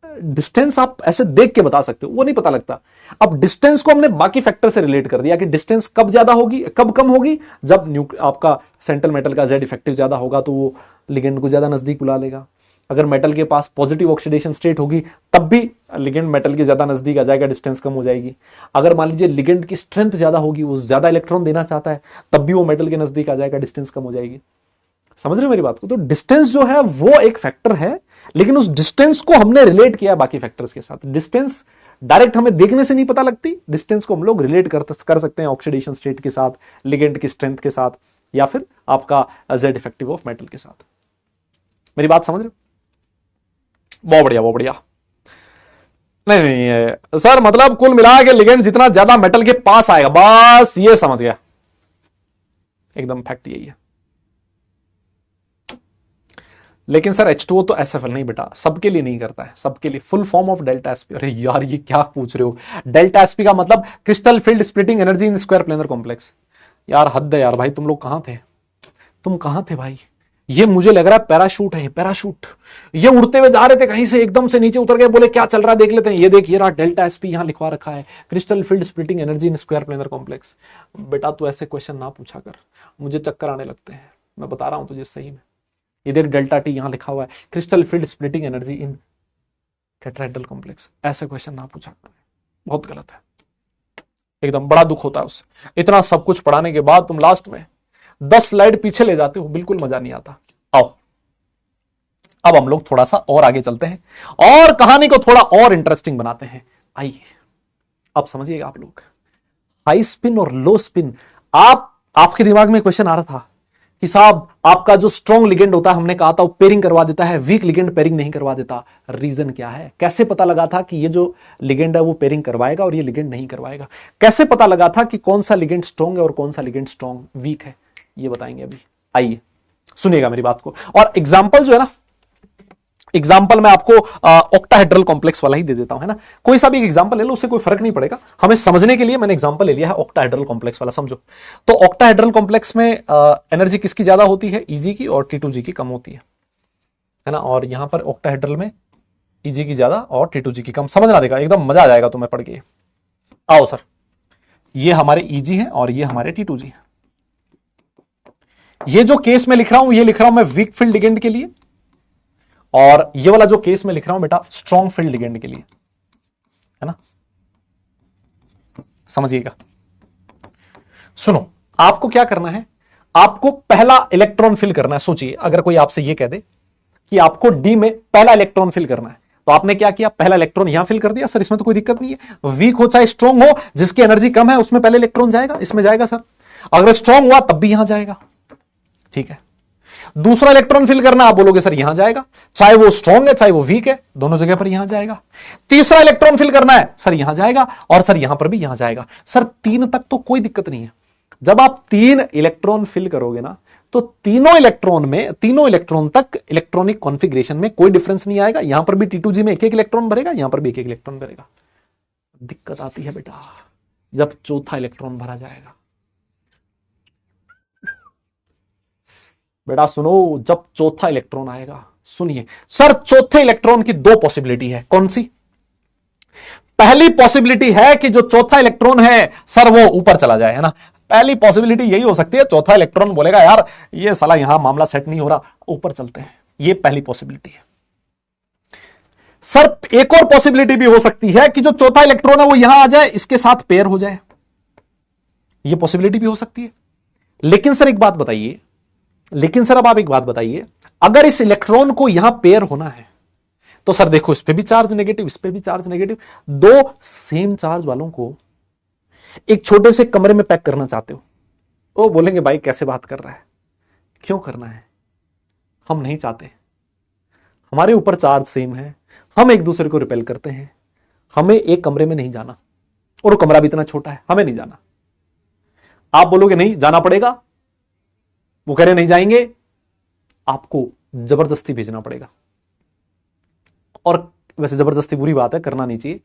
डिस्टेंस आप ऐसे देख के बता सकते हो, वो नहीं पता लगता। अब डिस्टेंस को हमने बाकी फैक्टर से रिलेट कर दिया कि डिस्टेंस कब ज्यादा होगी, कब कम होगी, जब आपका सेंट्रल मेटल का जेड इफेक्टिव ज्यादा होगा तो वो लिगेंड को ज्यादा नजदीक बुला लेगा। अगर मेटल के पास पॉजिटिव ऑक्सीडेशन स्टेट होगी तब भी लिगेंड मेटल के ज्यादा नजदीक आ जाएगा, डिस्टेंस कम हो जाएगी। अगर मान लीजिए लिगेंड की स्ट्रेंथ ज्यादा होगी, वो ज्यादा इलेक्ट्रॉन देना चाहता है, तब भी वो मेटल के नजदीक आ जाएगा, डिस्टेंस कम हो जाएगी। समझ रहे हो मेरी बात को? तो डिस्टेंस जो है वो एक फैक्टर है, लेकिन उस डिस्टेंस को हमने रिलेट किया बाकी फैक्टर्स के साथ। डिस्टेंस डायरेक्ट हमें देखने से नहीं पता लगती, डिस्टेंस को हम लोग रिलेट कर सकते हैं ऑक्सीडेशन स्टेट के साथ, लिगेंड की स्ट्रेंथ के साथ, या फिर आपका जेड इफेक्टिव ऑफ मेटल के साथ। मेरी बात समझ रहे हो? बहुत बढ़िया, बहुत बढ़िया। नहीं नहीं सर, मतलब कुल मिला के लिगेंड जितना ज्यादा मेटल के पास आएगा, बस ये समझ गया, एकदम फैक्ट यही है। लेकिन सर H2O तो SFL नहीं बेटा, सबके लिए नहीं करता है, सबके लिए full form of delta SP. अरे यार ये क्या पूछ रहे हो? डेल्टा एसपी का मतलब crystal field splitting energy in square planar complex. यार हद है यार भाई, तुम लोग कहां थे? तुम कहां थे भाई? ये मुझे लग रहा है पैराशूट है, पैराशूट। ये उड़ते हुए जा रहे थे कहीं से, एकदम से नीचे उतर गए, बोले क्या चल रहा है देख लेते हैं। ये देख, ये रहा डेल्टा एसपी, यहां लिखवा रखा है crystal field splitting energy in square planar complex. बेटा तू ऐसे क्वेश्चन ना पूछा कर, मुझे चक्कर आने लगते हैं, मैं बता रहा हूं तुझे सही में। ये देख डेल्टा टी यहां लिखा हुआ है क्रिस्टल फील्ड स्प्लिटिंग एनर्जी इन टेट्राहेड्रल कॉम्प्लेक्स। ऐसे क्वेश्चन ना पूछा कर, बहुत गलत है, एकदम बड़ा दुख होता है उससे। इतना सब कुछ पढ़ाने के बाद तुम लास्ट में 10 स्लाइड पीछे ले जाते हो, बिल्कुल मजा नहीं आता। आओ अब हम लोग थोड़ा सा और आगे चलते हैं और कहानी को थोड़ा और इंटरेस्टिंग बनाते हैं। आइए अब समझिएगा आप लोग, हाई स्पिन और लो स्पिन। आपके दिमाग में क्वेश्चन आ रहा था कि साहब आपका जो स्ट्रॉन्ग लिगेंड होता है, हमने कहा था वो पेयरिंग करवा देता है, वीक लिगेंड पेयरिंग नहीं करवा देता। रीजन क्या है? कैसे पता लगा था कि ये जो लिगेंड है वो पेयरिंग करवाएगा और ये लिगेंड नहीं करवाएगा? कैसे पता लगा था कि कौन सा लिगेंड स्ट्रॉन्ग है और कौन सा लिगेंड स्ट्रॉन्ग वीक है? ये बताएंगे अभी। आइए सुनिएगा मेरी बात को, और एग्जाम्पल जो है ना, एग्जाम्पल मैं आपको ऑक्टाहेड्रल कॉम्प्लेक्स वाला ही दे देता हूं, है ना। कोई सा भी एग्जाम्पल ले लो, उससे कोई फर्क नहीं पड़ेगा, हमें समझने के लिए मैंने एग्जाम्पल ले लिया है ऑक्टाहेड्रल कॉम्प्लेक्स वाला, समझो। तो ऑक्टाहेड्रल कॉम्प्लेक्स में एनर्जी किसकी ज्यादा होती है? ईजी की, और T2G की कम होती है ना। और यहां पर ऑक्टाहेड्रल में ईजी की ज्यादा और T2G की कम। समझना देगा, एकदम मजा आ जाएगा तुम्हें पढ़ के। आओ सर, ये हमारे ईजी है और ये हमारे T2G है। ये जो केस में लिख रहा हूं, ये लिख रहा हूं मैं वीक फील्ड लिगेंड के लिए, और ये वाला जो केस में लिख रहा हूं बेटा स्ट्रॉन्ग फील्ड लिगेंड के लिए, है ना। समझिएगा, सुनो, आपको क्या करना है, आपको पहला इलेक्ट्रॉन फिल करना है। सोचिए अगर कोई आपसे ये कह दे कि आपको डी में पहला इलेक्ट्रॉन फिल करना है, तो आपने क्या किया? पहला इलेक्ट्रॉन यहां फिल कर दिया। सर इसमें तो कोई दिक्कत नहीं है, वीक हो चाहे स्ट्रॉन्ग हो, जिसकी एनर्जी कम है उसमें पहले इलेक्ट्रॉन जाएगा, इसमें जाएगा सर। अगर स्ट्रॉन्ग हुआ तब भी यहां जाएगा, ठीक है। दूसरा इलेक्ट्रॉन फिल करना, आप बोलोगे सर यहां जाएगा, चाहे वो स्ट्रॉन्ग है चाहे वो वीक है, दोनों जगह पर यहां जाएगा। तीसरा इलेक्ट्रॉन फिल करना है, सर यहां जाएगा, और सर यहां पर भी यहां जाएगा। सर 3 तक तो कोई दिक्कत नहीं है। जब आप 3 इलेक्ट्रॉन फिल करोगे ना, तो तीनों इलेक्ट्रॉन तक इलेक्ट्रॉनिक कॉन्फ़िगरेशन में कोई डिफरेंस नहीं आएगा। यहां पर भी T2G में एक एक इलेक्ट्रॉन भरेगा, यहां पर भी एक एक इलेक्ट्रॉन भरेगा। दिक्कत आती है बेटा जब चौथा इलेक्ट्रॉन भरा जाएगा। बेटा सुनो, जब चौथा इलेक्ट्रॉन आएगा, सुनिए सर, चौथे इलेक्ट्रॉन की 2 पॉसिबिलिटी है। कौन सी? पहली पॉसिबिलिटी है कि जो चौथा इलेक्ट्रॉन है सर वो ऊपर चला जाए, है ना। पहली पॉसिबिलिटी यही हो सकती है, चौथा इलेक्ट्रॉन बोलेगा यार ये साला यहां मामला सेट नहीं हो रहा, ऊपर चलते हैं। ये पहली पॉसिबिलिटी है। सर एक और पॉसिबिलिटी भी हो सकती है कि जो चौथा इलेक्ट्रॉन है वो यहां आ जाए, इसके साथ पेयर हो जाए। ये पॉसिबिलिटी भी हो सकती है। लेकिन सर एक बात बताइए, अब आप एक बात बताइए, अगर इस इलेक्ट्रॉन को यहां पेयर होना है तो सर देखो, इस पे भी चार्ज नेगेटिव, इस पे भी चार्ज नेगेटिव, 2 सेम चार्ज वालों को एक छोटे से कमरे में पैक करना चाहते हो। वो बोलेंगे भाई कैसे बात कर रहा है, क्यों करना है, हम नहीं चाहते, हमारे ऊपर चार्ज सेम है, हम एक दूसरे को रिपेल करते हैं, हमें एक कमरे में नहीं जाना, और वो कमरा भी इतना छोटा है, हमें नहीं जाना। आप बोलोगे नहीं जाना पड़ेगा, वो कह रहे नहीं जाएंगे, आपको जबरदस्ती भेजना पड़ेगा। और वैसे जबरदस्ती बुरी बात है, करना नहीं चाहिए,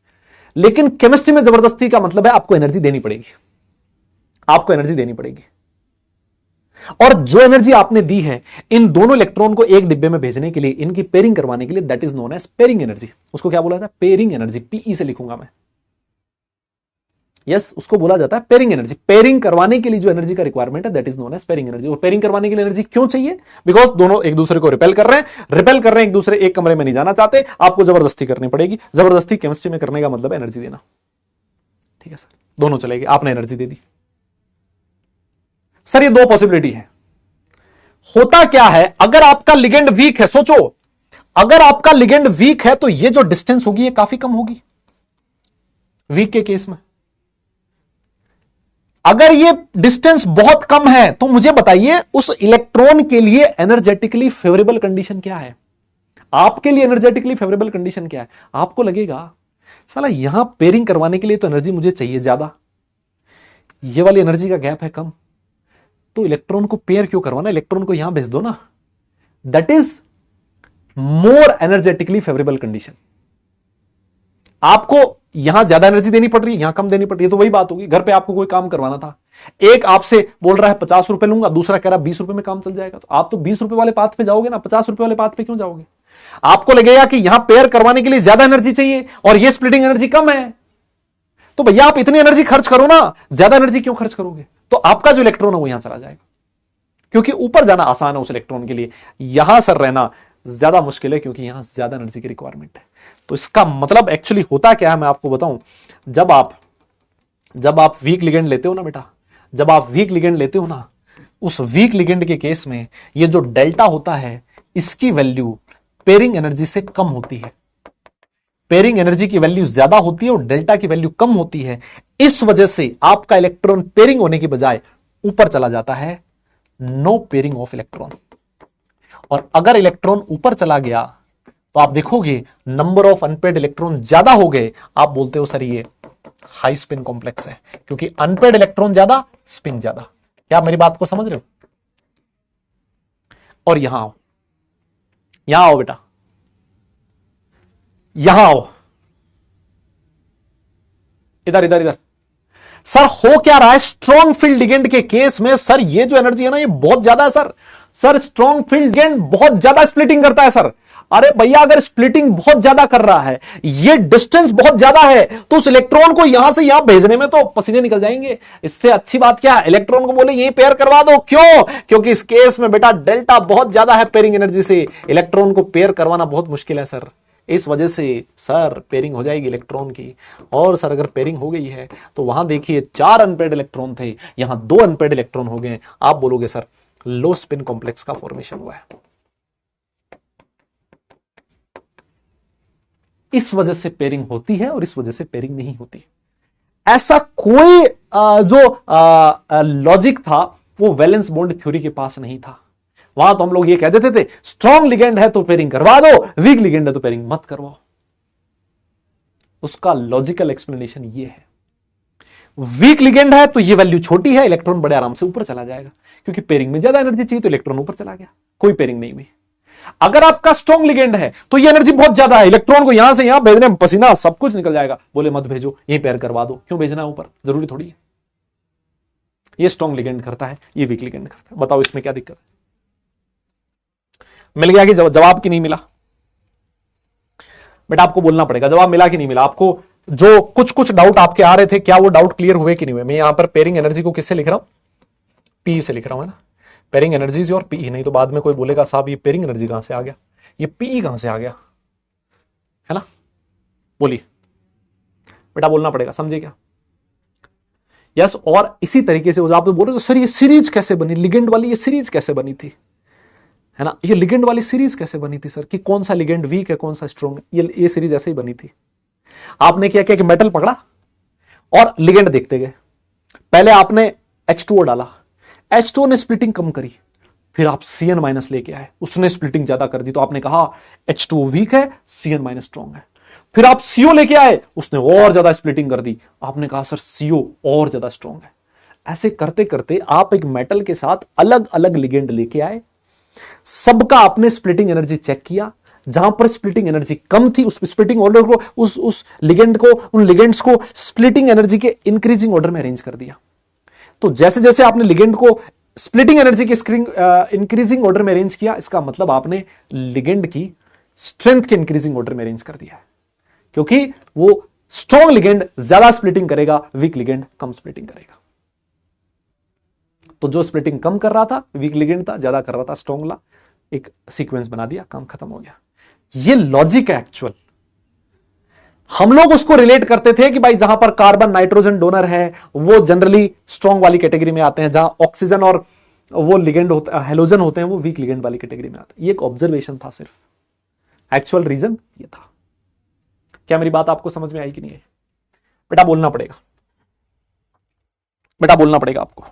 लेकिन केमिस्ट्री में जबरदस्ती का मतलब है आपको एनर्जी देनी पड़ेगी, आपको एनर्जी देनी पड़ेगी। और जो एनर्जी आपने दी है इन दोनों इलेक्ट्रॉन को एक डिब्बे में भेजने के लिए, इनकी पेयरिंग करवाने के लिए, that is known as pairing energy. उसको क्या बोला जाता है? पेयरिंग एनर्जी, पीई से लिखूंगा मैं। यस, उसको बोला जाता है पेयरिंग एनर्जी। पेयरिंग करवाने के लिए जो एनर्जी का रिक्वायरमेंट है that is known as pairing energy. और पेयरिंग करवाने के लिए एनर्जी क्यों चाहिए? बिकॉज दोनों एक दूसरे को रिपेल कर रहे हैं, एक दूसरे एक कमरे में नहीं जाना चाहते, आपको जबरदस्ती करनी पड़ेगी। जबरदस्ती केमिस्ट्री में करने का मतलब एनर्जी देना। ठीक है सर, दोनों चलेगी, आपने एनर्जी दे दी। सर ये दो पॉसिबिलिटी है। होता क्या है, अगर आपका लिगेंड वीक है, सोचो अगर आपका लिगेंड वीक है तो ये जो डिस्टेंस होगी ये काफी कम होगी वीक के केस में। अगर ये डिस्टेंस बहुत कम है तो मुझे बताइए उस इलेक्ट्रॉन के लिए एनर्जेटिकली फेवरेबल कंडीशन क्या है? आपके लिए एनर्जेटिकली फेवरेबल कंडीशन क्या है? आपको लगेगा साला यहां पेयरिंग करवाने के लिए तो एनर्जी मुझे चाहिए ज्यादा, ये वाली एनर्जी का गैप है कम, तो इलेक्ट्रॉन को पेयर क्यों करवाना, इलेक्ट्रॉन को यहां भेज दो ना। That is more energetically favourable condition. आपको यहां ज्यादा एनर्जी देनी पड़ रही है, यहां कम देनी पड़ रही है, तो वही बात होगी। घर पे आपको कोई काम करवाना था, एक आपसे बोल रहा है 50 रुपए लूंगा, दूसरा कह रहा है 20 रुपए में काम चल जाएगा, तो आप तो 20 रुपए वाले पाथ पे जाओगे ना, 50 रुपए वाले पाथ पे क्यों जाओगे? आपको लगेगा कि यहां पेयर करवाने के लिए ज्यादा एनर्जी चाहिए और ये स्प्लिटिंग एनर्जी कम है, तो भैया आप इतनी एनर्जी खर्च करो ना, ज्यादा एनर्जी क्यों खर्च करोगे? तो आपका जो इलेक्ट्रॉन है वो यहां चला जाएगा, क्योंकि ऊपर जाना आसान है उस इलेक्ट्रॉन के लिए, यहां सर रहना ज्यादा मुश्किल है क्योंकि यहां ज्यादा एनर्जी की रिक्वायरमेंट है। तो इसका मतलब एक्चुअली होता क्या है मैं आपको बताऊं, जब आप वीक लिगेंड लेते हो ना बेटा, जब आप वीक लिगेंड लेते हो ना, उस वीक लिगेंड के केस में ये जो डेल्टा होता है इसकी वैल्यू पेयरिंग एनर्जी से कम होती है। पेयरिंग एनर्जी की वैल्यू ज्यादा होती है और डेल्टा की वैल्यू कम होती है। इस वजह से आपका इलेक्ट्रॉन पेयरिंग होने की बजाय ऊपर चला जाता है, नो पेयरिंग ऑफ इलेक्ट्रॉन। और अगर इलेक्ट्रॉन ऊपर चला गया तो आप देखोगे नंबर ऑफ अनपेड इलेक्ट्रॉन ज्यादा हो गए, आप बोलते हो सर ये हाई स्पिन कॉम्प्लेक्स है, क्योंकि अनपेड इलेक्ट्रॉन ज्यादा, स्पिन ज्यादा। क्या आप मेरी बात को समझ रहे हो? और यहां आओ, यहां आओ बेटा, यहां आओ, इधर इधर इधर। सर हो क्या रहा है स्ट्रॉन्ग फील्ड लिगेंड के केस में? सर ये जो एनर्जी है ना ये बहुत ज्यादा है सर स्ट्रॉन्ग फील्ड लिगेंड बहुत ज्यादा स्प्लिटिंग करता है सर। अरे भैया अगर स्प्लिटिंग बहुत ज्यादा कर रहा है, ये डिस्टेंस बहुत ज्यादा है, तो उस इलेक्ट्रॉन को यहां से यहां भेजने में तो पसीने निकल जाएंगे। इससे अच्छी बात क्या है, इलेक्ट्रॉन को बोले ये पेयर करवा दो। क्यों? क्योंकि इस केस में बेटा डेल्टा बहुत ज्यादा है पेयरिंग एनर्जी से, इलेक्ट्रॉन को पेयर करवाना बहुत मुश्किल है सर। इस वजह से सर पेयरिंग हो जाएगी इलेक्ट्रॉन की। और सर अगर पेयरिंग हो गई है तो वहां देखिए 4 अनपेड इलेक्ट्रॉन थे, यहां 2 अनपेड इलेक्ट्रॉन हो गए, आप बोलोगे सर लो स्पिन कॉम्प्लेक्स का फॉर्मेशन हुआ है। इस वजह से पेयरिंग होती है और इस वजह से पेयरिंग नहीं होती। ऐसा कोई जो लॉजिक था वो वैलेंस बॉन्ड थ्योरी के पास नहीं था। वहां तो हम लोग ये कह देते थे स्ट्रॉन्ग लिगेंड है तो पेयरिंग करवा दो, वीक लिगेंड है तो पेयरिंग मत करवाओ। उसका लॉजिकल एक्सप्लेनेशन ये है, वीक लिगेंड है तो ये वैल्यू छोटी है, इलेक्ट्रॉन बड़े आराम से ऊपर चला जाएगा, क्योंकि पेयरिंग में ज्यादा एनर्जी चाहिए तो इलेक्ट्रॉन ऊपर चला गया, कोई पेयरिंग नहीं हुई। अगर आपका स्ट्रॉन्ग लिगेंड है तो ये एनर्जी बहुत ज्यादा है, इलेक्ट्रॉन को यहां से यहां भेजने में पसीना सब कुछ निकल जाएगा, बोले मत भेजो, यही पेयर करवा दो। क्यों भेजना है ऊपर? जरूरी थोड़ी है। ये स्ट्रॉन्ग लिगेंड करता है, ये वीक लिगेंड करता है। बताओ इसमें क्या दिक्कत है? मिल गया कि जवाब की नहीं मिला? बेटा आपको बोलना पड़ेगा जवाब मिला कि नहीं मिला। आपको जो कुछ कुछ डाउट आपके आ रहे थे, क्या वो डाउट क्लियर हुए कि नहीं हुए? मैं यहां पर पेयरिंग एनर्जी को किससे लिख रहा हूं? पी से लिख रहा हूं, है ना। पेयरिंग एनर्जीज और पी, नहीं तो बाद में कोई बोलेगा साहब ये पेयरिंग एनर्जी कहां से आ गया, ये पी कहां से आ गया, है ना। बोलिए बेटा, बोलना पड़ेगा, समझे क्या? यस। और इसी तरीके से आप बोल रहे हो सर ये सीरीज कैसे बनी, लिगेंड वाली ये सीरीज कैसे बनी थी, है ना। ये लिगेंड वाली सीरीज कैसे बनी थी सर, कि कौन सा लिगेंड वीक है कौन सा स्ट्रॉन्ग है? ये सीरीज ऐसे ही बनी थी। आपने क्या किया कि मेटल पकड़ा और लिगेंड देखते गए। पहले आपने H2O डाला, H2O ने स्प्लिटिंग कम करी, फिर आप Cn- लेके आए, उसने स्प्लिटिंग ज्यादा कर दी, तो आपने कहा H2O वीक है, Cn- स्ट्रॉन्ग है। फिर आप CO लेके आए, उसने और ज्यादा स्प्लिटिंग कर दी, आपने कहा सर CO और ज्यादा स्ट्रॉन्ग है। ऐसे करते करते आप एक मेटल के साथ अलग अलग लिगेंड लेके आए, सबका आपने स्प्लिटिंग एनर्जी चेक किया, जहां पर स्प्लिटिंग एनर्जी कम थी उस स्प्लिटिंग ऑर्डर को उस लिगेंड को उन लिगेंड्स को स्प्लिटिंग एनर्जी के इंक्रीजिंग ऑर्डर में अरेंज कर दिया। तो जैसे जैसे आपने लिगेंड को स्प्लिटिंग एनर्जी के इंक्रीजिंग ऑर्डर में अरेंज किया, इसका मतलब आपने लिगेंड की स्ट्रेंथ के इंक्रीजिंग ऑर्डर में अरेंज कर दिया है, क्योंकि वो स्ट्रॉन्ग लिगेंड ज्यादा स्प्लिटिंग करेगा, वीक लिगेंड कम स्प्लिटिंग करेगा। तो जो स्प्लिटिंग कम कर रहा था वीक लिगेंड था, ज्यादा कर रहा था स्ट्रॉन्ग ला, एक सीक्वेंस बना दिया, काम खत्म हो गया। ये लॉजिक है एक्चुअल। हम लोग उसको रिलेट करते थे कि भाई जहां पर कार्बन नाइट्रोजन डोनर है वो जनरली स्ट्रॉन्ग वाली कैटेगरी में आते हैं, जहां ऑक्सीजन और वो लिगेंड होता है, हेलोजन होते हैं, वो वीक लिगेंड वाली कैटेगरी में आते हैं। ये एक ऑब्जर्वेशन था सिर्फ, एक्चुअल रीजन ये था। क्या मेरी बात आपको समझ में आई कि नहीं है? बेटा बोलना पड़ेगा, बेटा बोलना पड़ेगा आपको।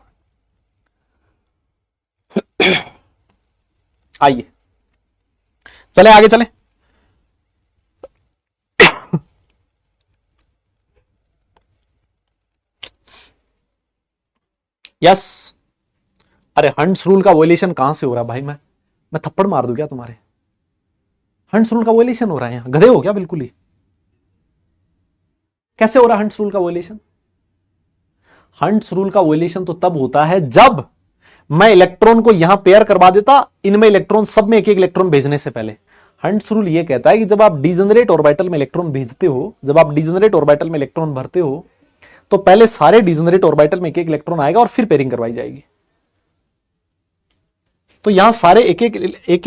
आइए चले आगे चले। यस, अरे हंट्स रूल का वोलेशन कहां से हो रहा भाई? मैं थप्पड़ मार दूं क्या तुम्हारे? हंट्स रूल का वोलेशन हो रहा है यहां, गधे हो क्या बिल्कुल ही? कैसे हो रहा है हंट्स रूल का वोलेशन? हंट्स रूल का वोलेशन तो तब होता है जब मैं इलेक्ट्रॉन को यहां पेयर करवा देता, इनमें इलेक्ट्रॉन सब में एक एक इलेक्ट्रॉन भेजने से पहले। हंट्स रूल यह कहता है कि जब आप डिजेनरेट ऑर्बिटल में इलेक्ट्रॉन भेजते हो, जब आप डिजेनरेट ऑर्बिटल में इलेक्ट्रॉन भरते हो, तो पहले सारे डिजेनरेट ऑर्बिटल में एक एक इलेक्ट्रॉन आएगा और फिर पेयरिंग करवाई जाएगी। तो यहां सारे एक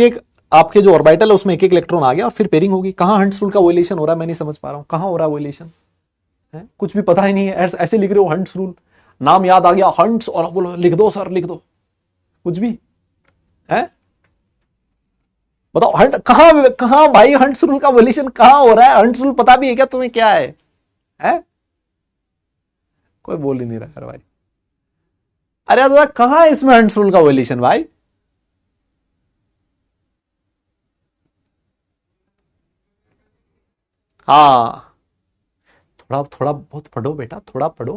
एक आपके जो ऑर्बिटल है उसमें एक एक इलेक्ट्रॉन आ गया और फिर पेयरिंग होगी। कहां हंट्स रूल का वोलेशन हो रहा है? मैं नहीं समझ पा रहा हूं, कहां हो रहा है वोलेशन? कुछ भी पता ही नहीं है, ऐसे लिख रहे हो हंट्स रूल, नाम याद आ गया हंट्स और बोलो लिख दो सर, लिख दो कुछ भी है। बताओ हंट कहां कहां भाई? हंट्स रूल का वोलेशन कहां हो रहा है? हंट्स रूल पता भी है क्या तुम्हें क्या है? कोई बोल ही नहीं रहा है भाई। अरे दादा कहां है इसमें हंट्स रूल का वोलेशन भाई? हाँ, थोड़ा थोड़ा बहुत पढ़ो बेटा, थोड़ा पढ़ो।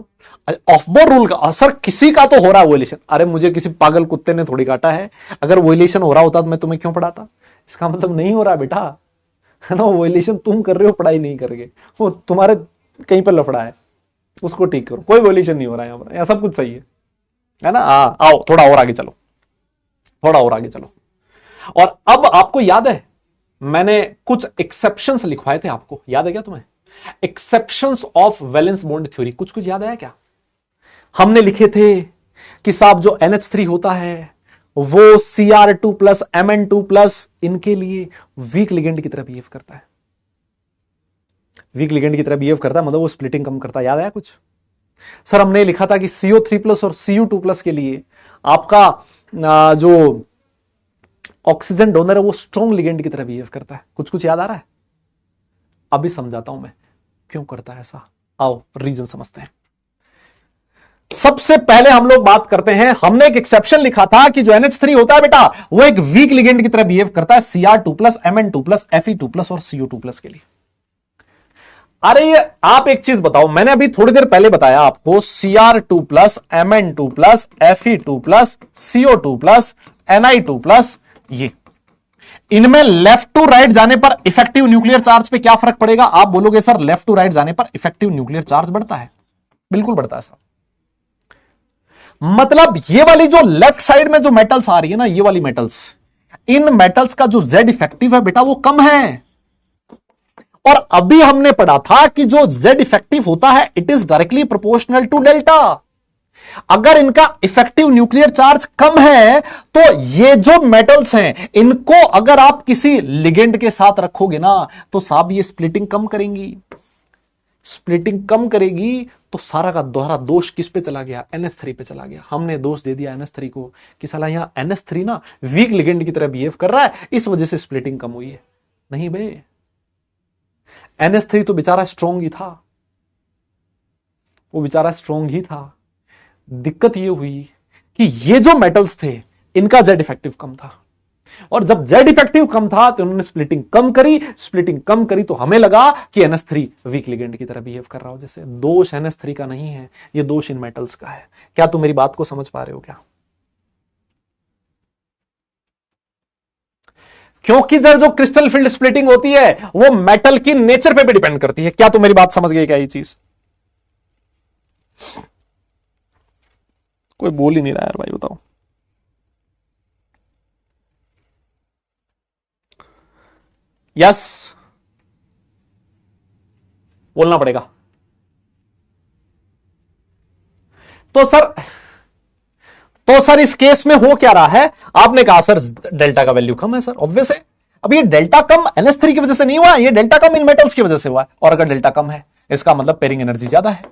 ऑफबोर रूल का असर किसी का तो हो रहा है वोलेशन। अरे मुझे किसी पागल कुत्ते ने थोड़ी काटा है, अगर वोलेशन हो रहा होता तो मैं तुम्हें क्यों पढ़ाता? इसका मतलब नहीं हो रहा बेटा, है ना? वोलेशन तुम कर रहे हो, पढ़ाई नहीं करोगे, वो तुम्हारे कहीं पर लफड़ा है, उसको ठीक करो। कोई वोलेशन नहीं हो रहा है यहाँ पर, यहाँ सब कुछ सही है ना? आओ थोड़ा और आगे चलो, थोड़ा और आगे चलो। और अब आपको याद है मैंने कुछ एक्सेप्शंस लिखवाए थे, आपको याद है क्या तुम्हें? Exceptions of valence bond theory, कुछ कुछ याद आया क्या? हमने लिखे थे कि साहब जो NH3 होता है वो Cr2 प्लस Mn2 प्लस इनके लिए वीक लिगेंड की तरह बिहेव करता है, वीक लिगेंड की तरह बिहेव करता है, मतलब वो स्प्लिटिंग कम करता है। याद आया कुछ? सर हमने लिखा था कि CO3 प्लस और Cu2 प्लस के लिए आपका जो ऑक्सीजन डोनर है वो स्ट्रॉन्ग लिगेंड की तरह बिहेव करता है। कुछ कुछ याद आ रहा है? अभी समझाता हूं मैं क्यों करता है ऐसा। आओ रीजन समझते हैं। सबसे पहले हम लोग बात करते हैं, हमने एक एक्सेप्शन लिखा था कि जो NH3 होता है बेटा वो एक वीक लिगेंड की तरह बिहेव करता है Cr2 plus Mn2 plus Fe2 plus और CO2 प्लस के लिए। अरे ये आप एक चीज बताओ, मैंने अभी थोड़ी देर पहले बताया आपको Cr2 plus Mn2 plus Fe2 plus CO2 plus Ni2 plus, ये इनमें लेफ्ट टू राइट जाने पर इफेक्टिव न्यूक्लियर चार्ज पे क्या फर्क पड़ेगा? आप बोलोगे सर लेफ्ट टू राइट जाने पर इफेक्टिव न्यूक्लियर चार्ज बढ़ता है। बिल्कुल बढ़ता है साहब। मतलब ये वाली जो लेफ्ट साइड में जो मेटल्स आ रही है ना, ये वाली मेटल्स, इन मेटल्स का जो Z इफेक्टिव है बेटा वो कम है। और अभी हमने पढ़ा था कि जो Z इफेक्टिव होता है it is directly proportional to delta. अगर इनका इफेक्टिव न्यूक्लियर चार्ज कम है तो ये जो मेटल्स हैं इनको अगर आप किसी लिगेंड के साथ रखोगे ना तो साहब ये स्प्लिटिंग कम करेंगी, स्प्लिटिंग कम करेगी। तो सारा का दोहरा दोष किस पे चला गया? NH3 पे चला गया। हमने दोष दे दिया NH3 को कि साला यहां NH3 ना वीक लिगेंड की तरह बिहेव कर रहा है, इस वजह से स्प्लिटिंग कम हुई है। नहीं बे, NH3 तो बेचारा स्ट्रॉन्ग ही था, वो बेचारा स्ट्रॉन्ग ही था। दिक्कत ये हुई कि ये जो मेटल्स थे इनका Z इफेक्टिव कम था, और जब Z इफेक्टिव कम था तो उन्होंने स्प्लिटिंग कम करी। स्प्लिटिंग कम करी तो हमें लगा कि NH3 वीक लिगेंड की तरह बिहेव कर रहा हो। जैसे दोष NH3 का नहीं है, ये दोष इन मेटल्स का है। क्या तुम मेरी बात को समझ पा रहे हो क्या? क्योंकि सर जो क्रिस्टल फील्ड स्प्लिटिंग होती है वो मेटल की नेचर पे भी डिपेंड करती है। क्या तुम मेरी बात समझ गए क्या ये चीज? कोई बोल ही नहीं रहा यार भाई, बताओ। यस, बोलना पड़ेगा। तो सर इस केस में हो क्या रहा है? आपने कहा सर डेल्टा का वैल्यू कम है सर, ऑब्वियस है। अब ये डेल्टा कम NH3 की वजह से नहीं हुआ, ये डेल्टा कम इन मेटल्स की वजह से हुआ है। और अगर डेल्टा कम है इसका मतलब पेयरिंग एनर्जी ज्यादा है।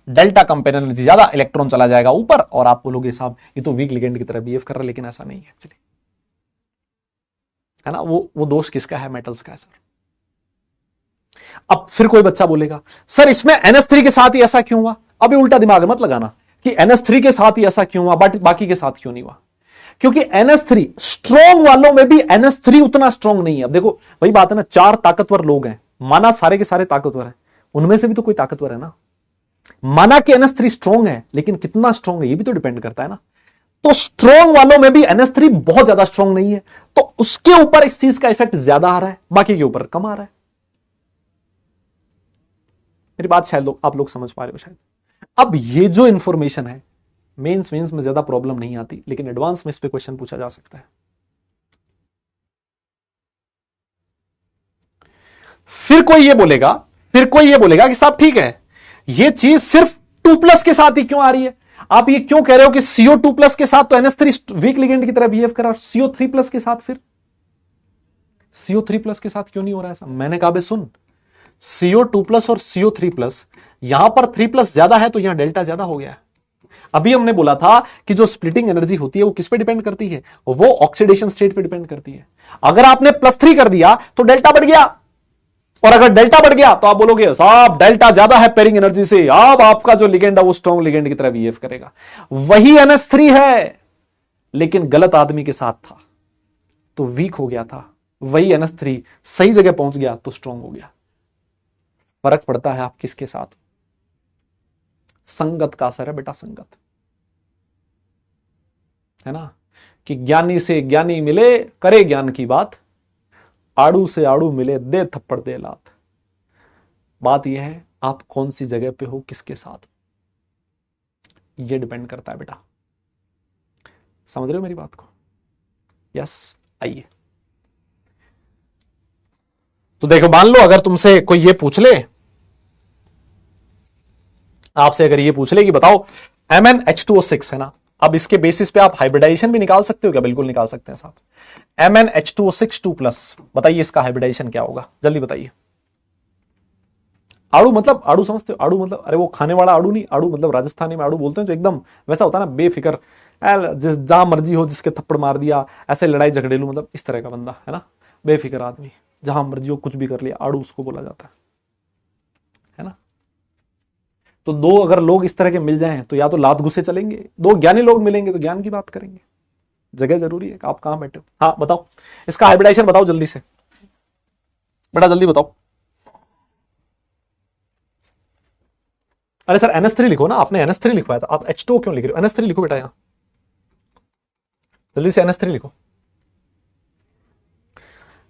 डेल्टा कम पेयरिंग एनर्जी ज्यादा, इलेक्ट्रॉन चला जाएगा ऊपर और आप बोलोगे साहब ये तो वीक लिगेंड की तरह बिहेव कर रहा है, लेकिन ऐसा नहीं है एक्चुअली, है ना। वो दोष किसका है? मेटल्स का है सर। अब फिर कोई बच्चा बोलेगा सर इसमें NH3 के साथ ही ऐसा क्यों हुआ? अभी उल्टा दिमाग मत लगाना कि NH3 के साथ ही ऐसा क्यों हुआ बट बाकी के साथ क्यों नहीं हुआ। क्योंकि NH3 स्ट्रॉन्ग वालों में भी NH3 उतना स्ट्रॉन्ग नहीं है। अब देखो वही बात है ना, 4 ताकतवर लोग हैं, माना सारे के सारे ताकतवर हैं, उनमें से भी तो कोई ताकतवर है ना। माना कि NH3 स्ट्रॉन्ग है, लेकिन कितना स्ट्रॉन्ग है ये भी तो डिपेंड करता है ना। तो स्ट्रॉन्ग वालों में भी NH3 बहुत ज्यादा स्ट्रॉन्ग नहीं है, तो उसके ऊपर इस चीज का इफेक्ट ज्यादा आ रहा है, बाकी के ऊपर कम आ रहा है। मेरी बात शायद आप लोग समझ पा रहे हो शायद। अब ये जो इंफॉर्मेशन है मेंस में ज्यादा प्रॉब्लम नहीं आती, लेकिन एडवांस में इस पे क्वेश्चन पूछा जा सकता है। फिर कोई ये बोलेगा कि साहब ठीक है, ये चीज सिर्फ 2+ के साथ ही क्यों आ रही है? आप ये क्यों कह रहे हो कि CO2+ के साथ तो NH3 वीक लिगेंड की तरह बिहेव कर रहा है, CO3+ के साथ फिर CO3+ के साथ क्यों नहीं हो रहा है ऐसा? मैंने कहा बे सुन, CO2+ और CO3+, यहां पर 3+ ज्यादा है तो यहां डेल्टा ज्यादा हो गया है। अभी हमने बोला था कि जो स्प्लिटिंग एनर्जी होती है वो किस पे डिपेंड करती है? वो ऑक्सीडेशन स्टेट पे डिपेंड करती है। अगर आपने +3 कर दिया तो डेल्टा बढ़ गया, और अगर डेल्टा बढ़ गया तो आप बोलोगे साहब डेल्टा ज्यादा है पेयरिंग एनर्जी से, अब आपका जो लिगेंड है वो स्ट्रॉन्ग लिगेंड की तरह बिहेव करेगा। वही NH3 है लेकिन गलत आदमी के साथ था तो वीक हो गया था, वही NH3 सही जगह पहुंच गया तो स्ट्रॉन्ग हो गया। फर्क पड़ता है आप किसके साथ। संगत का असर है बेटा, संगत, है ना। कि ज्ञानी से ज्ञानी मिले करे ज्ञान की बात, आड़ू से आड़ू मिले दे थप्पड़ दे लात। बात यह है आप कौन सी जगह पे हो, किसके साथ, ये डिपेंड करता है बेटा। समझ रहे हो मेरी बात को? यस, आइए। तो देखो मान लो अगर तुमसे कोई ये पूछ ले, आपसे अगर ये पूछ ले कि बताओ MnH2O6 है ना, अब इसके बेसिस पे आप हाइब्रिडाइजेशन भी निकाल सकते हो क्या? बिल्कुल निकाल सकते हैं साहब। MnH2O6 2+, बताइए इसका हाइब्रिडाइजेशन क्या होगा, जल्दी बताइए। आड़ू मतलब आड़ू समझते हो? आड़ू मतलब अरे वो खाने वाला आड़ू नहीं, आड़ू मतलब राजस्थानी में आड़ू बोलते हैं जो एकदम वैसा होता है ना, बेफिक्र, जिस जहां मर्जी हो जिसके थप्पड़ मार दिया, ऐसे लड़ाई झगड़ेलू, मतलब इस तरह का बंदा है ना, बेफिक्र आदमी, जहां मर्जी हो कुछ भी कर लिया, आड़ू उसको बोला जाता है ना। तो दो अगर लोग इस तरह के मिल जाएं तो या तो लात घुसे चलेंगे, दो ज्ञानी लोग मिलेंगे तो ज्ञान की बात करेंगे। जगह जरूरी है, आप कहां बैठे हो। हाँ बताओ इसका हाइब्रिडाइजेशन बताओ जल्दी से बेटा, जल्दी बताओ। अरे सर NH3 लिखो ना, आपने NH3 लिखवाया था, आप H2O क्यों लिख रहे हो? NH3 लिखो बेटा, यहां जल्दी से NH3 लिखो,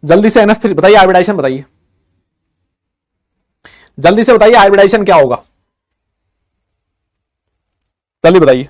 जल्दी से NH3 बताइए, हाइब्रिडाइजेशन बताइए, जल्दी से बताइए हाइब्रिडाइजेशन क्या होगा, जल्दी बताइए।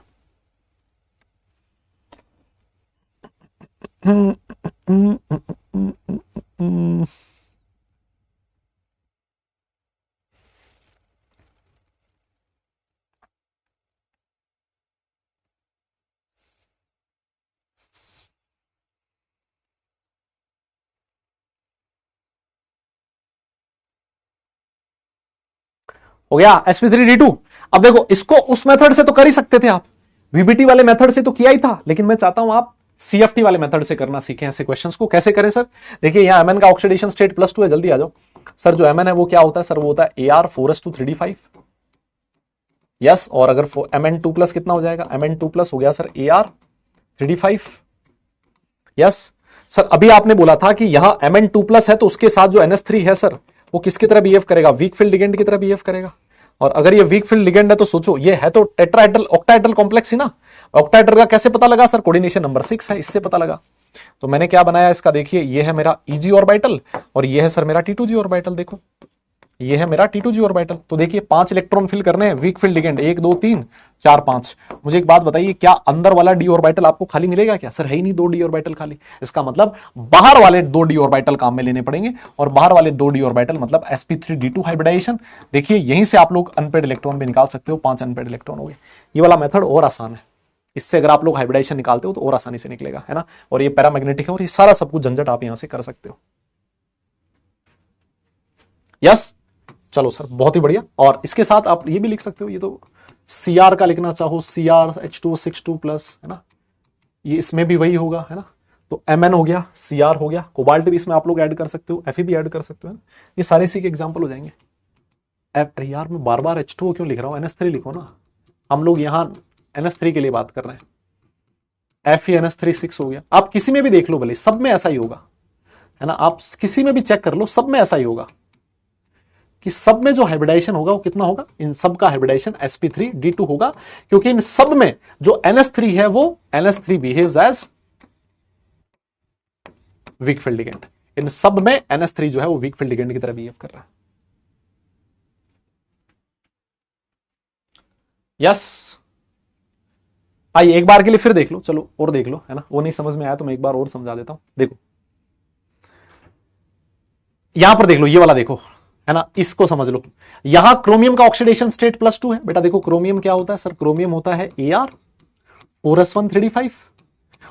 हो गया sp3d2। अब देखो इसको उस मेथड से तो कर ही सकते थे आप, VBT वाले मेथड से तो किया ही था, लेकिन मैं चाहता हूं आप CFT वाले मेथड से करना सीखें ऐसे क्वेश्चंस को। कैसे करें सर? देखिए यहां Mn का ऑक्सीडेशन स्टेट +2 है, जल्दी आ जाओ सर। जो Mn है वो क्या होता है सर? वो होता है Ar4s2 3d5। यस, और अगर Mn2+ कितना हो जाएगा? Mn2+ हो गया सर Ar3d5। यस सर, अभी आपने बोला था कि यहां Mn2+ है तो उसके साथ जो NH3 है सर वो किसकी तरह बिहेव करेगा? वीक फील्ड लिगेंड की तरह बिहेव करेगा। और अगर ये वीक फील्ड लिगेंड है तो सोचो ये है तो टेट्राहेड्रल ऑक्टाहेड्रल कॉम्प्लेक्स ही ना। ऑक्टाहेड्रल का कैसे पता लगा सर? कोऑर्डिनेशन नंबर 6 है, इससे पता लगा। तो मैंने क्या बनाया इसका, देखिए ये है मेरा Eg ऑर्बिटल और ये है सर मेरा T2G ऑर्बिटल। देखो ये है मेरा T2G ऑर्बिटल। तो देखिए 5 इलेक्ट्रॉन फिल करने हैं, वीक फील्ड लिगेंड 1 2 3 4 5। मुझे एक बात बताइए, क्या अंदर वाला डी ऑर्बिटल आपको खाली मिलेगा क्या? सर है ही नहीं 2 डी ऑर्बिटल खाली। इसका मतलब बाहर वाले 2 डी ऑर्बिटल काम में लेने पड़ेंगे, और बाहर वाले 2 डी ऑर्बिटल मतलब sp3d2 हाइब्रिडाइजेशन। देखिए यहीं से आप लोग अनपेड इलेक्ट्रॉन भी निकाल सकते हो, 5 अनपेड इलेक्ट्रॉन हो गए। ये वाला मेथड और आसान है, इससे अगर आप लोग हाइब्रिडाइजेशन निकालते हो तो और आसानी से निकलेगा, है ना। और ये पैरामैग्नेटिक है और ये सारा सब कुछ झंझट आप यहां से कर सकते हो। यस चलो सर बहुत ही बढ़िया। और इसके साथ आप ये भी लिख सकते हो, ये तो Cr का लिखना चाहो CrH2O6 प्लस, है ना, ये इसमें भी वही होगा, है ना। तो Mn हो गया, Cr हो गया, कोबाल्ट भी इसमें आप लोग ऐड कर सकते हो, Fe भी ऐड कर सकते हो, है ना। ये सारे इसी के एग्जाम्पल हो जाएंगे। यार मैं बार बार H2O क्यों लिख रहा हूं, NH3 लिखो ना। हम लोग यहां NH3 के लिए बात कर रहे हैं। FeNH3 6 हो गया। आप किसी में भी देख लो भले, सब में ऐसा ही होगा, है ना। आप किसी में भी चेक कर लो, सब में ऐसा ही होगा कि सब में जो हाइब्रिडाइजेशन होगा वो कितना होगा, इन सब का हाइब्रिडाइजेशन sp3d2 होगा, क्योंकि इन सब में जो NH3 है वो NH3 behaves as weak field ligand. इन सब में NH3 जो है वो वीक फील्ड लिगेंड की तरह बिहेव कर रहा है। यस आइए एक बार के लिए फिर देख लो, चलो और देख लो, है ना। वो नहीं समझ में आया तो मैं एक बार और समझा देता हूं। देखो यहां पर देख लो, ये वाला देखो, है ना, इसको समझ लो। यहां क्रोमियम का ऑक्सीडेशन स्टेट +2 है बेटा। देखो क्रोमियम क्या होता है सर, क्रोमियम होता है Ar4s1 3d5।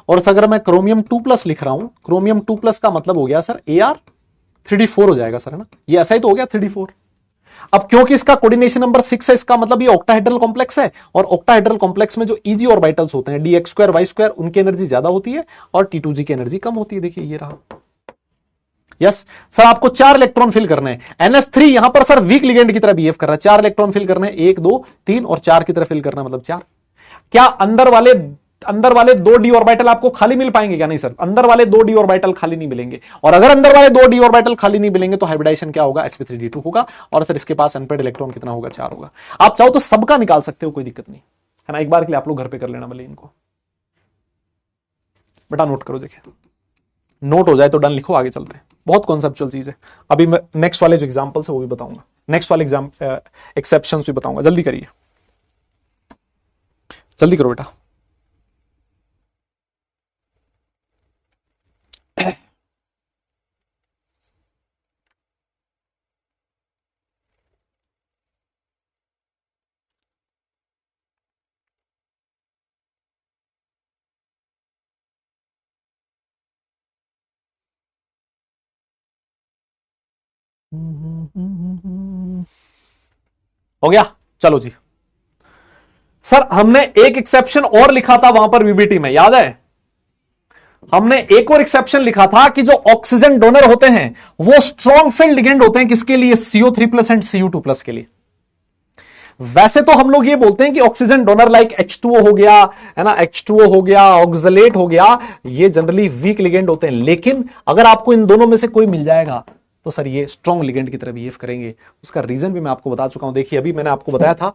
और अगर मैं क्रोमियम 2+ लिख रहा हूं, क्रोमियम 2+ का मतलब हो गया सर Ar3d4 हो जाएगा सर, है ना। ये ऐसा ही तो हो गया 3d4। अब क्योंकि इसका कोऑर्डिनेशन नंबर 6 है, इसका मतलब ये ऑक्टाहेड्रल कॉम्प्लेक्स है, और ऑक्टाहेड्रल कॉम्प्लेक्स में जो Eg ऑर्बिटल्स होते हैं dx2 y2, उनकी एनर्जी ज्यादा होती है और T2G की एनर्जी कम होती है। देखिए ये रहा। यस सर आपको 4 इलेक्ट्रॉन फिल करने हैं। NH3 यहां पर सर वीक लिगेंड की तरह बिहेव कर रहा है। 4 इलेक्ट्रॉन फिल करने हैं, 1 2 3 और 4 की तरह फिल करना मतलब 4। क्या अंदर वाले 2 डी ऑर्बिटल आपको खाली मिल पाएंगे क्या? नहीं सर, अंदर वाले 2 डी ऑर्बिटल खाली नहीं मिलेंगे। और अगर अंदर वाले 2 डी ऑर्बिटल खाली नहीं मिलेंगे तो हाइब्रिडाइजेशन क्या होगा, sp3d2 होगा। और सर इसके पास अनपेड इलेक्ट्रॉन कितना होगा, 4 होगा। आप चाहो तो सबका निकाल सकते हो, कोई दिक्कत नहीं, है ना। एक बार के लिए आप लोग घर पे कर लेना भले इनको, बेटा नोट करो। देखिए नोट हो जाए तो डन लिखो, आगे चलते हैं। बहुत कॉन्सेप्चुअल चीज है। अभी मैं नेक्स्ट वाले जो एग्जांपल्स है वो भी बताऊंगा, नेक्स्ट वाले एक्सेप्शंस भी बताऊंगा। जल्दी करिए, जल्दी करो बेटा। हो गया, चलो जी। सर हमने एक एक्सेप्शन और लिखा था वहां पर वीबीटी में, याद है? हमने एक और एक्सेप्शन लिखा था कि जो ऑक्सीजन डोनर होते हैं वो स्ट्रॉन्ग फील्ड लिगेंड होते हैं। किसके लिए? CO3+ एंड Cu2+ के लिए। वैसे तो हम लोग ये बोलते हैं कि ऑक्सीजन डोनर लाइक H2O हो गया, है ना, H2O हो गया, ऑक्सलेट हो गया, ये जनरली वीक लिगेंड होते हैं। लेकिन अगर आपको इन दोनों में से कोई मिल जाएगा तो सर ये स्ट्रॉन्ग लिगेंड की तरह बिहेव करेंगे। उसका रीजन भी मैं आपको बता चुका हूं। देखिए अभी मैंने आपको बताया था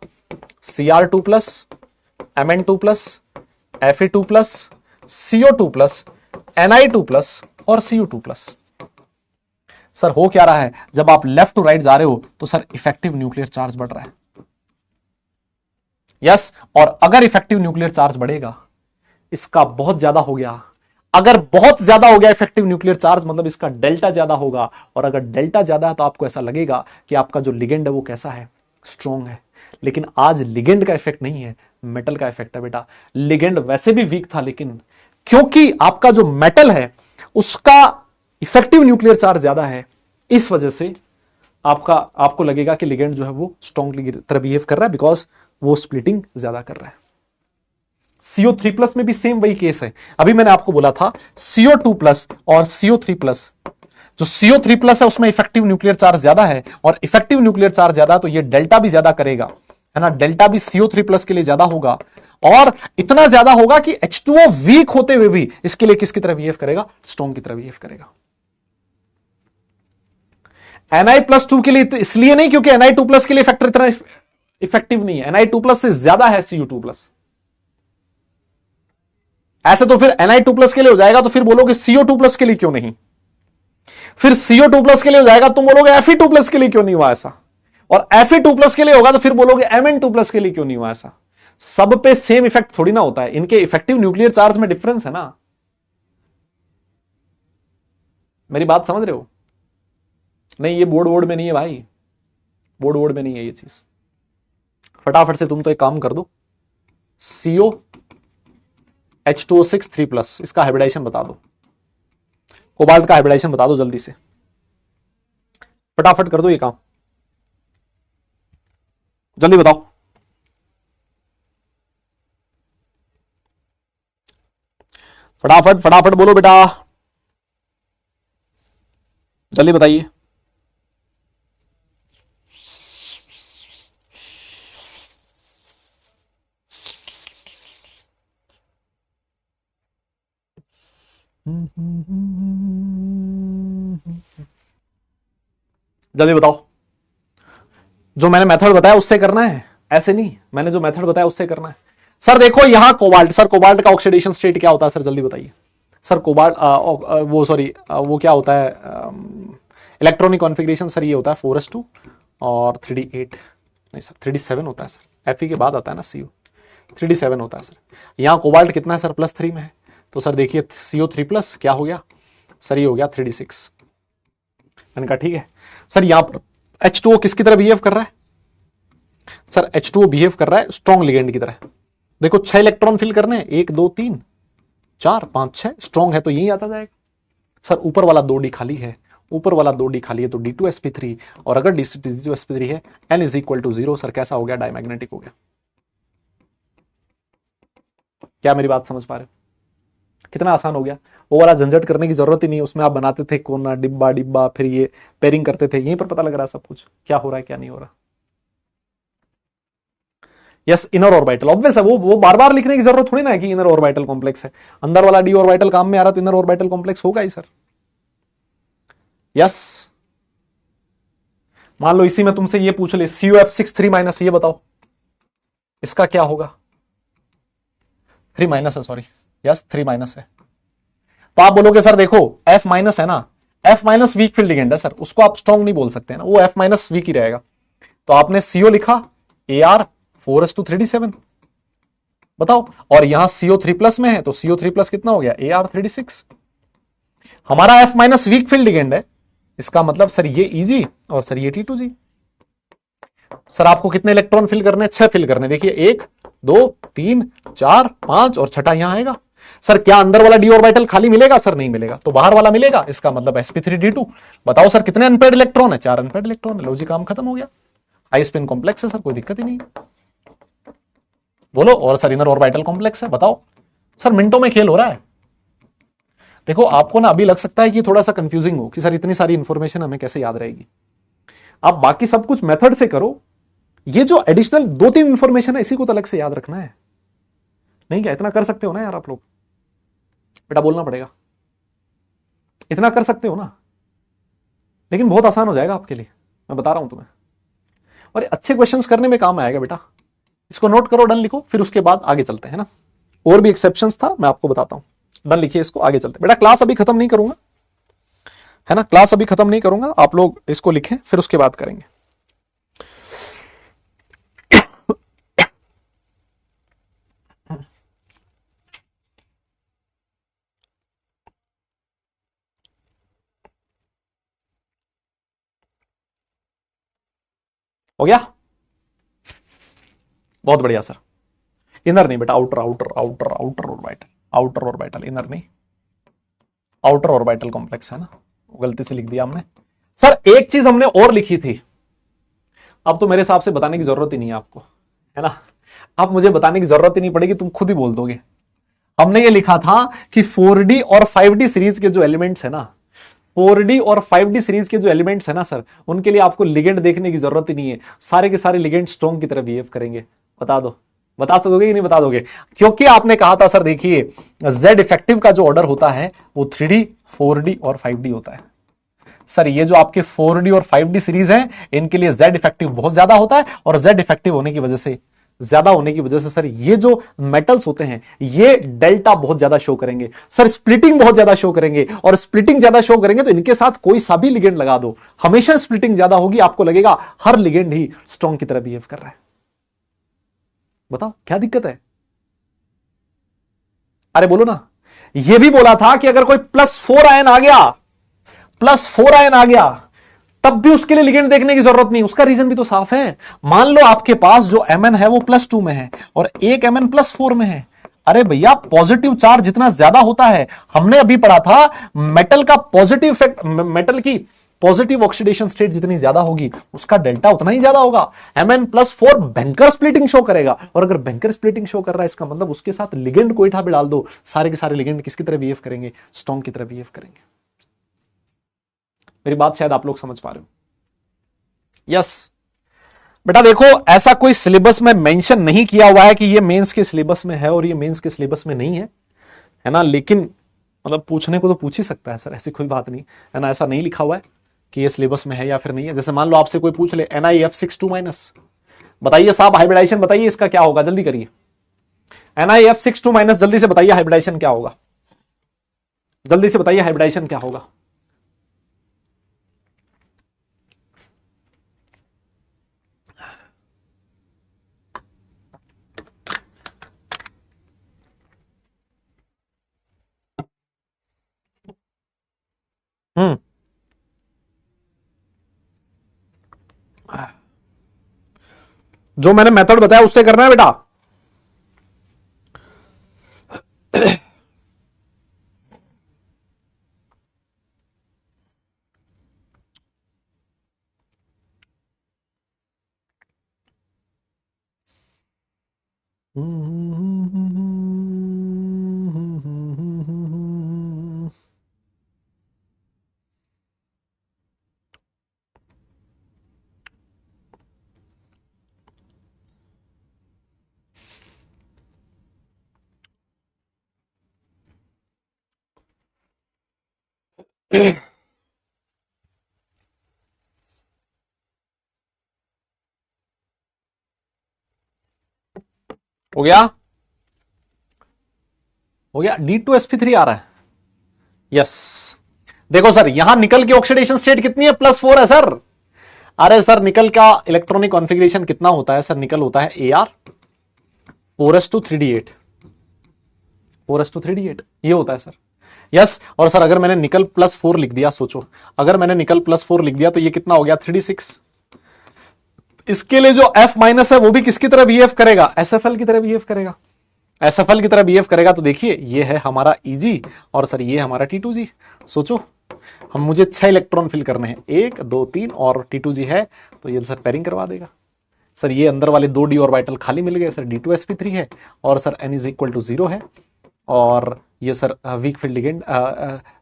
Cr2+, Mn2+, Fe2+, CO2+, Ni2+ और Cu2+। सर हो क्या रहा है, जब आप लेफ्ट टू राइट जा रहे हो तो सर इफेक्टिव न्यूक्लियर चार्ज बढ़ रहा है। यस और अगर इफेक्टिव न्यूक्लियर चार्ज बढ़ेगा, इसका बहुत ज्यादा हो गया, अगर बहुत ज्यादा हो गया इफेक्टिव न्यूक्लियर चार्ज मतलब इसका डेल्टा ज्यादा होगा। और अगर डेल्टा ज्यादा है तो आपको ऐसा लगेगा कि आपका जो लिगेंड है वो कैसा है, स्ट्रॉन्ग है। लेकिन आज लिगेंड का इफेक्ट नहीं है, मेटल का इफेक्ट है बेटा। लिगेंड वैसे भी वीक था, लेकिन क्योंकि आपका जो मेटल है उसका इफेक्टिव न्यूक्लियर चार्ज ज्यादा है, इस वजह से आपको लगेगा कि लिगेंड जो है वो स्ट्रॉन्गली तरह बिहेव कर रहा है, बिकॉज वो स्प्लिटिंग ज्यादा कर रहा है। CO3+ में भी सेम वही केस है। अभी मैंने आपको बोला था CO2+ और CO3+, जो CO3+ है उसमें इफेक्टिव न्यूक्लियर चार्ज ज्यादा है, और इफेक्टिव न्यूक्लियर चार्ज ज्यादा तो ये डेल्टा भी ज्यादा करेगा, है ना। डेल्टा भी CO3+ के लिए ज्यादा होगा, और इतना ज्यादा होगा कि H2O वीक होते हुए भी इसके लिए किसकी तरह बिहेव करेगा, स्ट्रॉन्ग की तरह बिहेव करेगा। Ni+2 के लिए इसलिए नहीं क्योंकि Ni2+ के लिए फैक्टर इतना इफेक्टिव नहीं है, Ni2+ से ज्यादा है Cu2+। ऐसे तो फिर Na2+ के लिए हो जाएगा, तो फिर बोलोगे CO2+ के लिए क्यों नहीं? फिर CO2+ के लिए हो जाएगा, तुम बोलोगे Fe2+ के लिए क्यों नहीं हुआ ऐसा? और Fe2+ के लिए होगा तो फिर बोलोगे Mn2+ के लिए क्यों नहीं हुआ ऐसा? सब पे सेम इफेक्ट थोड़ी ना होता है, इनके इफेक्टिव न्यूक्लियर चार्ज में डिफरेंस है ना। मेरी बात समझ रहे हो? नहीं, ये बोर्ड में नहीं है भाई, बोर्ड में नहीं है ये चीज। फटाफट से तुम तो एक काम कर दो, CO H2O6 3+, इसका हाइब्रिडाइजेशन बता दो, कोबाल्ट का हाइब्रिडाइजेशन बता दो जल्दी से, फटाफट कर दो ये काम, जल्दी बताओ। फटाफट फटाफट बोलो बेटा, जल्दी बताइए। जल्दी बताओ। जो मैंने मेथड बताया उससे करना है, ऐसे नहीं, मैंने जो मेथड बताया उससे करना है। सर देखो यहां कोबाल्ट, सर कोबाल्ट का ऑक्सीडेशन स्टेट क्या होता है सर, जल्दी बताइए सर। कोबाल्ट वो क्या होता है, इलेक्ट्रॉनिक कॉन्फ़िगरेशन सर ये होता है 4s2 और 3d8, नहीं सर 3d7 होता है सर, Fe के बाद आता है ना CO, 3d7 होता है सर। यहाँ कोबाल्ट कितना है सर, +3 में है, तो सर देखिए CO3+ क्या हो गया सर, ये हो गया 3d6। मैंने कहा ठीक है सर। यहां पर H2O किसकी तरह बिहेव कर रहा है सर, H2O बिहेव कर रहा है स्ट्रॉन्ग लिगेंड की तरह। देखो 6 इलेक्ट्रॉन फिल करने हैं, 1 2 3 4 5 6, स्ट्रॉन्ग है तो यही आता जाएगा सर। ऊपर वाला 2D खाली है, ऊपर वाला 2D खाली है तो D2sp3, और अगर D2sp3 है N = 0 सर, कैसा हो गया, डायमैग्नेटिक हो गया। क्या मेरी बात समझ पा रहे हो? कितना आसान हो गया, वो वाला झंझट करने की जरूरत ही नहीं, उसमें आप बनाते थे कोना डिब्बा डिब्बा, फिर ये पेयरिंग करते थे, यहीं पर पता लग रहा है सब कुछ क्या हो रहा है क्या नहीं हो रहा। यस, इनर ऑर्बिटल ऑब्वियस है, वो बार बार लिखने की जरूरत थोड़ी ना है कि इनर ऑर्बिटल कॉम्प्लेक्स है। अंदर वाला डी ऑर्बिटल काम में आ रहा तो इनर ऑर्बिटल कॉम्प्लेक्स होगा ही सर। यस, मान लो इसी में तुमसे ये पूछ ले COF6 3-, ये बताओ इसका क्या होगा। 3- है, सॉरी, यस 3- है। तो आप बोलोगे सर देखो F- है ना, F- वीक फील्ड लिगेंड है सर, उसको आप स्ट्रॉन्ग नहीं बोल सकते ना, वो F- वीक ही रहेगा। तो आपने CO लिखा AR 4s2 3d7, बताओ, और यहां CO3+ में है तो CO3+ कितना हो गया, AR 3d6। हमारा F- वीक फील्ड लिगेंड है, इसका मतलब सर ये इजी और सर ये T2G। सर आपको कितने इलेक्ट्रॉन फिल करने, 6 फिल करने, देखिए 1 2 3 4 5 और छठा यहां आएगा। सर क्या अंदर वाला डी ऑर्बिटल खाली मिलेगा सर, नहीं मिलेगा, तो बाहर वाला मिलेगा, इसका मतलब sp3d2। बताओ सर कितने अनपेड इलेक्ट्रॉन है, 4 अनपेड इलेक्ट्रॉन है, लो जी काम खत्म हो गया। हाई स्पिन कॉम्प्लेक्स है सर, कोई दिक्कत ही नहीं। बोलो, और सर इनर ऑर्बिटल कॉम्प्लेक्स है, बताओ सर, मिनटों में खेल हो रहा है। देखो आपको ना अभी लग सकता है कि थोड़ा सा कंफ्यूजिंग हो कि सर इतनी सारी इंफॉर्मेशन हमें कैसे याद रहेगी। आप बाकी सब कुछ मेथड से करो, ये जो एडिशनल 2-3 इंफॉर्मेशन है इसी को तो अलग से याद रखना है। नहीं क्या इतना कर सकते हो ना यार आप लोग, बेटा बोलना पड़ेगा, इतना कर सकते हो ना, लेकिन बहुत आसान हो जाएगा आपके लिए, मैं बता रहा हूं तुम्हें, और अच्छे क्वेश्चंस करने में काम आएगा बेटा। इसको नोट करो, डन लिखो, फिर उसके बाद आगे चलते हैं ना। और भी एक्सेप्शंस था, मैं आपको बताता हूं, डन लिखिए इसको, आगे चलते बेटा। क्लास अभी खत्म नहीं करूंगा, है ना, क्लास अभी खत्म नहीं करूंगा, आप लोग इसको लिखें फिर उसके बाद करेंगे। हो गया, बहुत बढ़िया सर। इनर नहीं बेटा, outer outer outer outer orbital, outer orbital, inner नहीं, आउटर ऑर्बिटल कॉम्प्लेक्स है ना, गलती से लिख दिया हमने। सर एक चीज हमने और लिखी थी, अब तो मेरे हिसाब से बताने की जरूरत ही नहीं है आपको, है ना, अब मुझे बताने की जरूरत ही नहीं पड़ेगी, तुम खुद ही बोल दोगे। हमने ये लिखा था कि 4D और 5D सीरीज के जो एलिमेंट्स है ना, 4D और 5D सीरीज के जो एलिमेंट्स है ना सर, उनके लिए आपको लिगेंड देखने की जरूरत ही नहीं है, सारे के सारे लिगेंड स्ट्रॉन्ग की तरह बिहेव करेंगे। बता दो, बता सकोगे कि नहीं बता दोगे? क्योंकि आपने कहा था सर, देखिए Z इफेक्टिव का जो ऑर्डर होता है वो 3D 4D और 5D होता है। सर ये जो आपके 4D और 5D सीरीज हैं, इनके लिए Z इफेक्टिव बहुत ज्यादा होता है, और Z इफेक्टिव होने की वजह से ज्यादा होने की वजह से सर ये जो मेटल्स होते हैं ये डेल्टा बहुत ज्यादा शो करेंगे सर, स्प्लिटिंग बहुत ज्यादा शो करेंगे, और स्प्लिटिंग ज्यादा शो करेंगे तो इनके साथ कोई सा भी लिगेंड लगा दो, हमेशा स्प्लिटिंग ज्यादा होगी, आपको लगेगा हर लिगेंड ही स्ट्रॉन्ग की तरह बिहेव कर रहा है। बताओ क्या दिक्कत है? अरे बोलो ना। ये भी बोला था कि अगर कोई +4 आयन आ गया, +4 आयन आ गया, तब भी उसके लिए लिगेंड देखने की जरूरत नहीं। उसका रीजन भी तो साफ है। मान लो आपके पास जो Mn है वो +2 में है और एक Mn +4 में है। अरे भैया पॉजिटिव चार्ज जितना ज्यादा होता है, हमने अभी पढ़ा था मेटल का पॉजिटिव इफेक्ट, मेटल की पॉजिटिव ऑक्सीडेशन स्टेट जितनी ज्यादा होगी उसका डेल्टा उतना ही ज्यादा होगा। Mn+4 बैंकर स्प्लिटिंग शो करेगा, और अगर बैंकर स्प्लिटिंग शो कर रहा है इसका मतलब उसके साथ लिगेंड कोईठा भी डाल दो, सारे के सारे लिगेंड किसकी तरह बिहेव करेंगे? स्ट्रॉन्ग की तरह बिहेव करेंगे। मेरी बात शायद आप लोग समझ पा रहे हो? यस बेटा देखो, ऐसा कोई सिलेबस में मेंशन नहीं किया हुआ है कि ये मेंस के सिलेबस में है और ये मेंस के सिलेबस में नहीं है ना, लेकिन मतलब पूछने को तो पूछ ही सकता है सर, ऐसी कोई बात नहीं है ना। ऐसा नहीं लिखा हुआ है कि ये सिलेबस में है या फिर नहीं है। जैसे मान लो आपसे कोई पूछ ले NiF62-, बताइए साहब हाइब्रिडाइजेशन बताइए इसका क्या होगा, जल्दी करिए। NiF62-, जल्दी से बताइए हाइब्रिडाइजेशन क्या होगा, जल्दी से बताइए हाइब्रिडाइजेशन क्या होगा। हम्म जो मैंने मेथड बताया उससे करना है बेटा। हो गया, हो गया। D2sp3 आ रहा है। यस देखो सर, यहां निकल की ऑक्सीडेशन स्टेट कितनी है? +4 है सर। अरे सर निकल का इलेक्ट्रॉनिक कॉन्फ़िगरेशन कितना होता है सर? निकल होता है Ar 4s2 3d8, 4s2 3d8 ये होता है सर। यस और सर अगर मैंने निकल +4 लिख दिया, सोचो अगर मैंने निकल +4 लिख दिया तो ये कितना हो गया? 3d6। इसके लिए जो F- है वो भी किसकी तरह बिहेव करेगा? SFL की तरह बिहेव करेगा। SFL की तरह बिहेव करेगा तो देखिए ये है हमारा Eg और सर ये हमारा T2G। सोचो हम, मुझे 6 इलेक्ट्रॉन फिल करने हैं, 1 2 3 और T2G है तो ये सर पेयरिंग करवा देगा। सर ये अंदर वाले 2 d ऑर्बिटल खाली मिल गए सर, D2sp3 है और सर n = 0 है। और ये sir week field ligand,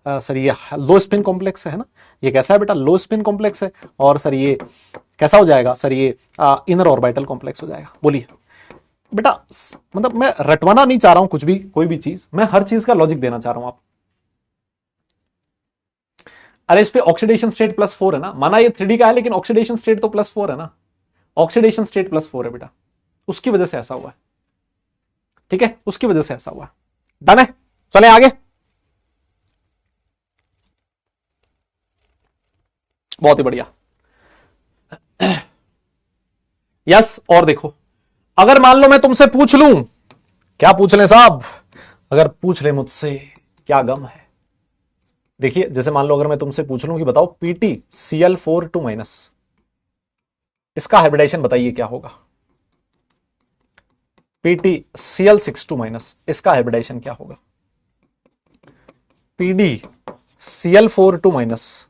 sir ये लो स्पिन कॉम्प्लेक्स है ना, ये कैसा है बेटा? लो स्पिन कॉम्प्लेक्स है। और सर ये कैसा हो जाएगा सर? ये इनर ऑर्बिटल कॉम्प्लेक्स हो जाएगा। बोलिए बेटा, मतलब मैं रटवाना नहीं चाह रहा हूं कुछ भी, कोई भी चीज, मैं हर चीज का लॉजिक देना चाह रहा हूं आप। अरे इस पे ऑक्सीडेशन स्टेट +4 है ना, माना ये 3D का है लेकिन ऑक्सीडेशन स्टेट तो +4 है ना, ऑक्सीडेशन स्टेट +4 है बेटा, उसकी वजह से ऐसा हुआ है। ठीक है, उसकी वजह से ऐसा हुआ है। डन है, चले आगे। बहुत ही बढ़िया। यस और देखो, अगर मान लो मैं तुमसे पूछ लूं, क्या पूछ ले साहब? अगर पूछ ले मुझसे क्या गम है, देखिए जैसे मान लो अगर मैं तुमसे पूछ लूं कि बताओ PtCl4 2-, इसका हाइब्रिडाइजेशन बताइए क्या होगा? PtCl6 2-, इसका हाइब्रिडाइजेशन क्या होगा? PdCl4 2-,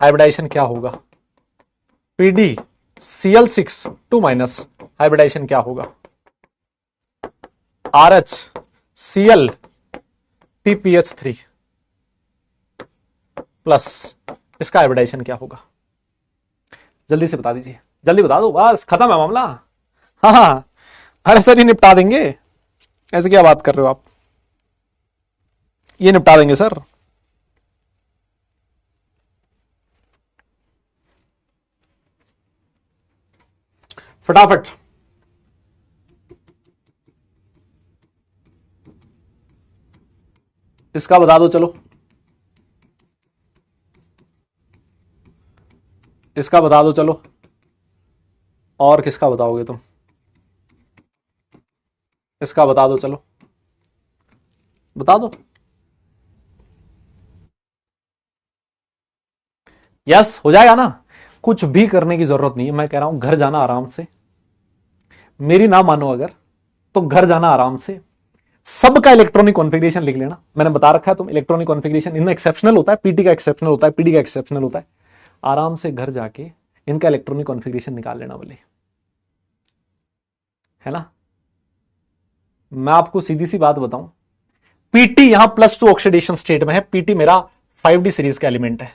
हाइब्रिडाइजेशन क्या होगा? PdCl6 2-, हाइब्रिडाइजेशन क्या होगा? RHCl PPH3 प्लस, इसका हाइब्रिडाइजेशन क्या होगा? जल्दी से बता दीजिए, जल्दी बता दो, बस खत्म है मामला। हाँ हाँ, अरे सर ये निपटा देंगे, ऐसे क्या बात कर रहे हो आप? ये निपटा देंगे सर। फटाफट इसका बता दो चलो, इसका बता दो चलो, और किसका बताओगे तुम? इसका बता दो चलो, बता दो। यस हो जाएगा ना, कुछ भी करने की जरूरत नहीं है। मैं कह रहा हूं घर जाना आराम से, मेरी ना मानो अगर तो घर जाना आराम से, सबका इलेक्ट्रॉनिक कॉन्फ़िगरेशन लिख लेना। मैंने बता रखा है तुम इलेक्ट्रॉनिक कॉन्फ़िगरेशन इनमें एक्सेप्शनल होता है, पीटी का एक्सेप्शनल होता है, पीडी का एक्सेप्शनल होता है। आराम से घर जाके इनका इलेक्ट्रॉनिक कॉन्फ़िगरेशन निकाल लेना बोले, है ना। मैं आपको सीधी सी बात बताऊं, पीटी यहां +2 ऑक्सीडेशन स्टेट में है। पीटी मेरा 5D सीरीज का एलिमेंट है।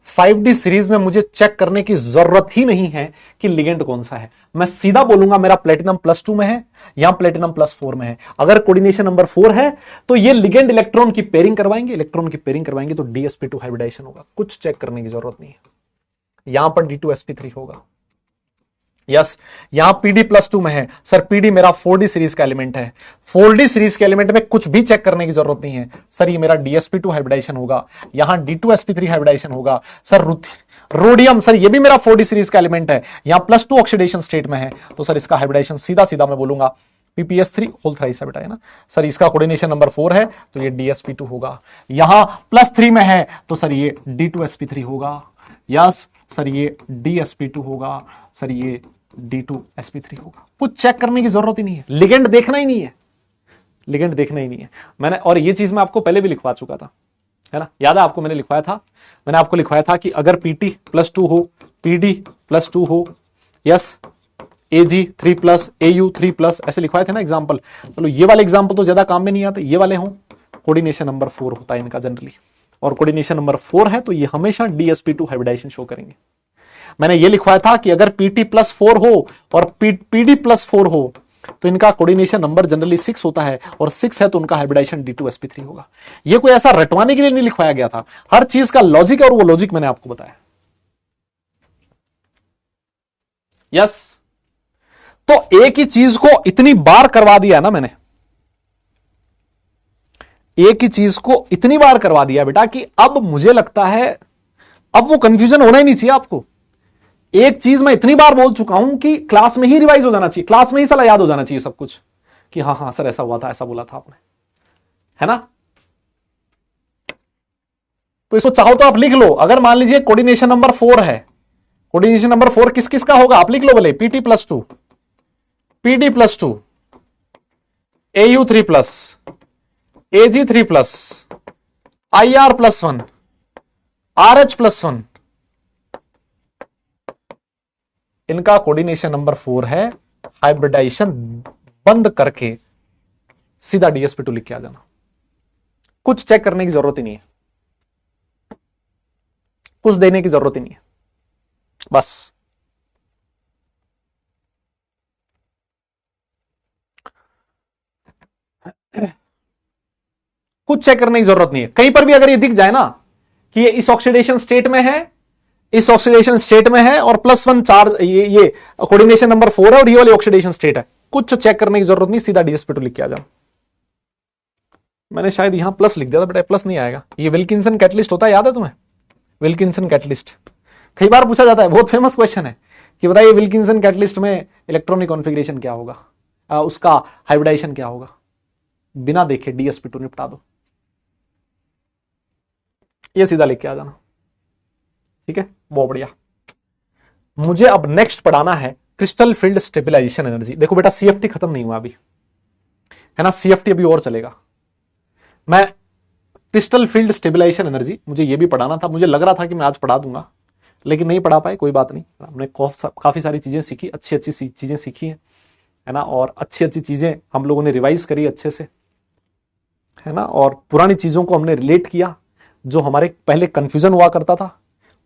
5D सीरीज में मुझे चेक करने की जरूरत ही नहीं है कि लिगेंड कौन सा है। मैं सीधा बोलूंगा मेरा प्लेटिनम +2 में है, यहां प्लेटिनम +4 में है। अगर कोऑर्डिनेशन नंबर 4 है तो ये लिगेंड इलेक्ट्रॉन की पेयरिंग करवाएंगे, इलेक्ट्रॉन की पेयरिंग करवाएंगे तो DsP2 हाइब्रिडाइजेशन होगा। कुछ चेक करने की जरूरत नहीं है। यहां पर D2sp3 होगा। यस, यहां PD+2 में है सर, PD मेरा 4D सीरीज का एलिमेंट है। 4D सीरीज के एलिमेंट में कुछ भी चेक करने की जरूरत नहीं है सर, ये मेरा DsP2 हाइब्रिडाइजेशन होगा, यहां D2sp3 हाइब्रिडाइजेशन होगा। सर रोडियम, सर ये भी मेरा 4D सीरीज का एलिमेंट है, यहां +2 ऑक्सीडेशन स्टेट में है, तो सर इसका हाइब्रिडाइजेशन सीधा सीधा मैं बोलूंगा PPS3 होल थ्राइस है बेटा, है ना। सर इसका कोऑर्डिनेशन नंबर 4 है तो ये DsP2 होगा। यहां +3 में है तो सर ये D2sp3 होगा। यस सर ये DsP2 होगा, सर ये D2sp3 होगा। कुछ चेक करने की जरूरत ही नहीं है, लिगेंड देखना ही नहीं है, लिगेंड देखना ही नहीं है। मैंने, और ये चीज मैं आपको पहले भी लिखवा चुका था, है ना, याद है आपको, मैंने लिखवाया था, मैंने आपको लिखवाया था कि अगर PT+2 हो, PD+2 हो, यस AG3+, AU3+, ऐसे लिखवाए थे ना एग्जाम्पल। चलो ये वाले एग्जाम्पल तो ज्यादा काम में नहीं आते, ये वाले हों, कोऑर्डिनेशन नंबर 4 होता है इनका जनरली, और कोऑर्डिनेशन नंबर 4 है तो ये हमेशा DsP2 हाइब्रिडाइजेशन शो करेंगे। मैंने ये लिखवाया था कि अगर PT+4 हो और PD+4 हो तो इनका कोऑर्डिनेशन नंबर जनरली 6 होता है, और 6 है तो उनका हाइब्रिडाइजेशन D2sp3 होगा। ये कोई ऐसा रटवाने के लिए नहीं लिखवाया गया था, हर चीज का लॉजिक है, और वो लॉजिक मैंने आपको बताया। यस, तो एक ही चीज को इतनी बार करवा दिया ना मैंने, एक ही चीज को इतनी बार करवा दिया बेटा कि अब मुझे लगता है अब वो कंफ्यूजन होना ही नहीं चाहिए आपको। एक चीज मैं इतनी बार बोल चुका हूं कि क्लास में ही रिवाइज हो जाना चाहिए, क्लास में ही साला याद हो जाना चाहिए सब कुछ, कि हाँ हाँ सर ऐसा हुआ था, ऐसा बोला था आपने, है ना। तो इसको चाहो तो आप लिख लो। अगर मान लीजिए कोऑर्डिनेशन नंबर 4 है, कोऑर्डिनेशन नंबर 4 किस किस का होगा आप लिख लो बोले, PT+2, PD+2, AU3+, AG3+, IR+1, RH+1, इनका कोऑर्डिनेशन नंबर 4 है। हाइब्रिडाइजेशन बंद करके सीधा DsP2 लिख के आ जाना, कुछ चेक करने की जरूरत ही नहीं है, कुछ देने की जरूरत ही नहीं है, बस। कुछ चेक करने की जरूरत नहीं है। कहीं पर भी अगर ये दिख जाए ना कि ये इस ऑक्सीडेशन स्टेट में है, इस ऑक्सीडेशन स्टेट में है, और +1 चार्ज, ये कोऑर्डिनेशन नंबर 4 है और ये वाली ऑक्सीडेशन स्टेट है, कुछ चेक करने की जरूरत नहीं, सीधा DsP2 लिख के आ जाओ। मैंने शायद यहां प्लस लिख दिया था बेटा, प्लस नहीं आएगा। ये विल्किंसन कैटलिस्ट होता है, याद है तुम्हें? विल्किंसन कैटलिस्ट कई बार पूछा जाता है, बहुत फेमस क्वेश्चन है कि बताइए विल्किंसन कैटलिस्ट में इलेक्ट्रॉनिक कॉन्फ़िगरेशन क्या होगा, उसका हाइब्रिडाइजेशन क्या होगा। बिना देखे DsP2 निपटा दो, ये सीधा लिख के आ जाना, ठीक है, बहुत बढ़िया। मुझे अब नेक्स्ट पढ़ाना है क्रिस्टल फील्ड स्टेबलाइजेशन एनर्जी। देखो बेटा CFT खत्म नहीं हुआ अभी, है ना, CFT अभी और चलेगा। मैं क्रिस्टल फील्ड स्टेबलाइजेशन एनर्जी मुझे ये भी पढ़ाना था, मुझे लग रहा था कि मैं आज पढ़ा दूंगा, लेकिन नहीं पढ़ा पाए, कोई बात नहीं। हमने काफी सारी चीजें सीखी, अच्छी अच्छी चीजें सीखी है ना, और अच्छी अच्छी चीजें हम लोगों ने रिवाइज करी अच्छे से, है ना, और पुरानी चीजों को हमने रिलेट किया। जो हमारे पहले कंफ्यूजन हुआ करता था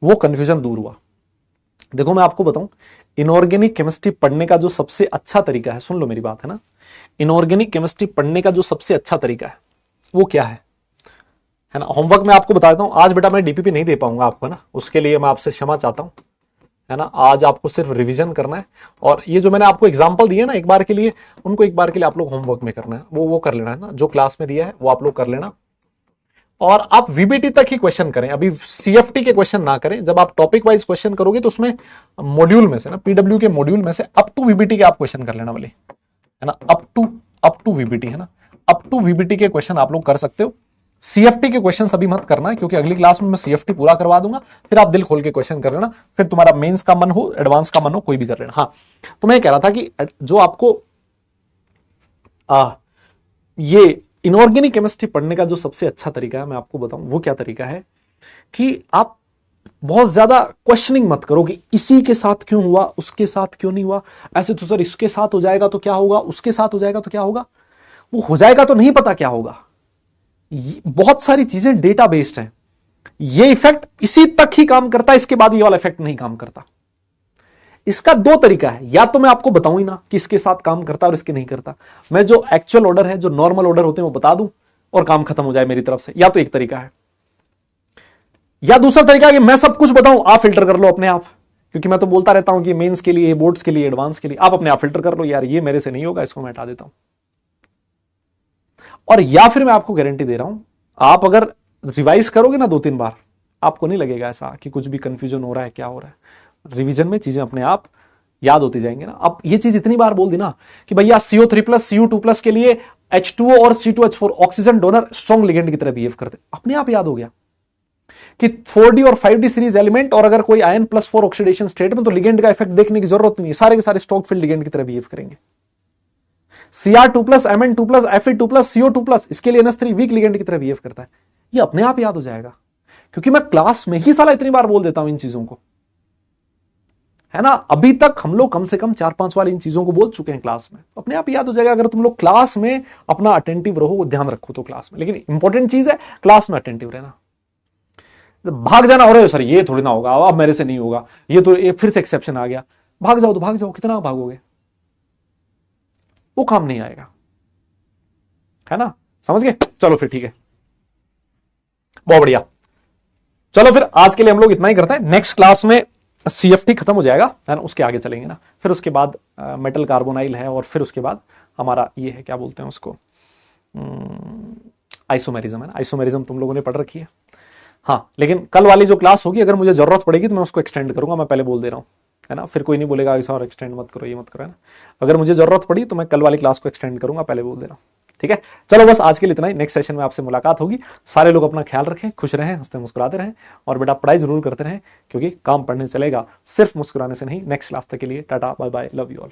वो कंफ्यूजन दूर हुआ। देखो मैं आपको बताऊं, इनऑर्गेनिक केमिस्ट्री पढ़ने का जो सबसे अच्छा तरीका है, सुन लो मेरी बात, है ना, इनऑर्गेनिक केमिस्ट्री पढ़ने का जो सबसे अच्छा तरीका है वो क्या है ना। होमवर्क मैं आपको बता देता हूं, आज बेटा मैं DPP नहीं दे पाऊंगा आपको, ना, उसके लिए मैं आपसे क्षमा चाहता हूं, है ना। आज आपको सिर्फ रिवीजन करना है, और ये जो मैंने आपको एग्जांपल दिए ना एक बार के लिए, उनको एक बार के लिए आप लोग होमवर्क में करना है, वो कर लेना है ना, जो क्लास में दिया है वो आप लोग कर लेना, और आप वीबीटी तक ही क्वेश्चन करें, अभी सीएफटी के क्वेश्चन ना करें। जब आप टॉपिक वाइज क्वेश्चन करोगे तो उसमें मॉड्यूल में से ना, पीडब्ल्यू के मॉड्यूल में से अप टू वीबीटी के आप क्वेश्चन कर लेना वाले, है ना, अप टू वीबीटी, है ना, अप टू वीबीटी के क्वेश्चन आप लोग कर सकते हो। सीएफटी के क्वेश्चन अभी मत करना है, क्योंकि अगली क्लास में मैं सीएफटी पूरा करवा दूंगा, फिर आप दिल खोल के क्वेश्चन कर लेना, फिर तुम्हारा मेंस का मन हो, एडवांस का मन हो, कोई भी कर लेना। हाँ, तो मैं कह रहा था कि जो आपको ये इनऑर्गेनिक केमिस्ट्री पढ़ने का जो सबसे अच्छा तरीका है मैं आपको बताऊं, वो क्या तरीका है कि आप बहुत ज्यादा क्वेश्चनिंग मत करो कि इसी के साथ क्यों हुआ, उसके साथ क्यों नहीं हुआ, ऐसे तो सर इसके साथ हो जाएगा तो क्या होगा, उसके साथ हो जाएगा तो क्या होगा, वो हो जाएगा तो नहीं पता क्या होगा। बहुत सारी चीजें डेटा बेस्ड हैं, ये इफेक्ट इसी तक ही काम करता है, इसके बाद ये वाला इफेक्ट नहीं काम करता। इसका दो तरीका है, या तो मैं आपको बताऊं ही ना कि इसके साथ काम करता है और इसके नहीं करता, मैं जो एक्चुअल ऑर्डर है, जो नॉर्मल ऑर्डर होते हैं वो बता दूं और काम खत्म हो जाए मेरी तरफ से, या तो एक तरीका है। या दूसरा तरीका है कि मैं सब कुछ बताऊं, आप फिल्टर कर लो अपने आप, क्योंकि मैं तो बोलता रहता हूं कि मेंस के लिए, बोर्ड्स के लिए, एडवांस के लिए, आप अपने आप फिल्टर कर लो, यार ये मेरे से नहीं होगा, इसको मैं हटा देता हूं। और या फिर मैं आपको गारंटी दे रहा हूं, आप अगर रिवाइज करोगे ना 2-3 बार, आपको नहीं लगेगा ऐसा कि कुछ भी कंफ्यूजन हो रहा है, क्या हो रहा है। रिवीजन में चीजें अपने आप याद होती जाएंगे ना। अब ये चीज इतनी बार बोल दी ना कि भैया CO3+ CO2+ के लिए H2O और C2H4 oxygen donor strong ligand की तरह बिहेव करते, अपने आप याद हो गया कि 4D और 5D सीरीज एलिमेंट, और अगर कोई आयन +4 ऑक्सीडेशन स्टेट में, तो लिगेंड का इफेक्ट देखने की जरूरत नहीं है, सारे के सारे स्टॉक फील्ड लिगेंड की तरह बिहेव करेंगे। Cr2+, Mn2+, Fe2+, CO2+, इसके लिए NH3 वीक लिगेंड की तरह बिहेव करता है। ये अपने आप याद हो जाएगा, क्योंकि मैं क्लास में ही साला इतनी बार बोल देता हूं इन चीजों को, है ना। अभी तक हम लोग कम से कम 4-5 बार इन चीजों को बोल चुके हैं क्लास में, अपने आप याद हो जाएगा अगर तुम लोग क्लास में अपना अटेंटिव रहो, ध्यान रखो तो क्लास में। लेकिन इंपॉर्टेंट चीज है क्लास में अटेंटिव रहना। भाग जाना, और सर ये थोड़ी ना होगा, अब मेरे से नहीं होगा, ये तो ये फिर से एक्सेप्शन आ गया, भाग जाओ तो भाग जाओ, कितना भागोगे, वो काम नहीं आएगा, है ना, समझ गए। चलो फिर ठीक है, बहुत बढ़िया। चलो फिर आज के लिए हम लोग इतना ही करते हैं, नेक्स्ट क्लास में सीएफटी खत्म हो जाएगा, है ना, उसके आगे चलेंगे ना, फिर उसके बाद मेटल कार्बोनाइल है, और फिर उसके बाद हमारा ये है, क्या बोलते हैं उसको, आइसोमेरिज्म, है ना। आइसोमेरिज्म तुम लोगों ने पढ़ रखी है, हाँ, लेकिन कल वाली जो क्लास होगी अगर मुझे जरूरत पड़ेगी तो मैं उसको एक्सटेंड करूंगा, मैं पहले बोल दे रहा हूँ, है ना, फिर कोई नहीं बोलेगा ऐसा और एक्सटेंड मत करो, ये मत करो, है ना। अगर मुझे जरूरत पड़ी तो मैं कल वाली क्लास को एक्सटेंड करूंगा, पहले बोल दे रहा हूँ, ठीक है। चलो बस आज के लिए इतना ही, नेक्स्ट सेशन में आपसे मुलाकात होगी। सारे लोग अपना ख्याल रखें, खुश रहें, हंसते मुस्कुराते रहें, और बेटा पढ़ाई जरूर करते रहें, क्योंकि काम पढ़ने चलेगा, सिर्फ मुस्कुराने से नहीं। नेक्स्ट क्लास तक के लिए tata bye bye, love you all.